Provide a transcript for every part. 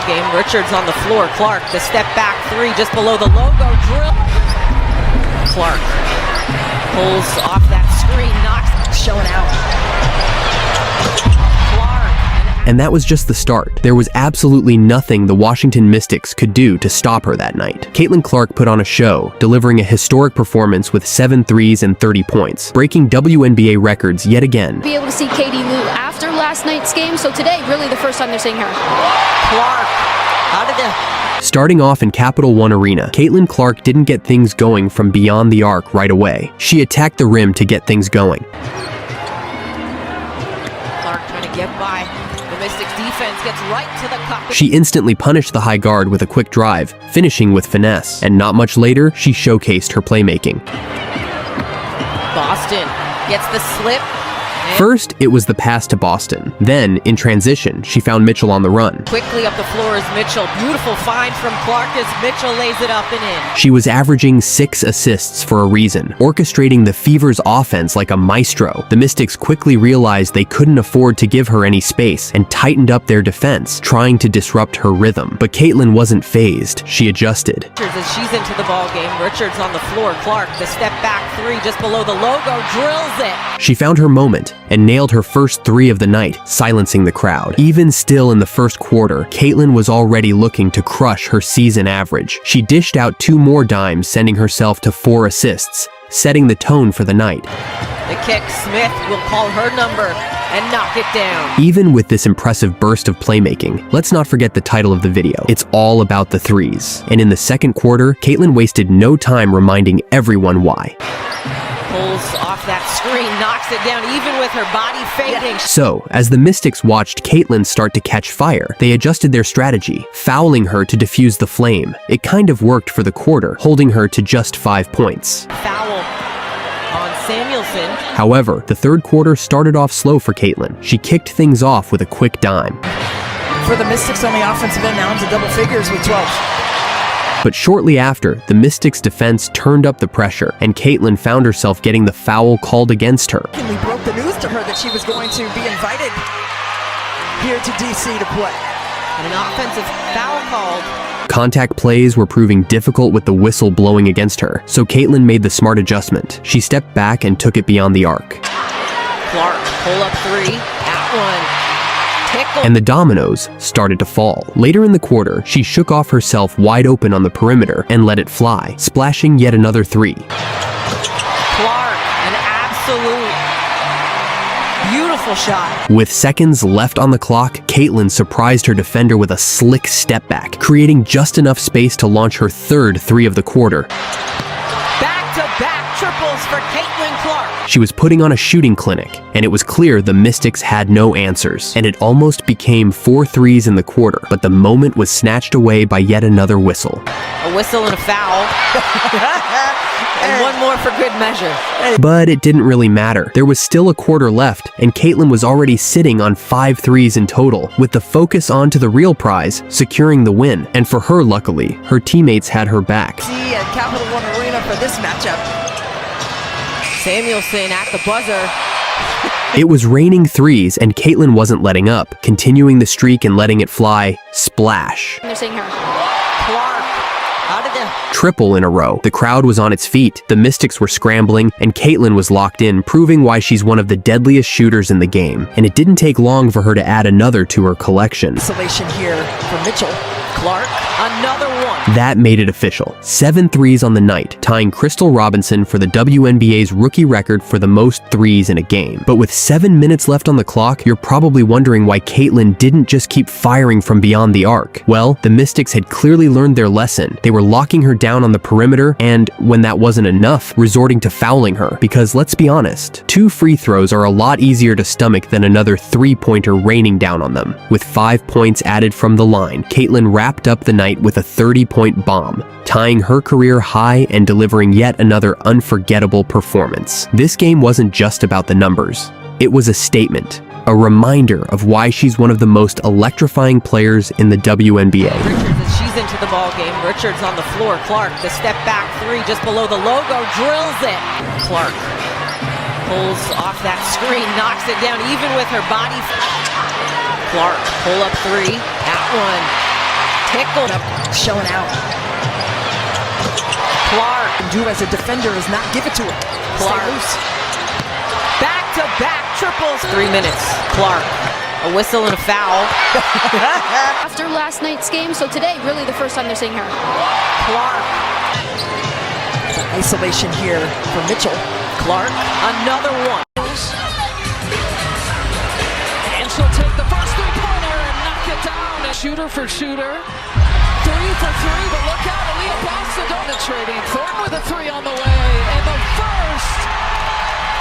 Game. Richards on the floor. Clark, the step back three just below the logo. Drill. Clark pulls off that screen, knocks, showing out. Clark. And that was just the start. There was absolutely nothing the Washington Mystics could do to stop her that night. Caitlin Clark put on a show, delivering a historic performance with 7 threes and 30 points, breaking WNBA records yet again. Be able to see Katie Lou after last night's game, so today, really the first time they're seeing her. Clark, how did the... Starting off in Capital One Arena, Caitlin Clark didn't get things going from beyond the arc right away. She attacked the rim to get things going. Clark trying to get by. The Mystics defense gets right to the cup. She instantly punished the high guard with a quick drive, finishing with finesse. And not much later, she showcased her playmaking. Boston gets the slip. First, it was the pass to Boston. Then, in transition, she found Mitchell on the run. Quickly up the floor is Mitchell. Beautiful find from Clark as Mitchell lays it up and in. She was averaging 6 assists for a reason, orchestrating the Fever's offense like a maestro. The Mystics quickly realized they couldn't afford to give her any space and tightened up their defense, trying to disrupt her rhythm. But Caitlin wasn't phased. She adjusted. Richards as she's into the ball game. Richards on the floor. Clark, the step back three just below the logo, drills it. She found her moment and nailed her first 3 of the night, silencing the crowd. Even still in the first quarter, Caitlin was already looking to crush her season average. She dished out 2 more dimes, sending herself to 4 assists, setting the tone for the night. The kick, Smith will call her number and knock it down. Even with this impressive burst of playmaking, let's not forget the title of the video. It's all about the threes. And in the second quarter, Caitlin wasted no time reminding everyone why. Pulls off that screen, knocks it down, even with her body fading. So, as the Mystics watched Caitlin start to catch fire, they adjusted their strategy, fouling her to defuse the flame. It kind of worked for the quarter, holding her to just 5 points. Foul on Samuelson. However, the third quarter started off slow for Caitlin. She kicked things off with a quick dime. For the Mystics on the offensive end, now into double figures with 12. But shortly after, the Mystics' defense turned up the pressure, and Caitlin found herself getting the foul called against her. We broke the news to her that she was going to be invited here to DC to play. And an offensive foul called. Contact plays were proving difficult with the whistle blowing against her, so Caitlin made the smart adjustment. She stepped back and took it beyond the arc. Clark, pull up three, at one. And the dominoes started to fall. Later in the quarter, she shook off herself wide open on the perimeter and let it fly, splashing yet another 3. Clark, an absolute beautiful shot. With seconds left on the clock, Caitlin surprised her defender with a slick step back, creating just enough space to launch her third 3 of the quarter. Back-to-back triples for Caitlin Clark. She was putting on a shooting clinic, and it was clear the Mystics had no answers, and it almost became 4 threes in the quarter, but the moment was snatched away by yet another whistle. A whistle and a foul. And one more for good measure. But it didn't really matter. There was still a quarter left, and Caitlin was already sitting on 5 threes in total, with the focus on to the real prize, securing the win. And for her, luckily, her teammates had her back. See at Capital One Arena for this matchup. Samuelson at the buzzer. It was raining threes, and Caitlin wasn't letting up, continuing the streak and letting it fly. Splash. They're seeing her. Clark, how did the... Triple in a row. The crowd was on its feet, the Mystics were scrambling, and Caitlin was locked in, proving why she's one of the deadliest shooters in the game. And it didn't take long for her to add another to her collection. Isolation here for Mitchell. Clark, another one. That made it official. 7 threes on the night, tying Crystal Robinson for the WNBA's rookie record for the most threes in a game. But with 7 minutes left on the clock, you're probably wondering why Caitlin didn't just keep firing from beyond the arc. Well, the Mystics had clearly learned their lesson. They were locking her down on the perimeter and, when that wasn't enough, resorting to fouling her. Because let's be honest, 2 free throws are a lot easier to stomach than another 3-pointer raining down on them. With 5 points added from the line, Caitlin wrapped up the night with a 30-point bomb, tying her career high and delivering yet another unforgettable performance. This game wasn't just about the numbers. It was a statement, a reminder of why she's one of the most electrifying players in the WNBA. Richards as she's into the ball game. Richards on the floor. Clark, the step back three just below the logo, drills it. Clark pulls off that screen, knocks it down even with her body. Clark, pull up three, at one. tickled up. Showing out. Clark. And do as a defender is not give it to her. Clark. Stay loose. Back-to-back triples. 3 minutes. Clark. A whistle and a foul. After last night's game, so today, really the first time they're seeing her. Clark. Isolation here for Mitchell. Clark. Another one. And she'll take the first three-pointer and knock it down. Shooter for shooter. 3 for 3, but look out, Aaliyah Boston penetrating. Thornton with a 3 on the way. And the first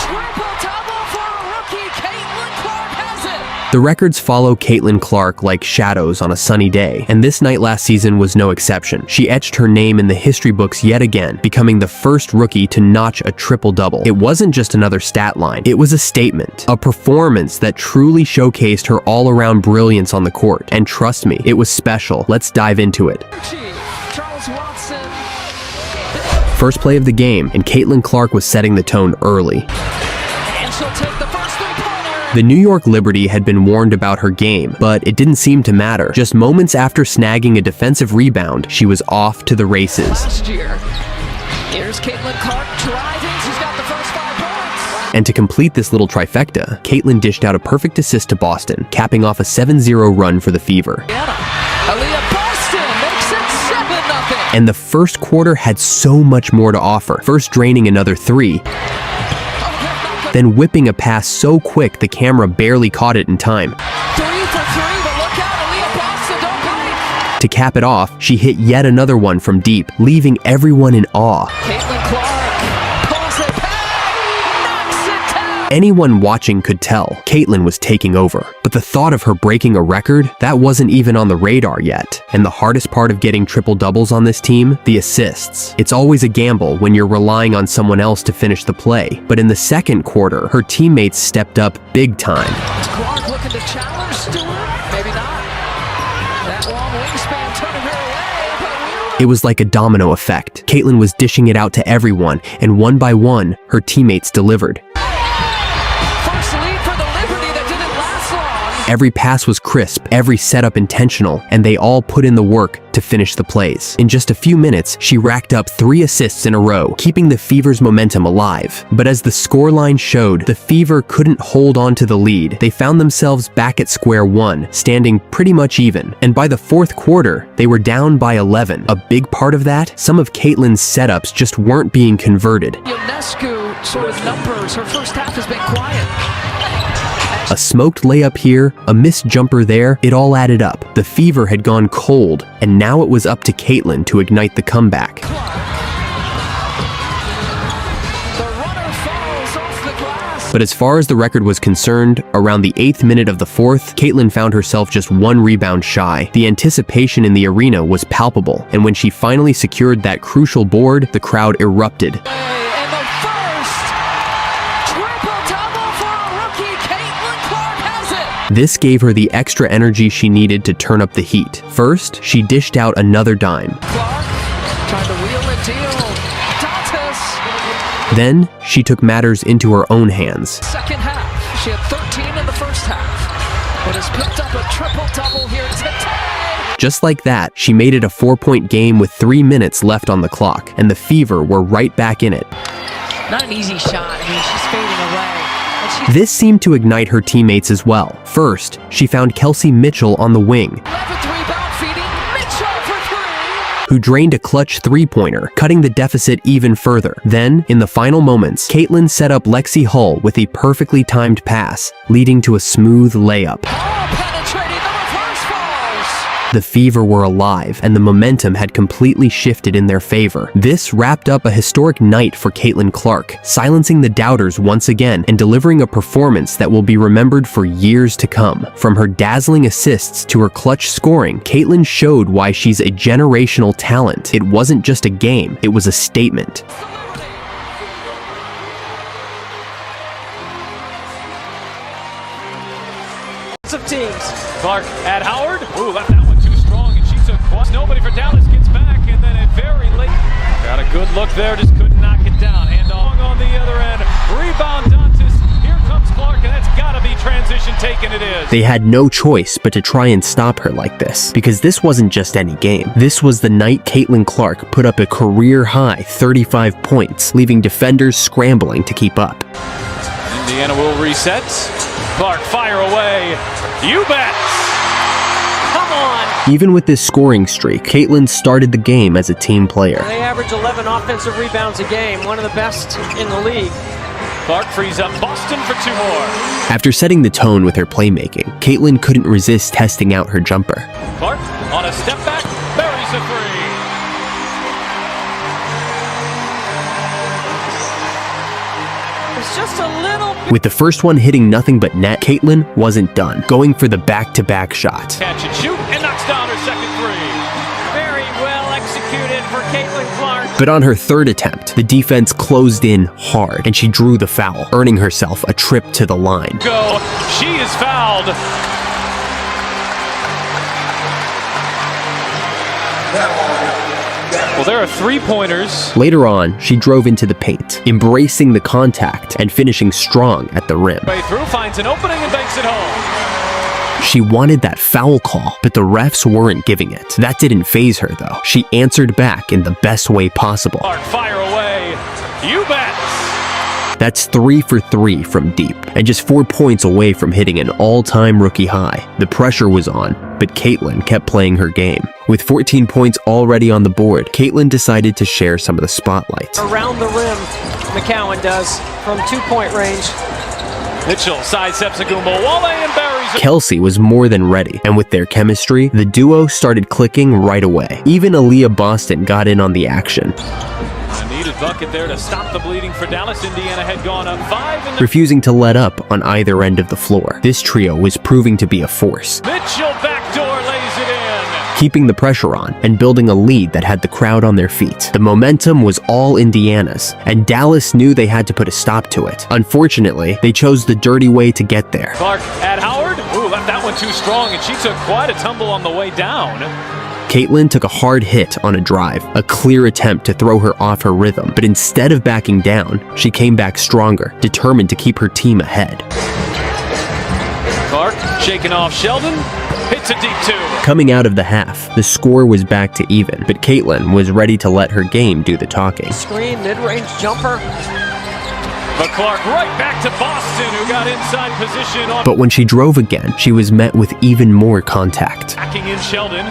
triple-double for a rookie. Caitlin Clark has it. The records follow Caitlin Clark like shadows on a sunny day, and this night last season was no exception. She etched her name in the history books yet again, becoming the first rookie to notch a triple-double. It wasn't just another stat line, it was a statement, a performance that truly showcased her all-around brilliance on the court. And trust me, it was special. Let's dive into it. Charles Watson. First play of the game, and Caitlin Clark was setting the tone early. And she'll take the first three-pointer. The New York Liberty had been warned about her game, but it didn't seem to matter. Just moments after snagging a defensive rebound, she was off to the races. Last year. Here's Caitlin Clark driving. She's got the first 5 points. And to complete this little trifecta, Caitlin dished out a perfect assist to Boston, capping off a 7-0 run for the Fever. Aaliyah Boston makes it 7-0. And the first quarter had so much more to offer, first draining another 3, then whipping a pass so quick the camera barely caught it in time. 3 for 3, but look out, Aaliyah Boston, don't bite. To cap it off, she hit yet another one from deep, leaving everyone in awe. Caitlin Clark pulls it back, knocks it down. Anyone watching could tell Caitlin was taking over. But the thought of her breaking a record, that wasn't even on the radar yet. And the hardest part of getting triple-doubles on this team? The assists. It's always a gamble when you're relying on someone else to finish the play. But in the second quarter, her teammates stepped up big time. Clark looking to challenge Stewart, maybe not. That long wingspan turning her away, but It was like a domino effect. Caitlin was dishing it out to everyone, and one by one, her teammates delivered. first lead for the Liberty that didn't last long. Every pass was crisp, every setup intentional, and they all put in the work to finish the plays. In just a few minutes, she racked up 3 assists in a row, keeping the Fever's momentum alive. But as the scoreline showed, the Fever couldn't hold on to the lead. They found themselves back at square one, standing pretty much even. And by the fourth quarter, they were down by 11. A big part of that, some of Caitlin's setups just weren't being converted. Ionescu sort of numbers. Her first half has been quiet. A smoked layup here, a missed jumper there, it all added up. The Fever had gone cold, and now it was up to Caitlin to ignite the comeback. The runner falls off the glass. But as far as the record was concerned, around the 8th minute of the 4th, Caitlin found herself just 1 rebound shy. The anticipation in the arena was palpable, and when she finally secured that crucial board, the crowd erupted. And the first triple-double for a rookie. Caitlin Clark has it. This gave her the extra energy she needed to turn up the heat. First, she dished out another dime. Clark trying to wheel and deal. Dantas. Then, she took matters into her own hands. Second half. She had 13 in the first half, but has picked up a triple-double here today. Just like that, she made it a 4-point game with 3 minutes left on the clock, and the Fever were right back in it. Not an easy shot. I mean, she's fading away. And she's This seemed to ignite her teammates as well. First, she found Kelsey Mitchell on the wing, 11th rebound feeding Mitchell for 3. who drained a clutch 3-pointer, cutting the deficit even further. Then, in the final moments, Caitlin set up Lexi Hull with a perfectly timed pass, leading to a smooth layup. Oh, penetrating the reverse falls. The Fever were alive, and the momentum had completely shifted in their favor. This wrapped up a historic night for Caitlin Clark, silencing the doubters once again and delivering a performance that will be remembered for years to come. From her dazzling assists to her clutch scoring, Caitlin showed why she's a generational talent. It wasn't just a game, it was a statement. Of teams. Clark at Howard. Ooh, left that one too strong, and she took plus. Nobody for Dallas gets back, and then a very late. Got a good look there, just couldn't knock it down. Hand on the other end. Rebound Dantas. Here comes Clark. Clark, and that's gotta be transition taken, it is. They had no choice but to try and stop her like this, because this wasn't just any game. This was the night Caitlin Clark put up a career-high 35 points, leaving defenders scrambling to keep up. Indiana will reset. Clark, fire away. You bet! Come on! Even with this scoring streak, Caitlin started the game as a team player. They average 11 offensive rebounds a game, one of the best in the league. Clark frees up Boston for 2 more. After setting the tone with her playmaking, Caitlin couldn't resist testing out her jumper. Clark on a step back, buries a three. It's just a little bit. With the first one hitting nothing but net, Caitlin wasn't done, going for the back-to-back shot. Catch and shoot, and knocks down her second three. Very well executed for Caitlin Clark. But on her third attempt, the defense closed in hard, and she drew the foul, earning herself a trip to the line. Go, she is fouled. Well, there are 3-pointers. Later on, she drove into the paint, embracing the contact and finishing strong at the rim. Way through, finds an opening and banks it home. She wanted that foul call, but the refs weren't giving it. That didn't faze her, though. She answered back in the best way possible. Clark, fire away. You bet. That's 3 for 3 from deep, and just 4 points away from hitting an all-time rookie high. The pressure was on, but Caitlin kept playing her game. With 14 points already on the board, Caitlin decided to share some of the spotlight. Around the rim, McCowan does, from 2-point range. Mitchell sidesteps Agumbo-Wale and buries it. Kelsey was more than ready, and with their chemistry, the duo started clicking right away. Even Aaliyah Boston got in on the action. A needed bucket there to stop the bleeding for Dallas. Indiana had gone up 5 in the... Refusing to let up on either end of the floor. This trio was proving to be a force, Mitchell backdoor lays it in. keeping the pressure on and building a lead that had the crowd on their feet. The momentum was all Indiana's, and Dallas knew they had to put a stop to it. Unfortunately, they chose the dirty way to get there. Clark at Howard. Ooh, left that one too strong, and she took quite a tumble on the way down. Caitlin took a hard hit on a drive, a clear attempt to throw her off her rhythm, but instead of backing down, she came back stronger, determined to keep her team ahead. Clark shaking off Sheldon, hits a deep 2. Coming out of the half, the score was back to even, but Caitlin was ready to let her game do the talking. Screen, mid-range jumper. But Clark right back to Boston, who got inside position on... But when she drove again, she was met with even more contact. Backing in Sheldon.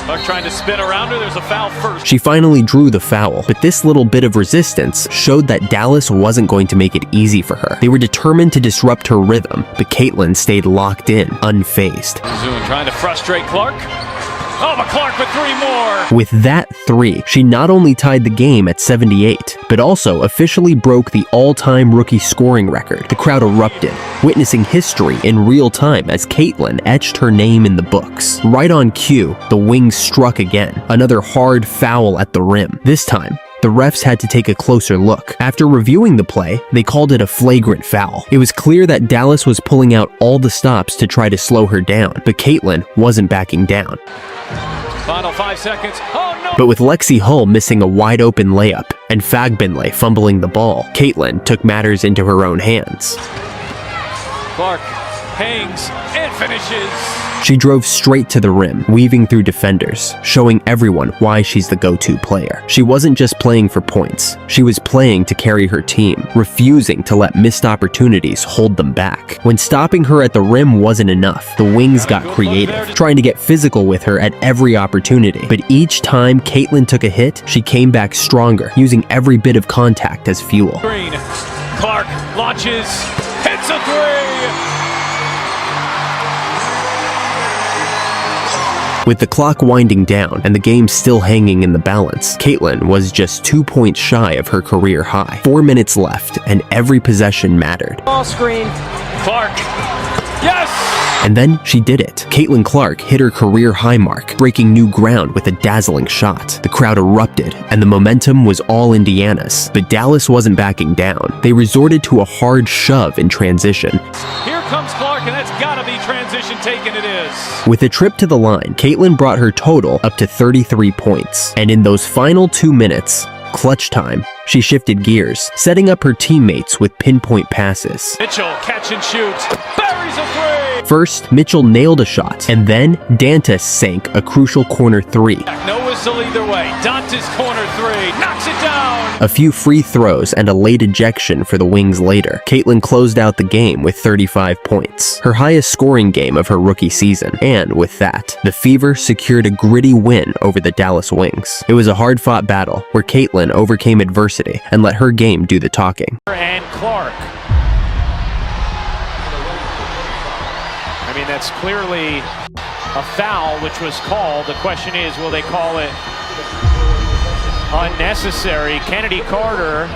Clark trying to spin around her. There's a foul first. She finally drew the foul, but this little bit of resistance showed that Dallas wasn't going to make it easy for her. They were determined to disrupt her rhythm, but Caitlin stayed locked in, unfazed. Zoom trying to frustrate Clark. Oh, but Clark with 3 more. With that 3, she not only tied the game at 78, but also officially broke the all-time rookie scoring record. The crowd erupted, witnessing history in real time as Caitlin etched her name in the books. Right on cue, the Wings struck again, another hard foul at the rim. This time, the refs had to take a closer look. After reviewing the play, they called it a flagrant foul. It was clear that Dallas was pulling out all the stops to try to slow her down, but Caitlin wasn't backing down. Final 5 seconds. Oh, no. But with Lexi Hull missing a wide-open layup and Fagbinley fumbling the ball, Caitlin took matters into her own hands. Clark hangs and finishes. She drove straight to the rim, weaving through defenders, showing everyone why she's the go-to player. She wasn't just playing for points. She was playing to carry her team, refusing to let missed opportunities hold them back. When stopping her at the rim wasn't enough, the Wings got creative, trying to get physical with her at every opportunity. But each time Caitlin took a hit, she came back stronger, using every bit of contact as fuel. Green. Clark launches, hits a 3. With the clock winding down and the game still hanging in the balance, Caitlin was just 2 points shy of her career high. 4 minutes left, and every possession mattered. Ball screen. Clark. Yes! And then she did it. Caitlin Clark hit her career high mark, breaking new ground with a dazzling shot. The crowd erupted, and the momentum was all Indiana's. But Dallas wasn't backing down. They resorted to a hard shove in transition. Here comes Clark, and that's gotta be transition taken, it is. With a trip to the line, Caitlin brought her total up to 33 points. And in those final 2 minutes, clutch time She shifted gears, setting up her teammates with pinpoint passes. Mitchell, catch and shoot. Buries a three. First, Mitchell nailed a shot, and then Danta sank a crucial corner three. No whistle either way. Dante's corner three. Knocks it down. A few free throws and a late ejection for the Wings later, Caitlin closed out the game with 35 points, her highest scoring game of her rookie season. And with that, the Fever secured a gritty win over the Dallas Wings. It was a hard-fought battle where Caitlin overcame adversity and let her game do the talking. And Clark. I mean, that's clearly a foul, which was called. The question is, will they call it unnecessary? Kennedy Carter.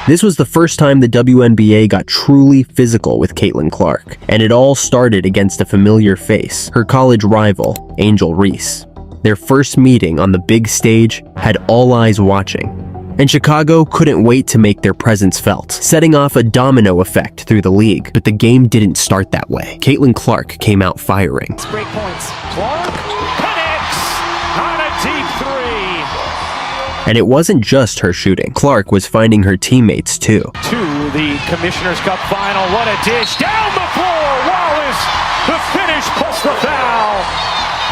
This was the first time the WNBA got truly physical with Caitlin Clark, and it all started against a familiar face, her college rival, Angel Reese. Their first meeting on the big stage had all eyes watching, and Chicago couldn't wait to make their presence felt, setting off a domino effect through the league. But the game didn't start that way. Caitlin Clark came out firing. Great points. Clark connects on a deep three. And it wasn't just her shooting. Clark was finding her teammates too. To the Commissioner's Cup final. What a dish. Down the floor. Wallace. The finish plus the foul.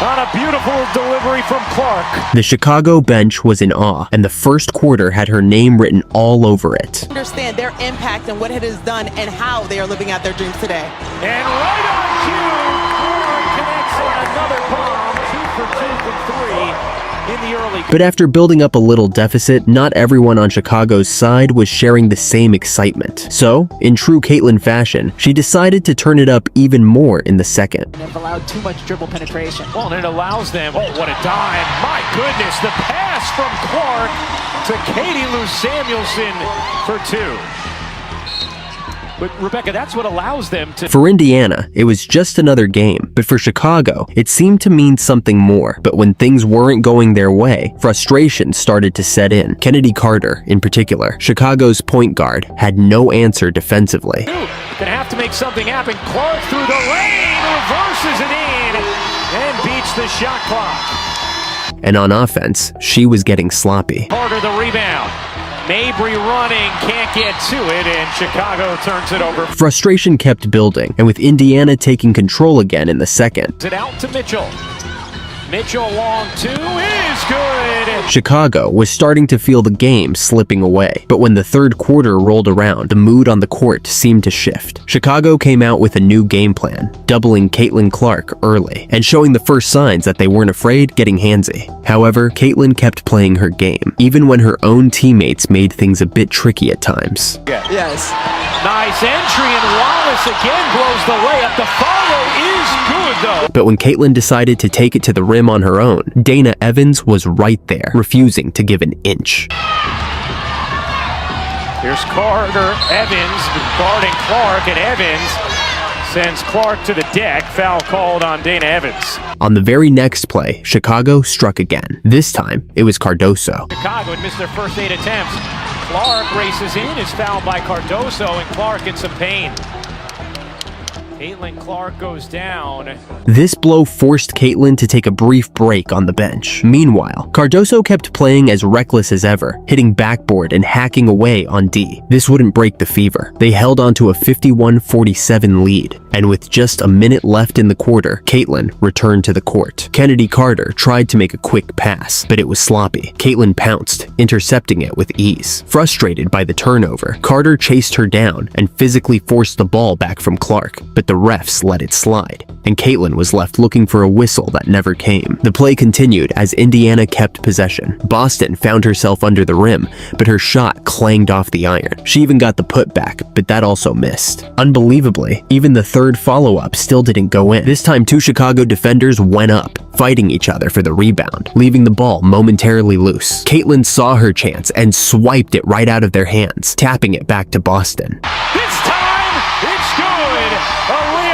On a beautiful delivery from Clark. The Chicago bench was in awe, and the first quarter had her name written all over it. Understand their impact and what it has done and how they are living out their dreams today. And right on cue, Clark connects on another bomb. 2 for 2 from 3 in the early. But after building up a little deficit, not everyone on Chicago's side was sharing the same excitement. So, in true Caitlin fashion, she decided to turn it up even more in the second. They've allowed too much dribble penetration. Well, and it allows them, oh, what a dime. My goodness, the pass from Clark to Katie Lou Samuelson for 2. But Rebecca, that's what allows them to... For Indiana, it was just another game, but for Chicago, it seemed to mean something more. But when things weren't going their way, frustration started to set in. Kennedy Carter, in particular, Chicago's point guard, had no answer defensively. Gonna have to make something happen. Clark through the lane, reverses it in, and beats the shot clock. And on offense, she was getting sloppy. Carter the rebound. Mabry running, can't get to it, and Chicago turns it over. Frustration kept building, and with Indiana taking control again in the second. It out to Mitchell. Mitchell long 2 is good. Chicago was starting to feel the game slipping away, but when the third quarter rolled around, the mood on the court seemed to shift. Chicago came out with a new game plan, doubling Caitlin Clark early, and showing the first signs that they weren't afraid getting handsy. However, Caitlin kept playing her game, even when her own teammates made things a bit tricky at times. Yes. Nice entry, and Wallace again blows the layup. The follow is good, though. But when Caitlin decided to take it to the rim on her own, Dana Evans was right there, refusing to give an inch. Here's Carter, Evans guarding Clark, and Evans sends Clark to the deck. Foul called on Dana Evans. On the very next play, Chicago struck again. This time, it was Cardoso. Chicago had missed their first 8 attempts. Clark races in, is fouled by Cardoso, and Clark in some pain. Caitlin Clark goes down. This blow forced Caitlin to take a brief break on the bench. Meanwhile, Cardoso kept playing as reckless as ever, hitting backboard and hacking away on D. This wouldn't break the Fever. They held on to a 51-47 lead, and with just a minute left in the quarter, Caitlin returned to the court. Kennedy Carter tried to make a quick pass, but it was sloppy. Caitlin pounced, intercepting it with ease. Frustrated by the turnover, Carter chased her down and physically forced the ball back from Clark, but the refs let it slide, and Caitlin was left looking for a whistle that never came. The play continued as Indiana kept possession. Boston found herself under the rim, but her shot clanged off the iron. She even got the putback, but that also missed. Unbelievably, even the third follow-up still didn't go in. This time, 2 Chicago defenders went up, fighting each other for the rebound, leaving the ball momentarily loose. Caitlin saw her chance and swiped it right out of their hands, tapping it back to Boston. This time, it's good.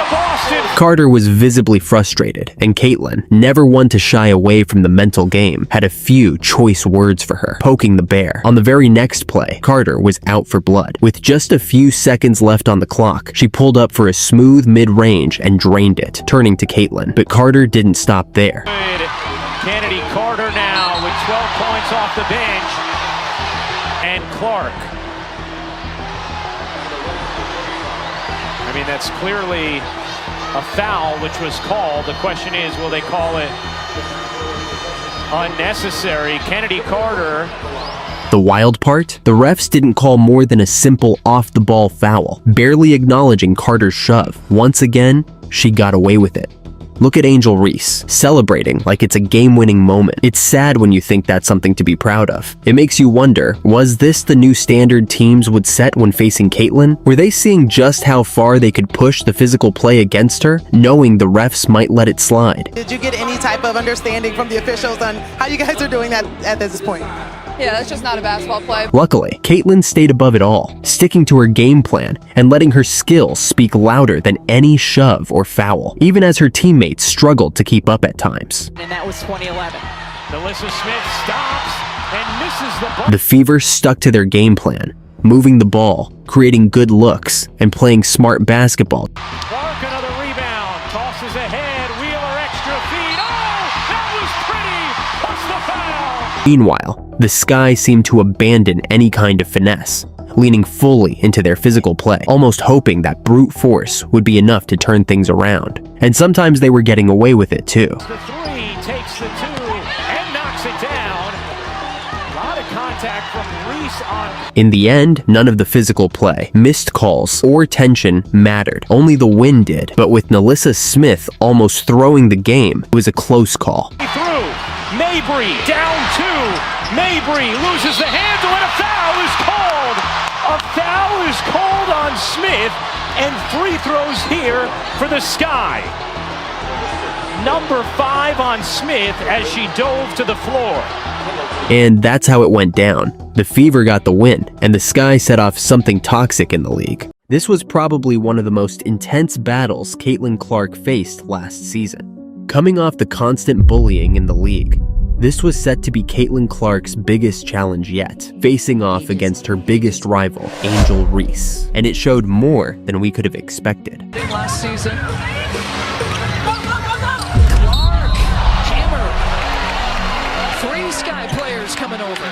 Boston. Carter was visibly frustrated, and Caitlin, never one to shy away from the mental game, had a few choice words for her, poking the bear. On the very next play, Carter was out for blood. With just a few seconds left on the clock, she pulled up for a smooth mid-range and drained it, turning to Caitlin. But Carter didn't stop there. Kennedy Carter now with 12 points off the bench. and Clark. I mean, that's clearly a foul, which was called. The question is, will they call it unnecessary? Kennedy Carter. The wild part? The refs didn't call more than a simple off-the-ball foul, barely acknowledging Carter's shove. Once again, she got away with it. Look at Angel Reese, celebrating like it's a game-winning moment. It's sad when you think that's something to be proud of. It makes you wonder, was this the new standard teams would set when facing Caitlyn? Were they seeing just how far they could push the physical play against her, knowing the refs might let it slide? Did you get any type of understanding from the officials on how you guys are doing that at this point? Yeah, that's just not a basketball play. Luckily, Caitlyn stayed above it all, sticking to her game plan and letting her skills speak louder than any shove or foul, even as her teammates struggled to keep up at times. And that was 2011. Melissa Smith stops and misses the ball. The Fever stuck to their game plan, moving the ball, creating good looks, and playing smart basketball. Clark, another rebound, tosses ahead, Wheeler extra feed. Oh, that was pretty. What's the foul? Meanwhile, the Sky seemed to abandon any kind of finesse, leaning fully into their physical play, almost hoping that brute force would be enough to turn things around. And sometimes they were getting away with it too. The three takes the two and knocks it down. A lot of contact from Reese on. In the end, none of the physical play, missed calls, or tension mattered. Only the win did. But with Melissa Smith almost throwing the game, it was a close call. Through, Mabry down two. Mabry loses the handle and a foul is called. A foul is called on Smith and free throws here for the Sky. Number 5 on Smith as she dove to the floor. And that's how it went down. The Fever got the win, and the Sky set off something toxic in the league. This was probably one of the most intense battles Caitlyn Clark faced last season. Coming off the constant bullying in the league, this was set to be Caitlyn Clark's biggest challenge yet, facing off against her biggest rival, Angel Reese. And it showed more than we could have expected. Last season. Clark, hammer. 3 Sky players coming over.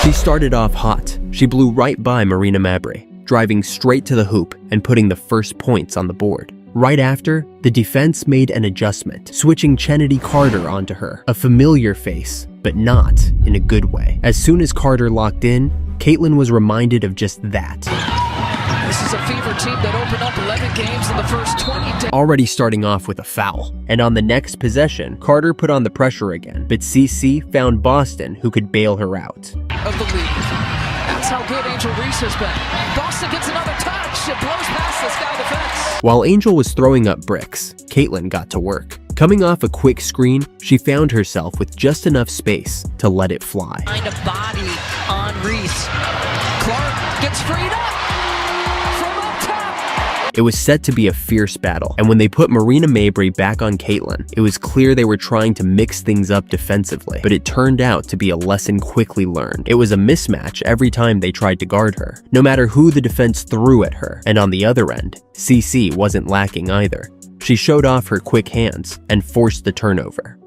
She started off hot. She blew right by Marina Mabry, driving straight to the hoop and putting the first points on the board. Right after, the defense made an adjustment, switching Kennedy Carter onto her, a familiar face, but not in a good way. As soon as Carter locked in, Caitlyn was reminded of just that. This is a Fever team that opened up 11 games in the first 20 days. Already starting off with a foul. And on the next possession, Carter put on the pressure again, but CC found Boston who could bail her out. Of the league. That's how good Angel Reese has been. Boston gets another touch. It blows past the Sky defense. While Angel was throwing up bricks, Caitlyn got to work. Coming off a quick screen, she found herself with just enough space to let it fly. Find a body on Reese. Clark gets freed up from up top. It was set to be a fierce battle, and when they put Marina Mabry back on Caitlyn, it was clear they were trying to mix things up defensively, but it turned out to be a lesson quickly learned. It was a mismatch every time they tried to guard her, no matter who the defense threw at her, and on the other end, CC wasn't lacking either. She showed off her quick hands and forced the turnover.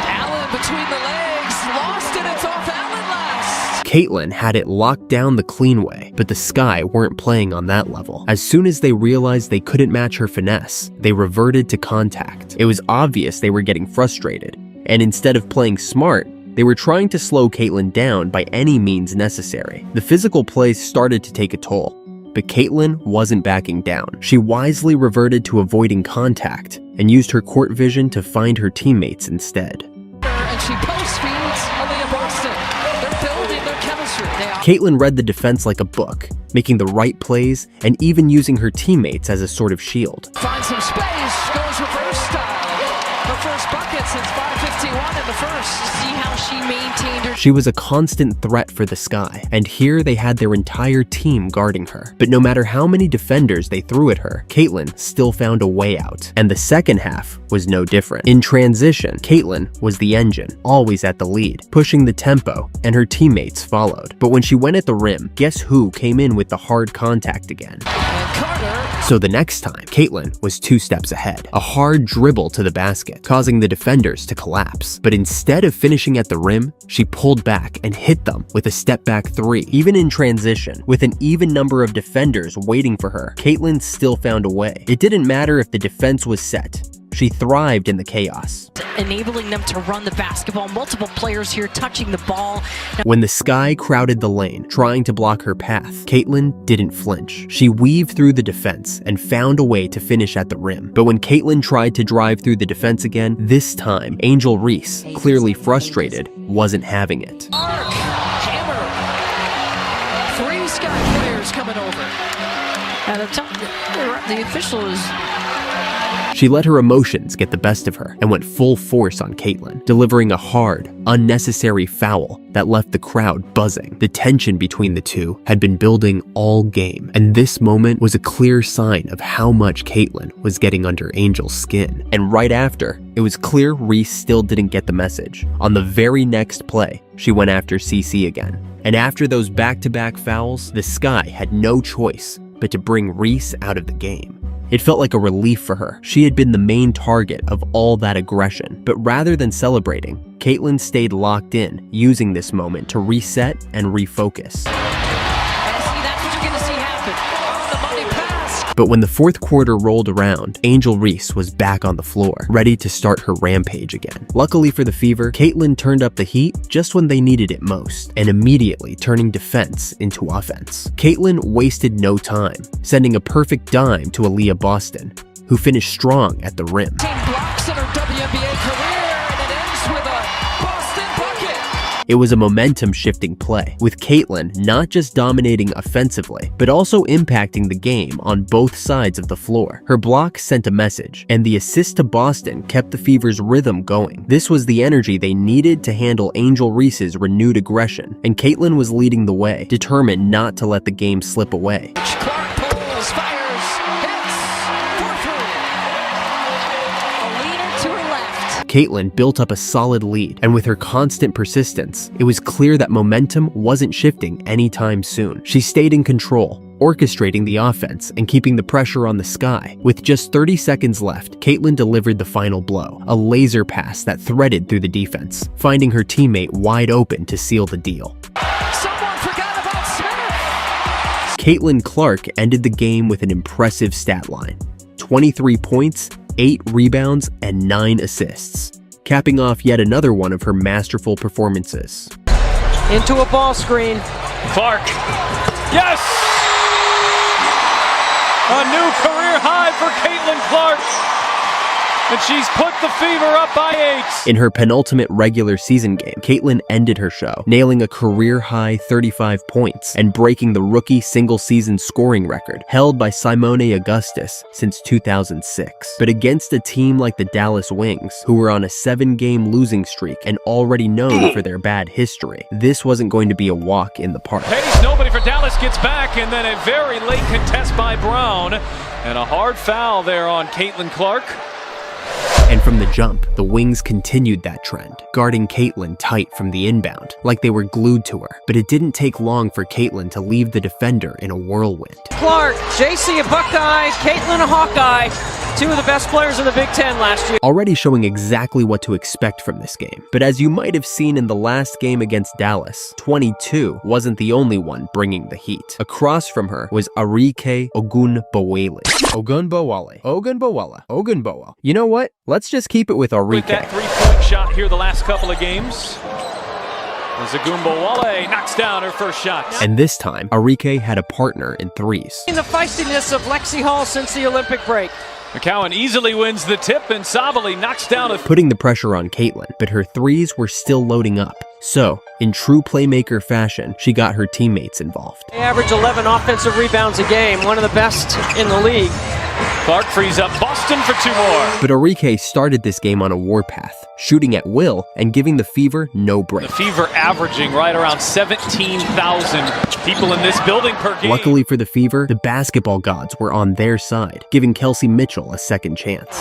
Allen between the legs, lost it, it's off Allen last. Caitlyn had it locked down the clean way, but the Sky weren't playing on that level. As soon as they realized they couldn't match her finesse, they reverted to contact. It was obvious they were getting frustrated, and instead of playing smart, they were trying to slow Caitlyn down by any means necessary. The physical play started to take a toll, but Caitlyn wasn't backing down. She wisely reverted to avoiding contact and used her court vision to find her teammates instead. And she post feeds Aaliyah Boston. They're building their chemistry. Caitlyn read the defense like a book, making the right plays and even using her teammates as a sort of shield. Finds some space, goes reverse style. Her first bucket since 5:51 in the first. See how she maintained her. She was a constant threat for the Sky, and here they had their entire team guarding her. But no matter how many defenders they threw at her, Caitlyn still found a way out. And the second half was no different. In transition, Caitlyn was the engine, always at the lead, pushing the tempo, and her teammates followed. But when she went at the rim, guess who came in with the hard contact again? And So the next time, Caitlin was 2 steps ahead. A hard dribble to the basket, causing the defenders to collapse. But instead of finishing at the rim, she pulled back and hit them with a step-back 3. Even in transition, with an even number of defenders waiting for her, Caitlin still found a way. It didn't matter if the defense was set. She thrived in the chaos, enabling them to run the basketball. Multiple players here touching the ball. When the Sky crowded the lane, trying to block her path, Caitlin didn't flinch. She weaved through the defense and found a way to finish at the rim. But when Caitlin tried to drive through the defense again, this time, Angel Reese, clearly frustrated, wasn't having it. Arc, hammer. 3 Sky players coming over. And the official is... She let her emotions get the best of her and went full force on Caitlin, delivering a hard, unnecessary foul that left the crowd buzzing. The tension between the two had been building all game, and this moment was a clear sign of how much Caitlin was getting under Angel's skin. And right after, it was clear Reese still didn't get the message. On the very next play, she went after CC again. And after those back-to-back fouls, the Sky had no choice but to bring Reese out of the game. It felt like a relief for her. She had been the main target of all that aggression. But rather than celebrating, Caitlin stayed locked in, using this moment to reset and refocus. But when the fourth quarter rolled around, Angel Reese was back on the floor, ready to start her rampage again. Luckily for the Fever, Caitlin turned up the heat just when they needed it most, and immediately turning defense into offense. Caitlin wasted no time, sending a perfect dime to Aaliyah Boston, who finished strong at the rim. 10 blocks in her WNBA career, and it ends with a Boston bucket. It was a momentum-shifting play, with Caitlin not just dominating offensively, but also impacting the game on both sides of the floor. Her block sent a message, and the assist to Boston kept the Fever's rhythm going. This was the energy they needed to handle Angel Reese's renewed aggression, and Caitlin was leading the way, determined not to let the game slip away. Clark pulls, fires, hits, 4-3. A leader to her left. Caitlin built up a solid lead, and with her constant persistence, it was clear that momentum wasn't shifting anytime soon. She stayed in control, orchestrating the offense and keeping the pressure on the Sky. With just 30 seconds left, Caitlin delivered the final blow, a laser pass that threaded through the defense, finding her teammate wide open to seal the deal. Someone forgot about Smith. Caitlin Clark ended the game with an impressive stat line: 23 points, 8 rebounds, and 9 assists, capping off yet another one of her masterful performances. Into a ball screen. Clark. Yes! A new career high for Caitlin Clark. And she's put the Fever up by 8. In her penultimate regular season game, Caitlin ended her show, nailing a career-high 35 points and breaking the rookie single-season scoring record held by Simone Augustus since 2006. But against a team like the Dallas Wings, who were on a 7-game losing streak and already known for their bad history, this wasn't going to be a walk in the park. Hayes, nobody for Dallas, gets back, and then a very late contest by Brown. And a hard foul there on Caitlin Clark. And from the jump, the Wings continued that trend, guarding Caitlin tight from the inbound, like they were glued to her. But it didn't take long for Caitlin to leave the defender in a whirlwind. Clark, JC a Buckeye, Caitlin a Hawkeye. 2 of the best players in the Big Ten last year. Already showing exactly what to expect from this game. But as you might have seen in the last game against Dallas, 22 wasn't the only one bringing the heat. Across from her was Arike Ogunbowale. Ogunbowale. You know what? Let's just keep it with Arike. With that 3-point shot here the last couple of games. As Ogunbowale knocks down her first shot. And this time, Arike had a partner in threes. In the feistiness of Lexi Hall since the Olympic break. McCowan easily wins the tip, and Sabali knocks down a... Putting the pressure on Caitlin, but her threes were still loading up. So, in true playmaker fashion, she got her teammates involved. They average 11 offensive rebounds a game, one of the best in the league. Clark frees up Boston for 2 more. But Arike started this game on a warpath, shooting at will and giving the Fever no break. The Fever averaging right around 17,000 people in this building per game. Luckily for the Fever, the basketball gods were on their side, giving Kelsey Mitchell a second chance.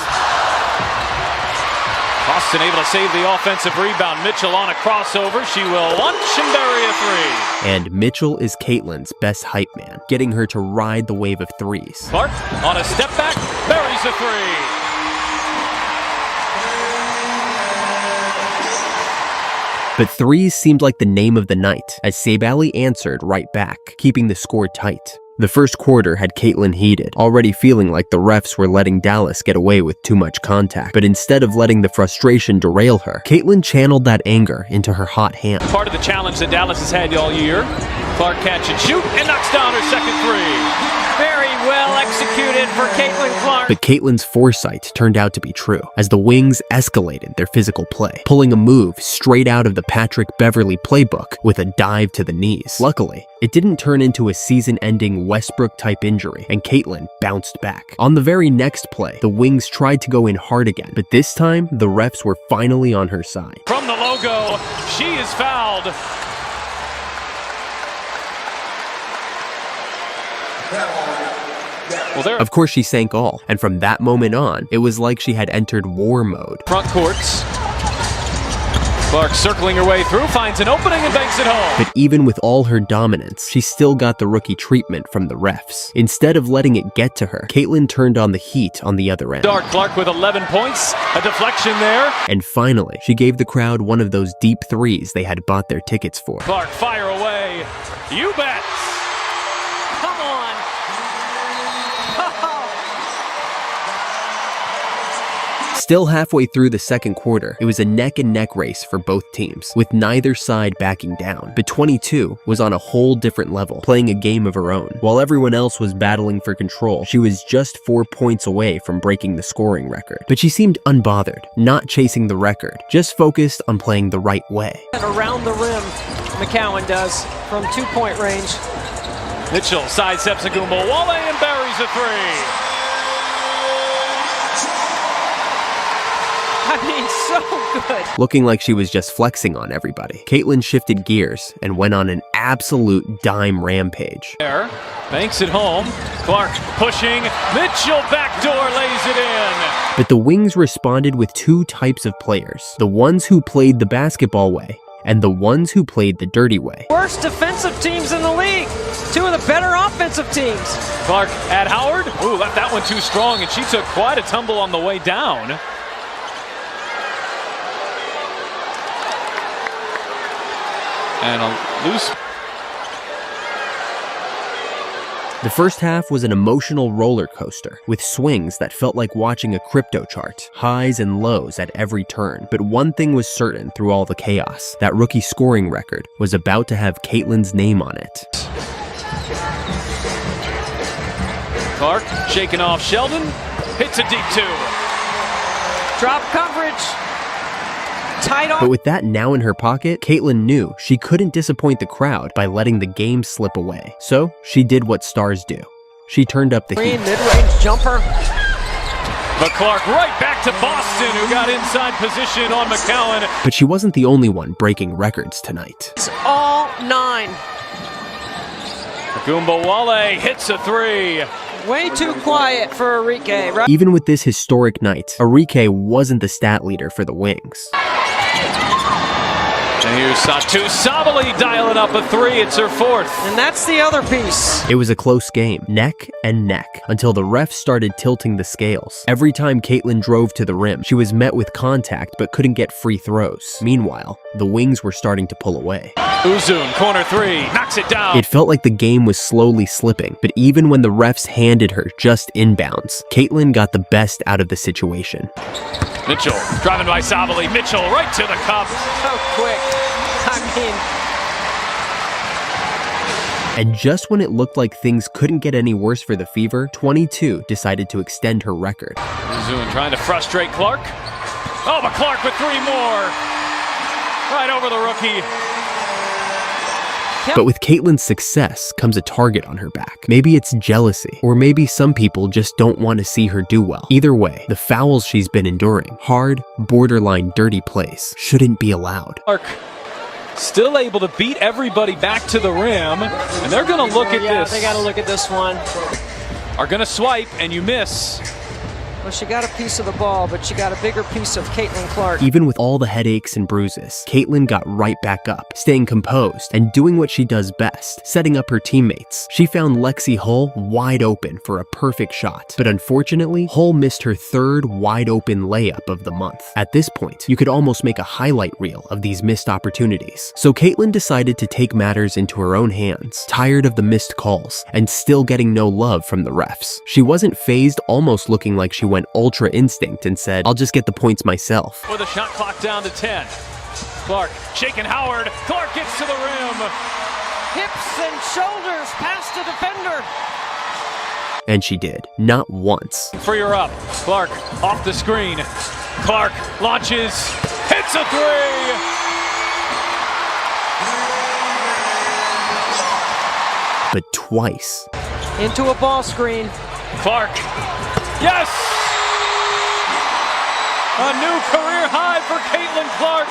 Boston able to save the offensive rebound. Mitchell on a crossover. She will lunch and bury a three. And Mitchell is Caitlin's best hype man, getting her to ride the wave of threes. Clark on a step back, buries a three. But threes seemed like the name of the night, as Sabally answered right back, keeping the score tight. The first quarter had Caitlin heated, already feeling like the refs were letting Dallas get away with too much contact. But instead of letting the frustration derail her, Caitlin channeled that anger into her hot hand. Part of the challenge that Dallas has had all year. Clark catch and shoot, and knocks down her second three. Very well executed for Caitlin Clark. But Caitlin's foresight turned out to be true, as the Wings escalated their physical play, pulling a move straight out of the Patrick Beverley playbook with a dive to the knees. Luckily, it didn't turn into a season-ending Westbrook-type injury, and Caitlin bounced back. On the very next play, the Wings tried to go in hard again, but this time, the refs were finally on her side. From the logo, she is fouled. Well, of course, she sank all, and from that moment on, it was like she had entered war mode. Front courts. Clark circling her way through, finds an opening and banks it home. But even with all her dominance, she still got the rookie treatment from the refs. Instead of letting it get to her, Caitlin turned on the heat on the other end. Clark with 11 points, a deflection there. And finally, she gave the crowd one of those deep threes they had bought their tickets for. Clark, fire away. You bet. Come on. Still halfway through the second quarter, it was a neck-and-neck race for both teams, with neither side backing down. But 22 was on a whole different level, playing a game of her own. While everyone else was battling for control, she was just 4 points away from breaking the scoring record. But she seemed unbothered, not chasing the record, just focused on playing the right way. Around the rim, McCowan does, from 2-point range. Mitchell sidesteps Wale and buries a three. I mean, so good. Looking like she was just flexing on everybody, Caitlin shifted gears and went on an absolute dime rampage. There, banks it home. Clark pushing. Mitchell backdoor lays it in. But the Wings responded with two types of players: the ones who played the basketball way and the ones who played the dirty way. Worst defensive teams in the league. Two of the better offensive teams. Clark at Howard. Ooh, left that one too strong, and she took quite a tumble on the way down. And a loose. The first half was an emotional roller coaster, with swings that felt like watching a crypto chart, highs and lows at every turn. But one thing was certain through all the chaos: that rookie scoring record was about to have Caitlin's name on it. Clark shaking off Sheldon, hits a deep two. Drop coverage. Tight off. But with that now in her pocket, Caitlin knew she couldn't disappoint the crowd by letting the game slip away. So she did what stars do. She turned up the heat. Mid-range jumper. But Clark right back to Boston, who got inside position on McCowan. But she wasn't the only one breaking records tonight. It's all 9. Wale hits a three. Way too quiet for Enrique, right? Even with this historic night, Enrique wasn't the stat leader for the Wings. And here's Satu Sabally dialing up a three. It's her fourth. And that's the other piece. It was a close game, neck and neck, until the refs started tilting the scales. Every time Caitlin drove to the rim, she was met with contact but couldn't get free throws. Meanwhile, the Wings were starting to pull away. Uzun, corner three, knocks it down. It felt like the game was slowly slipping, but even when the refs handed her just inbounds, Caitlin got the best out of the situation. Mitchell, driving by Sabally. Mitchell right to the cup. So quick. And just when it looked like things couldn't get any worse for the Fever, 22 decided to extend her record. Uzun trying to frustrate Clark. Oh, but Clark with three more. Right over the rookie. But with Caitlin's success comes a target on her back. Maybe it's jealousy, or maybe some people just don't want to see her do well. Either way, the fouls she's been enduring, hard, borderline dirty plays, shouldn't be allowed. Clark still able to beat everybody back to the rim, and they're going to look at this. They got to look at this one. Are going to swipe, and you miss. Well, she got a piece of the ball, but she got a bigger piece of Caitlin Clark. Even with all the headaches and bruises, Caitlin got right back up, staying composed and doing what she does best, setting up her teammates. She found Lexi Hull wide open for a perfect shot, but unfortunately, Hull missed her third wide open layup of the month. At this point, you could almost make a highlight reel of these missed opportunities. So Caitlin decided to take matters into her own hands, tired of the missed calls and still getting no love from the refs. She wasn't fazed, almost looking like she went ultra instinct and said, "I'll just get the points myself." With a shot clock down to 10. Clark shaking Howard. Clark gets to the rim. Hips and shoulders past the defender. And she did, not once. Free her up. Clark off the screen. Clark launches, hits a three. But twice. Into a ball screen. Clark, yes! A new career high for Caitlin Clark.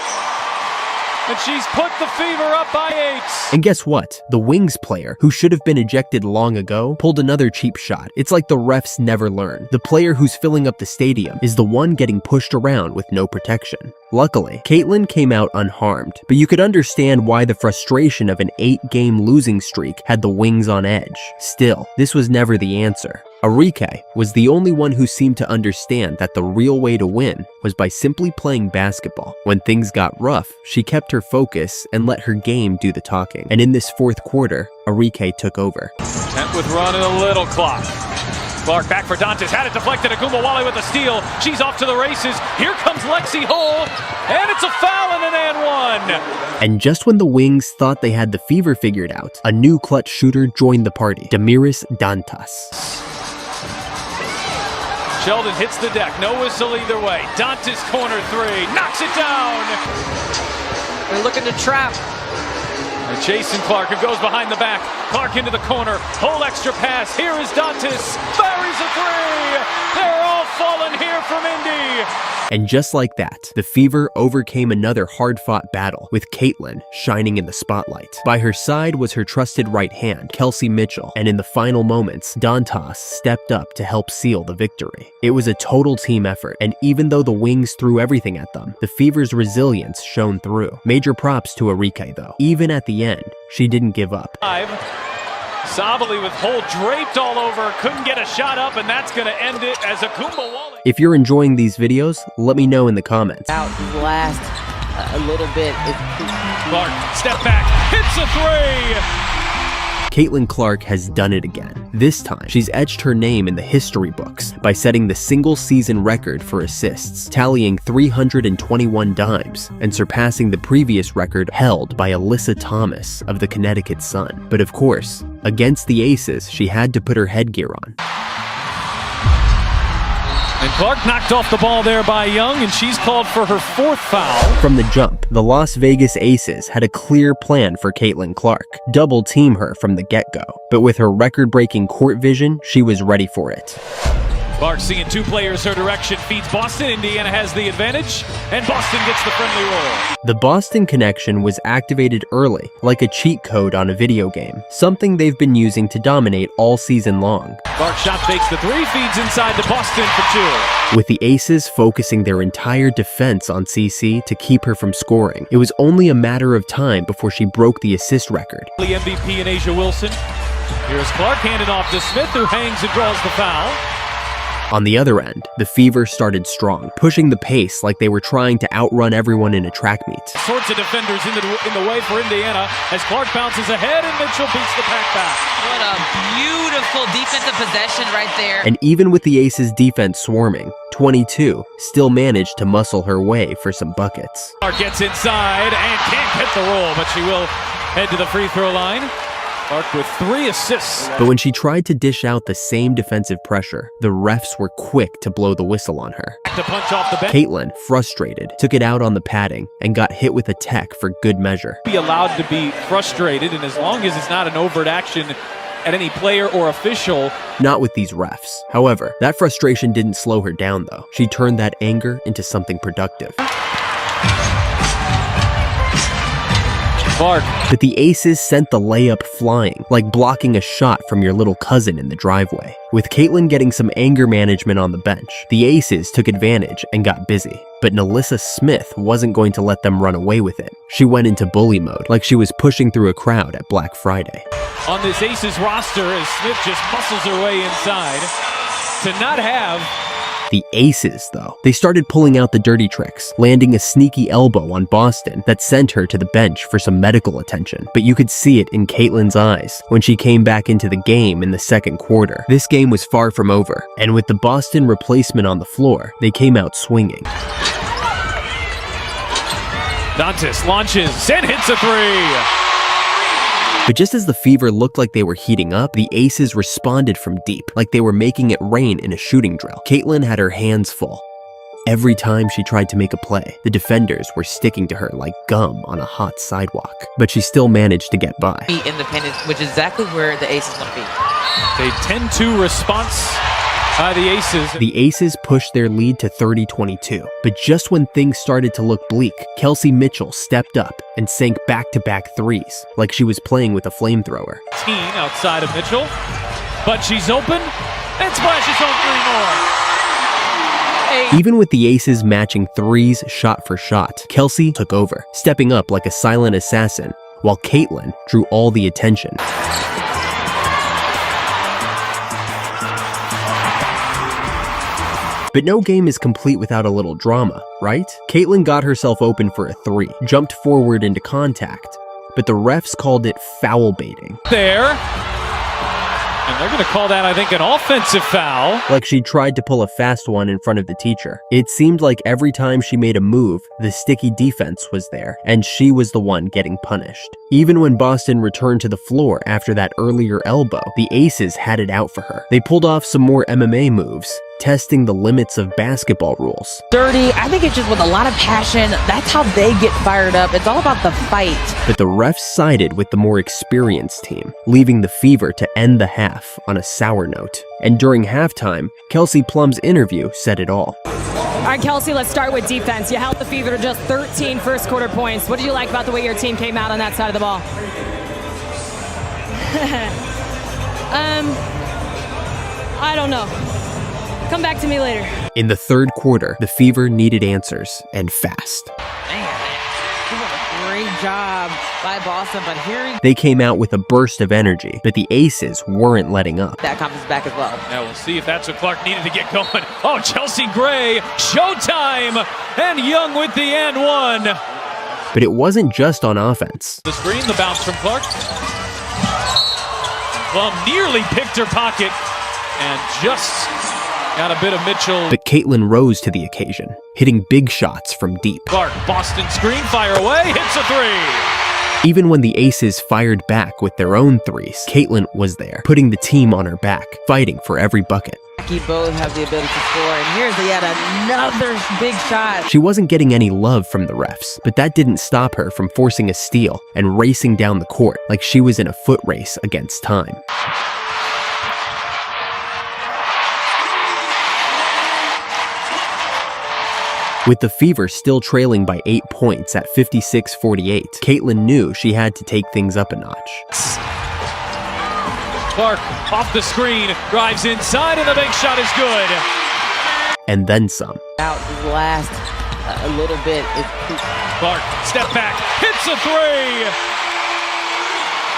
And she's put the Fever up by 8. And guess what? The Wings player, who should have been ejected long ago, pulled another cheap shot. It's like the refs never learn. The player who's filling up the stadium is the one getting pushed around with no protection. Luckily, Caitlin came out unharmed, but you could understand why the frustration of an 8-game losing streak had the Wings on edge. Still, this was never the answer. Arike was the only one who seemed to understand that the real way to win was by simply playing basketball. When things got rough, she kept her focus and let her game do the talking. And in this fourth quarter, Arike took over. 10th with run and a little clock. Clark back for Dantas, had it deflected. Agumbawale with a steal. She's off to the races. Here comes Lexi Hull, and it's a foul and an and one. And just when the Wings thought they had the Fever figured out, a new clutch shooter joined the party, Damiris Dantas. Sheldon hits the deck, no whistle either way. Dantas corner three, knocks it down. They're looking to trap. And Jason Clark, who goes behind the back. Clark into the corner, whole extra pass. Here is Dantas, buries a three. They're all falling here from Indy. And just like that, the Fever overcame another hard-fought battle, with Caitlin shining in the spotlight. By her side was her trusted right hand, Kelsey Mitchell, and in the final moments, Dantas stepped up to help seal the victory. It was a total team effort, and even though the Wings threw everything at them, the Fever's resilience shone through. Major props to Arike though. Even at the end, she didn't give up. Sabali with Hull draped all over, couldn't get a shot up, and that's going to end it as Agumbawale. If you're enjoying these videos, let me know in the comments. Out last a little bit. Clark, step back, hits a three! Caitlin Clark has done it again. This time, she's etched her name in the history books by setting the single-season record for assists, tallying 321 dimes, and surpassing the previous record held by Alyssa Thomas of the Connecticut Sun. But of course, against the Aces, she had to put her headgear on. And Clark knocked off the ball there by Young, and she's called for her fourth foul. From the jump, the Las Vegas Aces had a clear plan for Caitlin Clark, double team her from the get-go. But with her record-breaking court vision, she was ready for it. Clark seeing two players her direction, feeds Boston. Indiana has the advantage, and Boston gets the friendly roll. The Boston connection was activated early, like a cheat code on a video game, something they've been using to dominate all season long. Clark shot fakes the three, feeds inside to Boston for two. With the Aces focusing their entire defense on CC to keep her from scoring, it was only a matter of time before she broke the assist record. The MVP and Asia Wilson. Here's Clark handing off to Smith, who hangs and draws the foul. On the other end, the Fever started strong, pushing the pace like they were trying to outrun everyone in a track meet. Sorts of defenders in the way for Indiana as Clark bounces ahead and Mitchell beats the pack back. What a beautiful defensive possession right there. And even with the Aces defense swarming, 22 still managed to muscle her way for some buckets. Clark gets inside and can't get the roll, but she will head to the free throw line. Clark with 3 assists. But when she tried to dish out the same defensive pressure, the refs were quick to blow the whistle on her. To punch off the bench. Caitlin, frustrated, took it out on the padding and got hit with a tech for good measure. Be allowed to be frustrated, and as long as it's not an overt action at any player or official. Not with these refs. However, that frustration didn't slow her down though. She turned that anger into something productive. Clark. But the Aces sent the layup flying, like blocking a shot from your little cousin in the driveway. With Caitlin getting some anger management on the bench, the Aces took advantage and got busy. But Nalissa Smith wasn't going to let them run away with it. She went into bully mode, like she was pushing through a crowd at Black Friday. On this Aces roster, as Smith just muscles her way inside to not have. The Aces, though, they started pulling out the dirty tricks, landing a sneaky elbow on Boston that sent her to the bench for some medical attention. But you could see it in Caitlin's eyes when she came back into the game in the second quarter. This game was far from over, and with the Boston replacement on the floor, they came out swinging. Dantas launches and hits a three. But just as the Fever looked like they were heating up, the Aces responded from deep, like they were making it rain in a shooting drill. Caitlin had her hands full. Every time she tried to make a play, the defenders were sticking to her like gum on a hot sidewalk. But she still managed to get by. Be independent, which is exactly where the Aces want to be. They 10-2 response by the Aces. The Aces pushed their lead to 30-22. But just when things started to look bleak, Kelsey Mitchell stepped up and sank back-to-back threes, like she was playing with a flamethrower. Outside of Mitchell, but she's open and splashes home 3 more. Even with the Aces matching threes shot for shot, Kelsey took over, stepping up like a silent assassin, while Caitlin drew all the attention. But no game is complete without a little drama, right? Caitlin got herself open for a three, jumped forward into contact, but the refs called it foul baiting. There. And they're going to call that, I think, an offensive foul. Like she tried to pull a fast one in front of the teacher. It seemed like every time she made a move, the sticky defense was there, and she was the one getting punished. Even when Boston returned to the floor after that earlier elbow, the Aces had it out for her. They pulled off some more MMA moves, testing the limits of basketball rules. Dirty, I think it's just with a lot of passion. That's how they get fired up. It's all about the fight. But the refs sided with the more experienced team, leaving the Fever to end the half on a sour note. And during halftime, Kelsey Plum's interview said it all. All right, Kelsey, let's start with defense. You held the Fever to just 13 first quarter points. What did you like about the way your team came out on that side of the ball? I don't know. Come back to me later. In the third quarter, the Fever needed answers, and fast. Man, doing a great job by Boston, but here They came out with a burst of energy, but the Aces weren't letting up. that comes back as well. Now we'll see if that's what Clark needed to get going. Oh, Chelsea Gray, showtime, and Young with the and one. But it wasn't just on offense. The screen, the bounce from Clark. Plum nearly picked her pocket and just got a bit of Mitchell. But Caitlin rose to the occasion, hitting big shots from deep. Clark, Boston screen, fire away, hits a three. Even when the Aces fired back with their own threes, Caitlin was there, putting the team on her back, fighting for every bucket. Both have the ability to score, and here's yet another big shot. She wasn't getting any love from the refs, but that didn't stop her from forcing a steal and racing down the court like she was in a foot race against time. With the Fever still trailing by 8 points at 56-48, Caitlin knew she had to take things up a notch. Clark off the screen, drives inside, and the big shot is good. And then some. Out his last a little bit. Clark, step back, hits a three.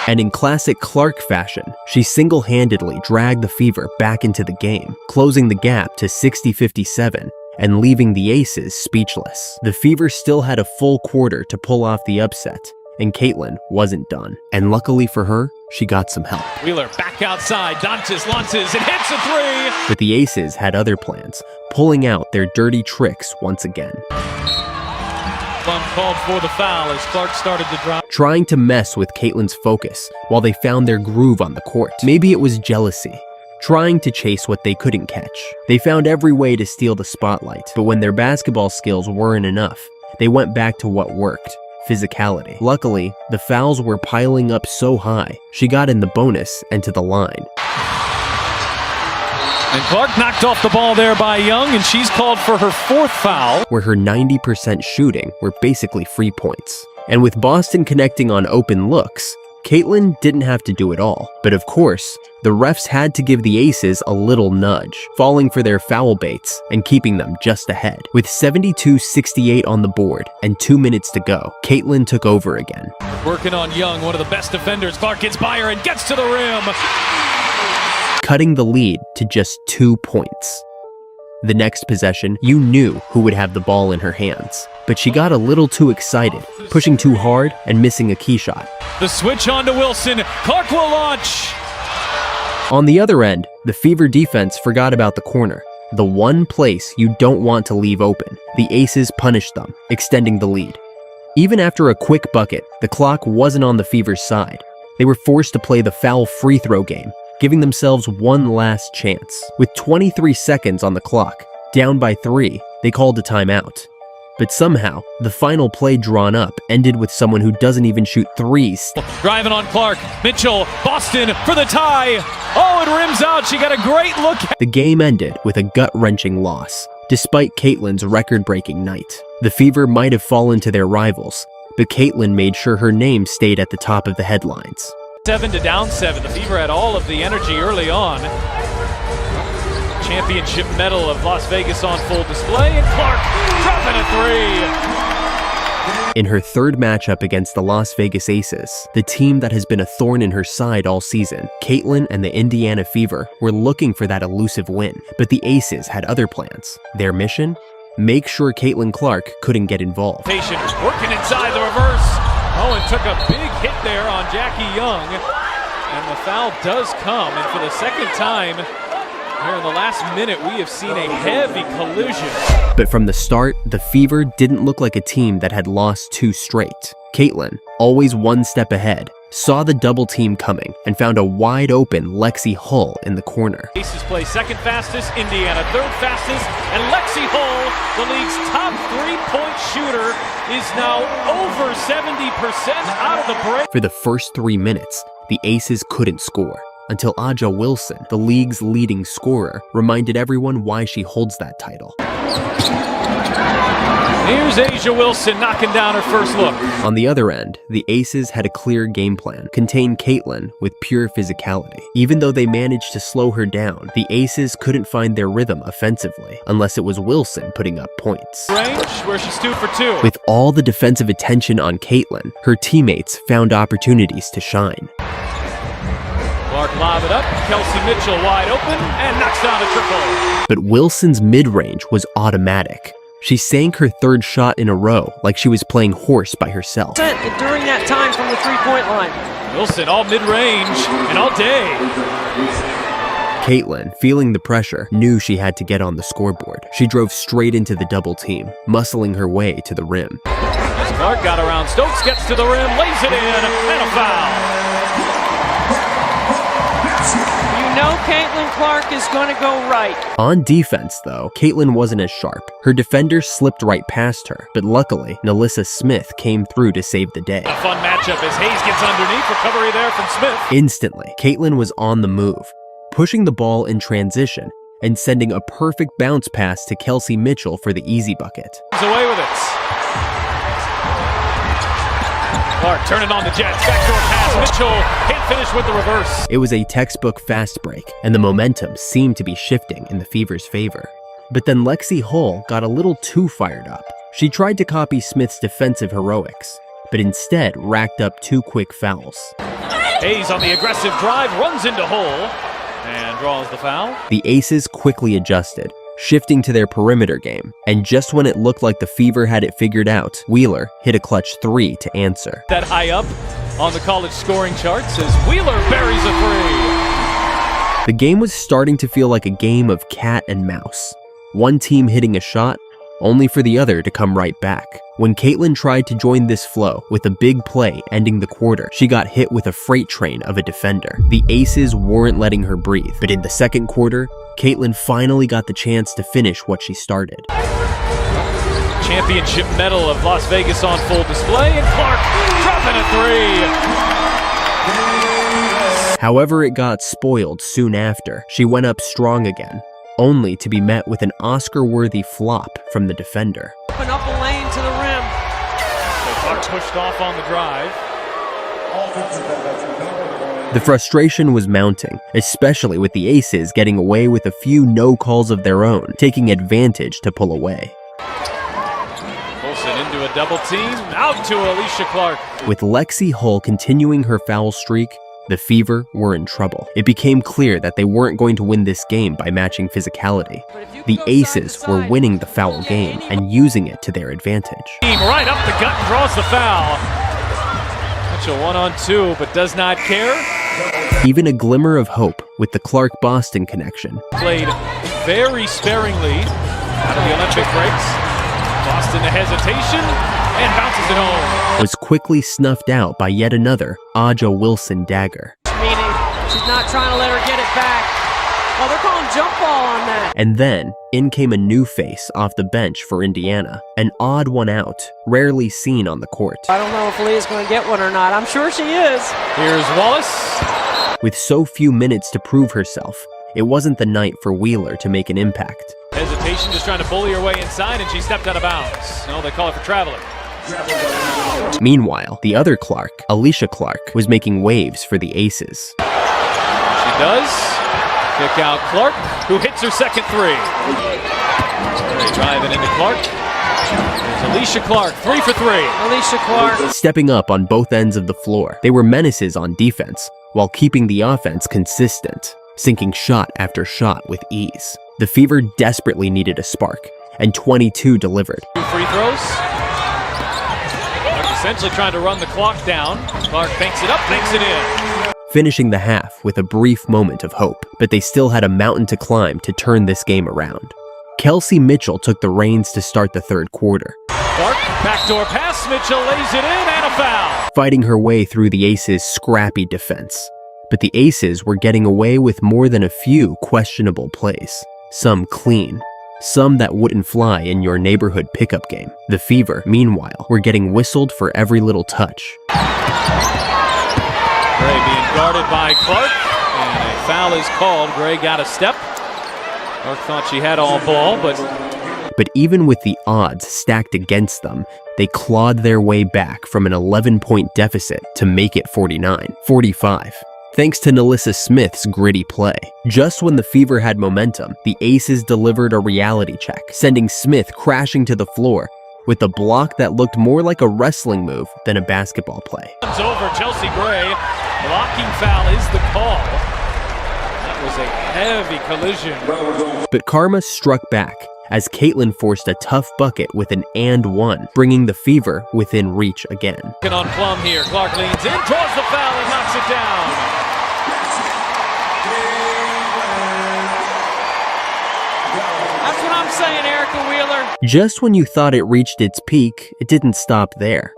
And in classic Clark fashion, she single-handedly dragged the Fever back into the game, closing the gap to 60-57. And leaving the Aces speechless. The Fever still had a full quarter to pull off the upset, and Caitlin wasn't done. And luckily for her, she got some help. Wheeler back outside, Dantas launches and hits a three! But the Aces had other plans, pulling out their dirty tricks once again. Plum called for the foul as Clark started to drop. Trying to mess with Caitlin's focus while they found their groove on the court. Maybe it was jealousy. Trying to chase what they couldn't catch. They found every way to steal the spotlight, but when their basketball skills weren't enough, they went back to what worked, physicality. Luckily, the fouls were piling up so high, she got in the bonus and to the line. And Clark knocked off the ball there by Young, and she's called for her 4th foul. Where her 90% shooting were basically free points. And with Boston connecting on open looks, Caitlin didn't have to do it all. But of course, the refs had to give the Aces a little nudge, falling for their foul baits and keeping them just ahead. With 72-68 on the board and 2 minutes to go, Caitlin took over again. Working on Young, one of the best defenders. Clark gets by her and gets to the rim, cutting the lead to just 2 points. The next possession, you knew who would have the ball in her hands. But she got a little too excited, pushing too hard and missing a key shot. The switch on to Wilson. Clark will launch. On the other end, the Fever defense forgot about the corner. The one place you don't want to leave open. The Aces punished them, extending the lead. Even after a quick bucket, the clock wasn't on the Fever's side. They were forced to play the foul free throw game, giving themselves one last chance. With 23 seconds on the clock, down by 3, they called a timeout. But somehow, the final play drawn up ended with someone who doesn't even shoot threes. Driving on Clark. Mitchell, Boston for the tie. Oh, it rims out. She got a great look. The game ended with a gut-wrenching loss, despite Caitlin's record-breaking night. The Fever might have fallen to their rivals, but Caitlin made sure her name stayed at the top of the headlines. 7 to down 7. The Fever had all of the energy early on. Championship medal of Las Vegas on full display, and Clark dropping a 3. In her 3rd matchup against the Las Vegas Aces, the team that has been a thorn in her side all season, Caitlin and the Indiana Fever were looking for that elusive win, but the Aces had other plans. Their mission? Make sure Caitlin Clark couldn't get involved. Patient, working inside the reverse. Oh, and took a big hit there on Jackie Young, and the foul does come, and for the second time here in the last minute, we have seen a heavy collision. But from the start, the Fever didn't look like a team that had lost 2 straight. Caitlin, always one step ahead, saw the double team coming and found a wide open Lexi Hull in the corner. Aces play 2nd fastest, Indiana 3rd fastest, and Lexi Hull, the league's top 3-point shooter, is now over 70% out of the break. For the first 3 minutes, the Aces couldn't score, until Aja Wilson, the league's leading scorer, reminded everyone why she holds that title. Here's Aja Wilson knocking down her first look. On the other end, the Aces had a clear game plan, contain Caitlin with pure physicality. Even though they managed to slow her down, the Aces couldn't find their rhythm offensively, unless it was Wilson putting up points. Range, where she's 2 for 2. With all the defensive attention on Caitlin, her teammates found opportunities to shine. Clark lob it up, Kelsey Mitchell wide open, and knocks down a triple. But Wilson's mid-range was automatic. She sank her 3rd shot in a row like she was playing horse by herself. During that time from the 3-point line. Wilson all mid-range and all day. Caitlin, feeling the pressure, knew she had to get on the scoreboard. She drove straight into the double team, muscling her way to the rim. As Clark got around, Stokes gets to the rim, lays it in, and a foul. You know Caitlin Clark is going to go right. On defense, though, Caitlin wasn't as sharp. Her defender slipped right past her, but luckily, Nalissa Smith came through to save the day. A fun matchup as Hayes gets underneath. Recovery there from Smith. Instantly, Caitlin was on the move, pushing the ball in transition and sending a perfect bounce pass to Kelsey Mitchell for the easy bucket. He's away with it. Clark turning on the Jets. Backdoor pass. Mitchell can't finish with the reverse. It was a textbook fast break, and the momentum seemed to be shifting in the Fever's favor. But then Lexi Hull got a little too fired up. She tried to copy Smith's defensive heroics, but instead racked up 2 quick fouls. Hayes on the aggressive drive, runs into Hull, and draws the foul. The Aces quickly adjusted, shifting to their perimeter game, and just when it looked like the Fever had it figured out, Wheeler hit a clutch 3 to answer. That high up on the college scoring charts as Wheeler buries a 3. The game was starting to feel like a game of cat and mouse. One team hitting a shot, only for the other to come right back. When Caitlin tried to join this flow with a big play ending the quarter, she got hit with a freight train of a defender. The Aces weren't letting her breathe, but in the second quarter, Caitlin finally got the chance to finish what she started. Championship medal of Las Vegas on full display, and Clark dropping a 3. However, it got spoiled soon after. She went up strong again, only to be met with an Oscar-worthy flop from the defender. Open up a lane to the rim. So Clark pushed off on the drive. The frustration was mounting, especially with the Aces getting away with a few no calls of their own, taking advantage to pull away. Wilson into a double team, out to Alicia Clark. With Lexi Hull continuing her foul streak, the Fever were in trouble. It became clear that they weren't going to win this game by matching physicality. The Aces were winning the foul game and using it to their advantage. Right up the gut and draws the foul. Mitchell 1-on-2, but does not care. Even a glimmer of hope with the Clark-Boston connection. Played very sparingly out of the Olympic breaks. Boston the hesitation and bounces it home. Was quickly snuffed out by yet another Aja Wilson dagger. Meaning she's not trying to let her get it back. Oh, they're calling jump ball on that. And then, in came a new face off the bench for Indiana. An odd one out, rarely seen on the court. I don't know if Leah's going to get one or not. I'm sure she is. Here's Wallace. With so few minutes to prove herself, it wasn't the night for Wheeler to make an impact. Hesitation, just trying to bully her way inside, and she stepped out of bounds. No, they call it for traveling. Meanwhile, the other Clark, Alicia Clark, was making waves for the Aces. She does. Kick out Clark, who hits her second three. Driving into Clark. There's Alicia Clark, 3 for 3. Alicia Clark. Stepping up on both ends of the floor, they were menaces on defense, while keeping the offense consistent, sinking shot after shot with ease. The Fever desperately needed a spark, and 22 delivered. 2 free throws. Clark essentially trying to run the clock down. Clark banks it up, banks it in. Finishing the half with a brief moment of hope, but they still had a mountain to climb to turn this game around. Kelsey Mitchell took the reins to start the third quarter. Clark, backdoor pass, Mitchell lays it in, and a foul. Fighting her way through the Aces' scrappy defense. But the Aces were getting away with more than a few questionable plays. Some clean, some that wouldn't fly in your neighborhood pickup game. The Fever, meanwhile, were getting whistled for every little touch. Gray being guarded by Clark, and a foul is called. Gray got a step. Clark thought she had all ball, But even with the odds stacked against them, they clawed their way back from an 11-point deficit to make it 49-45. Thanks to Nalissa Smith's gritty play. Just when the Fever had momentum, the Aces delivered a reality check, sending Smith crashing to the floor with a block that looked more like a wrestling move than a basketball play. Comes over Chelsea Gray. Blocking foul is the call. That was a heavy collision. But karma struck back as Caitlin forced a tough bucket with an and one, bringing the Fever within reach again. On Plum here, Clark leans in, draws the foul, and knocks it down. That's what I'm saying, Erica Wheeler. Just when you thought it reached its peak, it didn't stop there.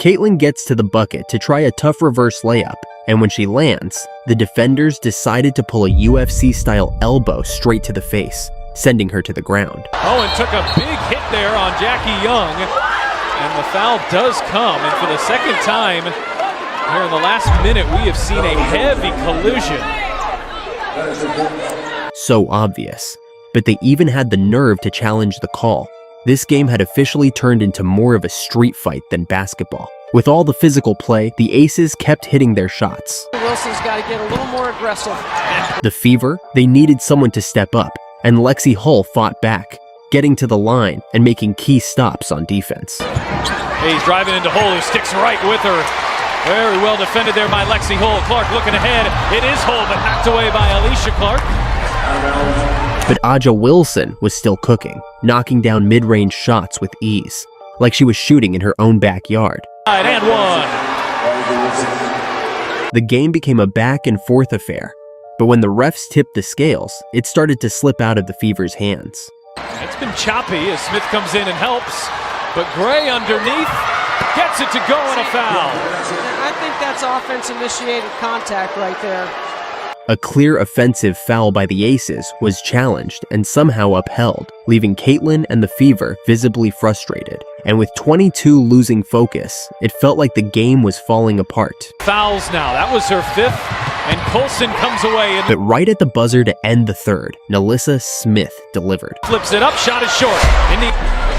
Caitlin gets to the bucket to try a tough reverse layup, and when she lands, the defenders decided to pull a UFC-style elbow straight to the face, sending her to the ground. Owen took a big hit there on Jackie Young, and the foul does come, and for the second time here in the last minute, we have seen a heavy collision. So obvious, but they even had the nerve to challenge the call. This game had officially turned into more of a street fight than basketball. With all the physical play, the Aces kept hitting their shots. Wilson's got to get a little more aggressive. The Fever, they needed someone to step up, and Lexi Hull fought back, getting to the line and making key stops on defense. He's driving into Hull, who sticks right with her. Very well defended there by Lexi Hull. Clark looking ahead. It is Hull, but knocked away by Alicia Clark. But Aja Wilson was still cooking, knocking down mid-range shots with ease, like she was shooting in her own backyard. And one. The game became a back-and-forth affair, but when the refs tipped the scales, it started to slip out of the Fever's hands. It's been choppy as Smith comes in and helps, but Gray underneath gets it to go and a foul. I think that's offense-initiated contact right there. A clear offensive foul by the Aces was challenged and somehow upheld, leaving Caitlin and the Fever visibly frustrated. And with 22 losing focus, it felt like the game was falling apart. Fouls now. That was her fifth. And Colson comes away. But right at the buzzer to end the third, Nalissa Smith delivered. Flips it up, shot is short.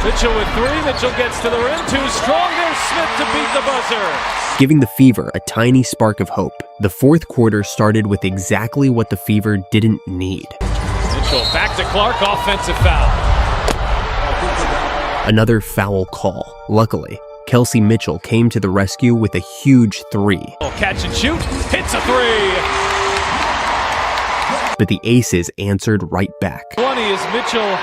Mitchell with three, Mitchell gets to the rim, too strong. There's Smith to beat the buzzer. Giving the Fever a tiny spark of hope. The fourth quarter started with exactly what the Fever didn't need. Mitchell back to Clark, offensive foul. Another foul call. Luckily, Kelsey Mitchell came to the rescue with a huge three. Catch and shoot, hits a three. But the Aces answered right back. 20 is Mitchell.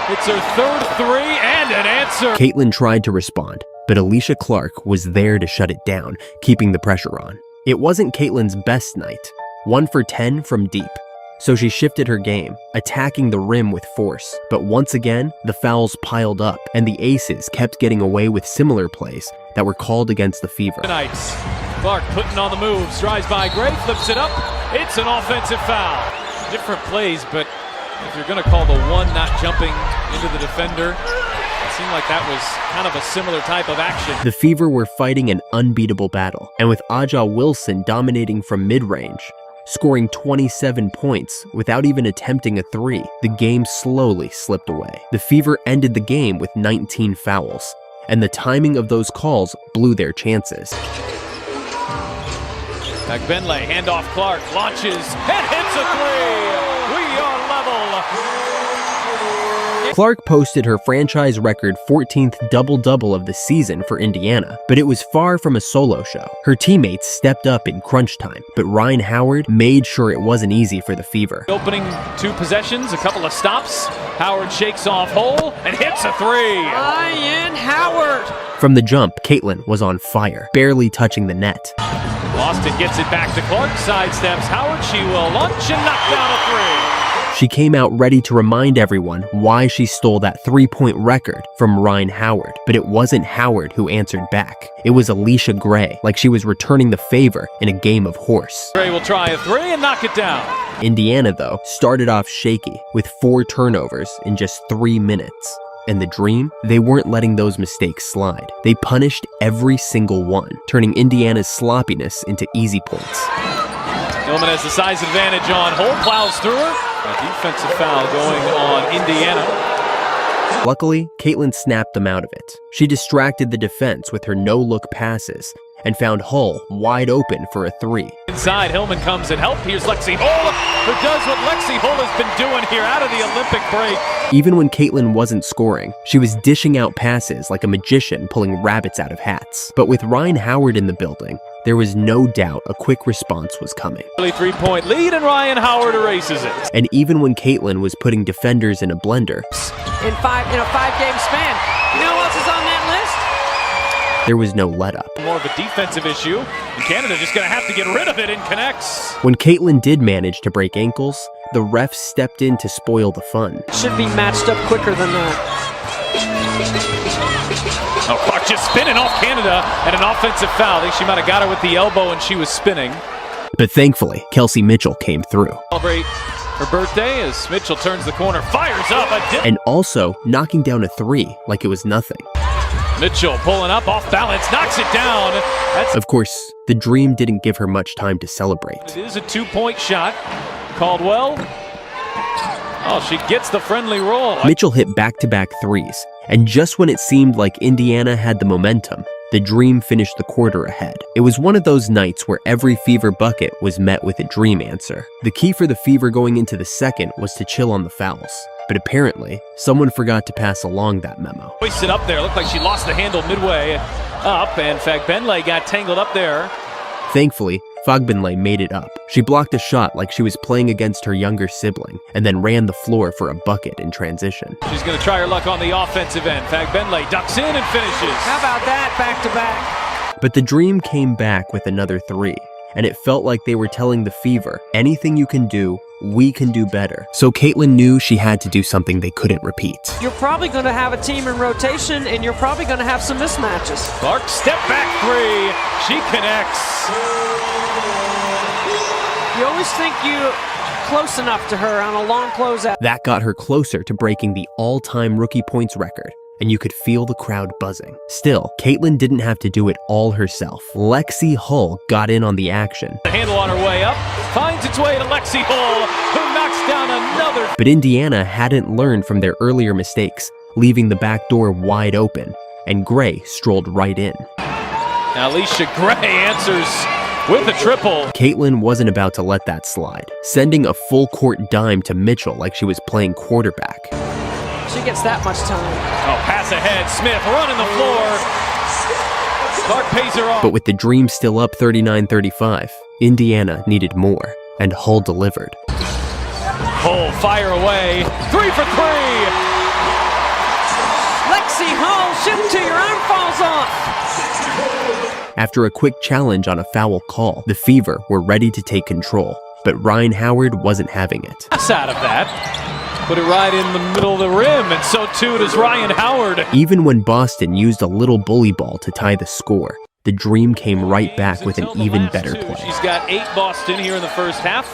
It's her third three and an answer. Caitlin tried to respond, but Alicia Clark was there to shut it down, keeping the pressure on. It wasn't Caitlin's best night. 1 for 10 from deep. So she shifted her game, attacking the rim with force. But once again, the fouls piled up, and the Aces kept getting away with similar plays that were called against the Fever. Clark putting on the moves, drives by Gray, flips it up. It's an offensive foul. Different plays, but if you're going to call the one not jumping into the defender, it seemed like that was kind of a similar type of action. The Fever were fighting an unbeatable battle, and with Aja Wilson dominating from mid-range, scoring 27 points without even attempting a three, the game slowly slipped away. The Fever ended the game with 19 fouls, and the timing of those calls blew their chances. Benley, handoff Clark, launches, and hits a three! We are level! Clark posted her franchise record 14th double-double of the season for Indiana, but it was far from a solo show. Her teammates stepped up in crunch time, but Ryan Howard made sure it wasn't easy for the Fever. Opening 2 possessions, a couple of stops. Howard shakes off hole and hits a three! Ryan Howard! From the jump, Caitlin was on fire, barely touching the net. Austin gets it back to Clark, sidesteps Howard, she will launch and knock down a three. She came out ready to remind everyone why she stole that three-point record from Ryan Howard, but it wasn't Howard who answered back. It was Alicia Gray, like she was returning the favor in a game of horse. Gray will try a three and knock it down. Indiana, though, started off shaky with 4 turnovers in just 3 minutes. And the Dream, they weren't letting those mistakes slide. They punished every single one, turning Indiana's sloppiness into easy points. Gilman has the size advantage on hole, plows through her. A defensive foul going on Indiana. Luckily, Caitlin snapped them out of it. She distracted the defense with her no-look passes and found Hull wide open for a three. Inside, Hillman comes and help. Here's Lexi Hull, who does what Lexi Hull has been doing here out of the Olympic break. Even when Caitlin wasn't scoring, she was dishing out passes like a magician pulling rabbits out of hats. But with Ryan Howard in the building, there was no doubt a quick response was coming. Early 3-point lead, and Ryan Howard erases it. And even when Caitlin was putting defenders in a blender, in a 5-game span, you know what else is on that list? There was no let-up. More of a defensive issue, and Canada just going to have to get rid of it and connects. When Caitlin did manage to break ankles, the refs stepped in to spoil the fun. Should be matched up quicker than that. Oh, Clark just spinning off Canada and an offensive foul. I think she might have got her with the elbow and she was spinning. But thankfully, Kelsey Mitchell came through. Celebrate her birthday as Mitchell turns the corner, fires up a dip. And also knocking down a three like it was nothing. Mitchell pulling up off balance, knocks it down. Of course, the Dream didn't give her much time to celebrate. It is a 2-point shot. Caldwell. Oh, she gets the friendly roll. Mitchell hit back-to-back threes, and just when it seemed like Indiana had the momentum, the Dream finished the quarter ahead. It was one of those nights where every Fever bucket was met with a Dream answer. The key for the Fever going into the second was to chill on the fouls. But apparently, someone forgot to pass along that memo. Hoisted up there, looked like she lost the handle midway up, and in fact, Benley got tangled up there. Thankfully, Fogbenley made it up. She blocked a shot like she was playing against her younger sibling, and then ran the floor for a bucket in transition. She's going to try her luck on the offensive end. Fogbenley ducks in and finishes. How about that, back-to-back? But the Dream came back with another three, and it felt like they were telling the Fever, anything you can do, we can do better. So Caitlin knew she had to do something they couldn't repeat. You're probably going to have a team in rotation, and you're probably going to have some mismatches. Clark, step back three. She connects. You always think you're close enough to her on a long closeout. That got her closer to breaking the all-time rookie points record and you could feel the crowd buzzing. Still, Caitlin didn't have to do it all herself. Lexi Hull got in on the action. The handle on her way up, finds its way to Lexi Hull, who knocks down another. But Indiana hadn't learned from their earlier mistakes, leaving the back door wide open, and Gray strolled right in. Now Alicia Gray answers with a triple. Caitlin wasn't about to let that slide, sending a full court dime to Mitchell like she was playing quarterback. She gets that much time. Oh, pass ahead, Smith running the floor. Clark pays her off. But with the Dream still up 39-35, Indiana needed more, and Hull delivered. Hull fire away, 3 for 3. Lexi Hull, shoot till your arm falls off. After a quick challenge on a foul call, the Fever were ready to take control, but Ryan Howard wasn't having it. Pass out of that. Put it right in the middle of the rim, and so too does Ryan Howard. Even when Boston used a little bully ball to tie the score, the Dream came right back with an even better play. She's got 8 Boston here in the first half,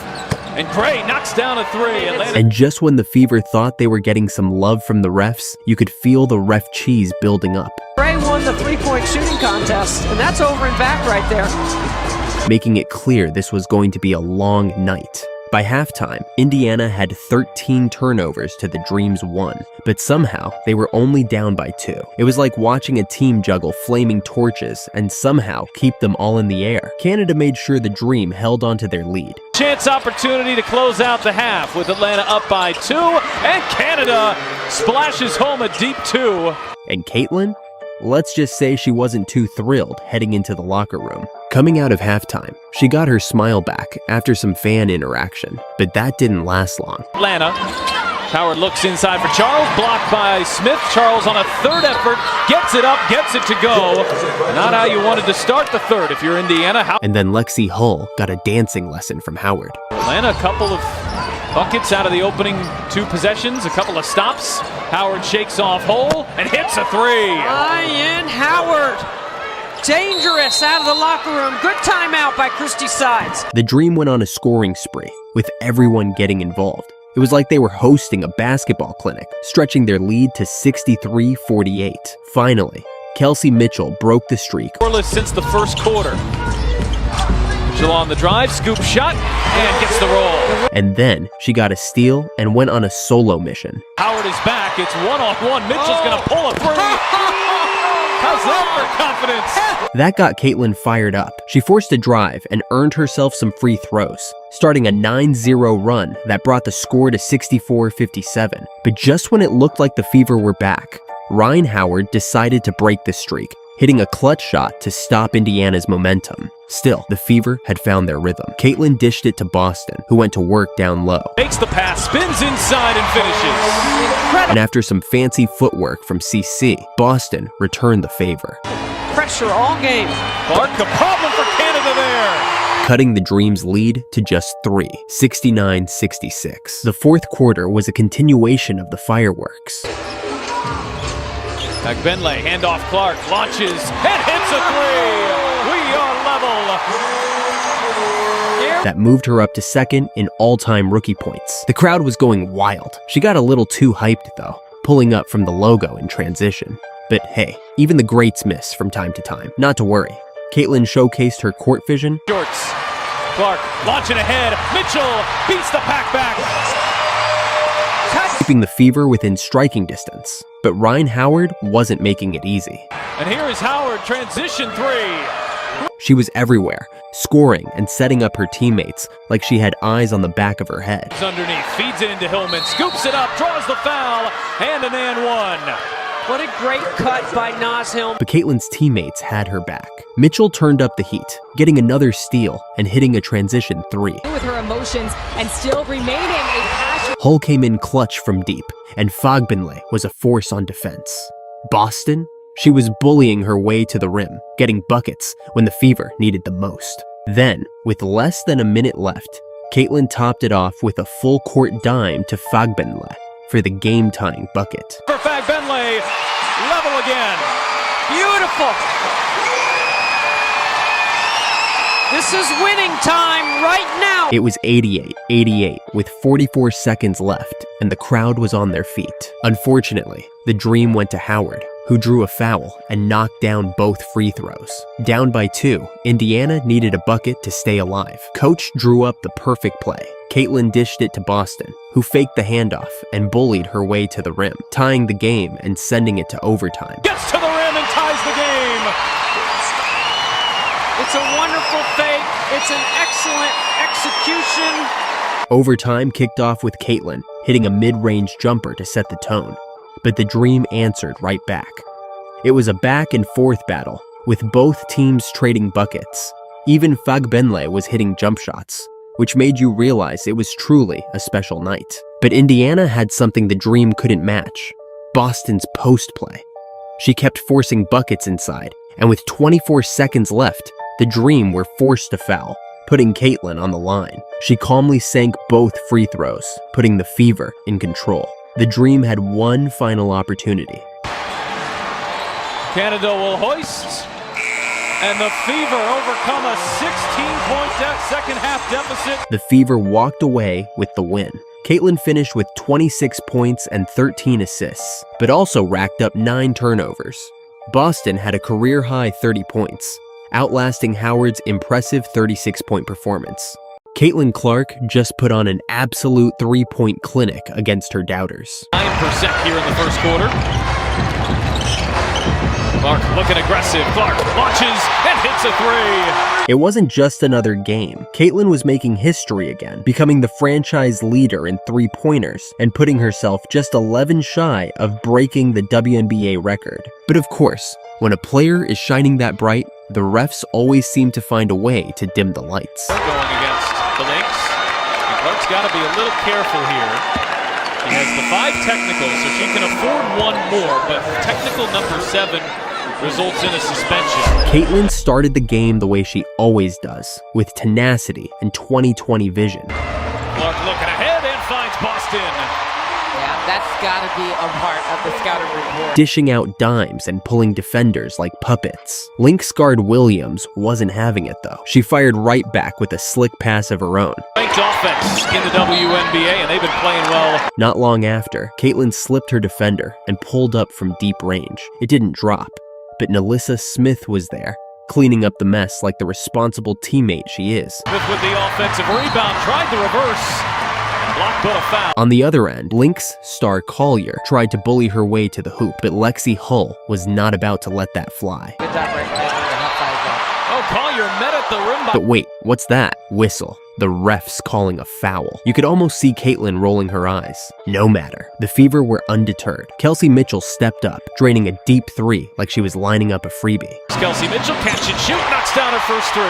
and Gray knocks down a 3. And just when the Fever thought they were getting some love from the refs, you could feel the ref cheese building up. Gray won the three-point shooting contest, and that's over and back right there. Making it clear this was going to be a long night. By halftime, Indiana had 13 turnovers to the Dream's 1, but somehow they were only down by 2. It was like watching a team juggle flaming torches and somehow keep them all in the air. Canada made sure the Dream held onto their lead. Chance opportunity to close out the half with Atlanta up by 2, and Canada splashes home a deep 2. And Caitlin? Let's just say she wasn't too thrilled heading into the locker room. Coming out of halftime, she got her smile back after some fan interaction, but that didn't last long. Atlanta. Howard looks inside for Charles, blocked by Smith. Charles on a third effort, gets it up, gets it to go. Not how you wanted to start the third if you're Indiana. And then Lexi Hull got a dancing lesson from Howard. Atlanta, a couple of buckets out of the opening 2 possessions, a couple of stops. Howard shakes off Hull and hits a 3. Ryan Howard. Dangerous out of the locker room. Good timeout by Christie Sides. The Dream went on a scoring spree, with everyone getting involved. It was like they were hosting a basketball clinic, stretching their lead to 63-48. Finally, Kelsey Mitchell broke the streak. Scoreless since the first quarter. Mitchell on the drive, scoop shot, and gets the roll. And then she got a steal and went on a solo mission. Howard is back. It's 1-on-1. Mitchell's going to pull a 3. How's that for confidence? That got Caitlin fired up. She forced a drive and earned herself some free throws, starting a 9-0 run that brought the score to 64-57. But just when it looked like the Fever were back, Ryan Howard decided to break the streak, hitting a clutch shot to stop Indiana's momentum. Still, the Fever had found their rhythm. Caitlin dished it to Boston, who went to work down low. Makes the pass, spins inside and finishes. And after some fancy footwork from CC, Boston returned the favor. Pressure all game. Clark, a problem for Canada there. Cutting the Dream's lead to just 3, 69-66. The fourth quarter was a continuation of the fireworks. Benley, handoff Clark, launches, and hits a 3. We are level. That moved her up to second in all-time rookie points. The crowd was going wild. She got a little too hyped though, pulling up from the logo in transition. But hey, even the greats miss from time to time. Not to worry. Caitlin showcased her court vision. Shorts. Clark launching ahead. Mitchell beats the pack back. Keeping the Fever within striking distance. But Ryan Howard wasn't making it easy. And here is Howard, transition 3. She was everywhere, scoring and setting up her teammates like she had eyes on the back of her head. Underneath, feeds it into Hillman, scoops it up, draws the foul, and an and 1. What a great cut by Naz Hillman. But Caitlin's teammates had her back. Mitchell turned up the heat, getting another steal and hitting a transition 3. With her emotions and still remaining a passion. Hull came in clutch from deep, and Fagbenle was a force on defense. Boston? She was bullying her way to the rim, getting buckets when the Fever needed the most. Then, with less than a minute left, Caitlin topped it off with a full court dime to Fagbenle for the game-tying bucket. For Fagbenle, level again. Beautiful. This is winning time right now. It was 88-88 with 44 seconds left, and the crowd was on their feet. Unfortunately, the dream went to Howard, who drew a foul and knocked down both free throws. Down by 2, Indiana needed a bucket to stay alive. Coach drew up the perfect play. Caitlin dished it to Boston, who faked the handoff and bullied her way to the rim, tying the game and sending it to overtime. Gets to the rim and ties the game. It's a wonderful fake. It's an excellent execution. Overtime kicked off with Caitlin hitting a mid-range jumper to set the tone, but the Dream answered right back. It was a back-and-forth battle, with both teams trading buckets. Even Fagbenle was hitting jump shots, which made you realize it was truly a special night. But Indiana had something the Dream couldn't match: Boston's post play. She kept forcing buckets inside, and with 24 seconds left, the Dream were forced to foul, putting Caitlin on the line. She calmly sank both free throws, putting the Fever in control. The Dream had one final opportunity. Canada will hoist, and the Fever overcome a 16-point second-half deficit. The Fever walked away with the win. Caitlin finished with 26 points and 13 assists, but also racked up 9 turnovers. Boston had a career-high 30 points, outlasting Howard's impressive 36-point performance. Caitlin Clark just put on an absolute 3-point clinic against her doubters. 9% here in the first quarter. Clark looking aggressive. Clark launches and hits a 3. It wasn't just another game. Caitlin was making history again, becoming the franchise leader in 3-pointers and putting herself just 11 shy of breaking the WNBA record. But of course, when a player is shining that bright, the refs always seem to find a way to dim the lights. Going against the Lynx, and Clark's got to be a little careful here. She has the 5 technicals, so she can afford one more, but technical number 7 results in a suspension. Caitlin started the game the way she always does, with tenacity and 20/20 vision. Clark looking ahead and finds Boston. Yeah, that's got to be a part of the scouting report. Dishing out dimes and pulling defenders like puppets. Lynx guard Williams wasn't having it though. She fired right back with a slick pass of her own. Ranked offense in the WNBA, and they've been playing well. Not long after, Caitlin slipped her defender and pulled up from deep range. It didn't drop, but Nalissa Smith was there, cleaning up the mess like the responsible teammate she is. Smith with the offensive rebound, tried the reverse. Block, but a foul. On the other end, Lynx star Collier tried to bully her way to the hoop, but Lexi Hull was not about to let that fly. Good job recognizing the outside zone. Oh, Collier met at the rim. But wait, what's that? Whistle. The ref's calling a foul. You could almost see Caitlin rolling her eyes. No matter. The Fever were undeterred. Kelsey Mitchell stepped up, draining a deep 3 like she was lining up a freebie. Kelsey Mitchell catch and shoot, knocks down her first 3.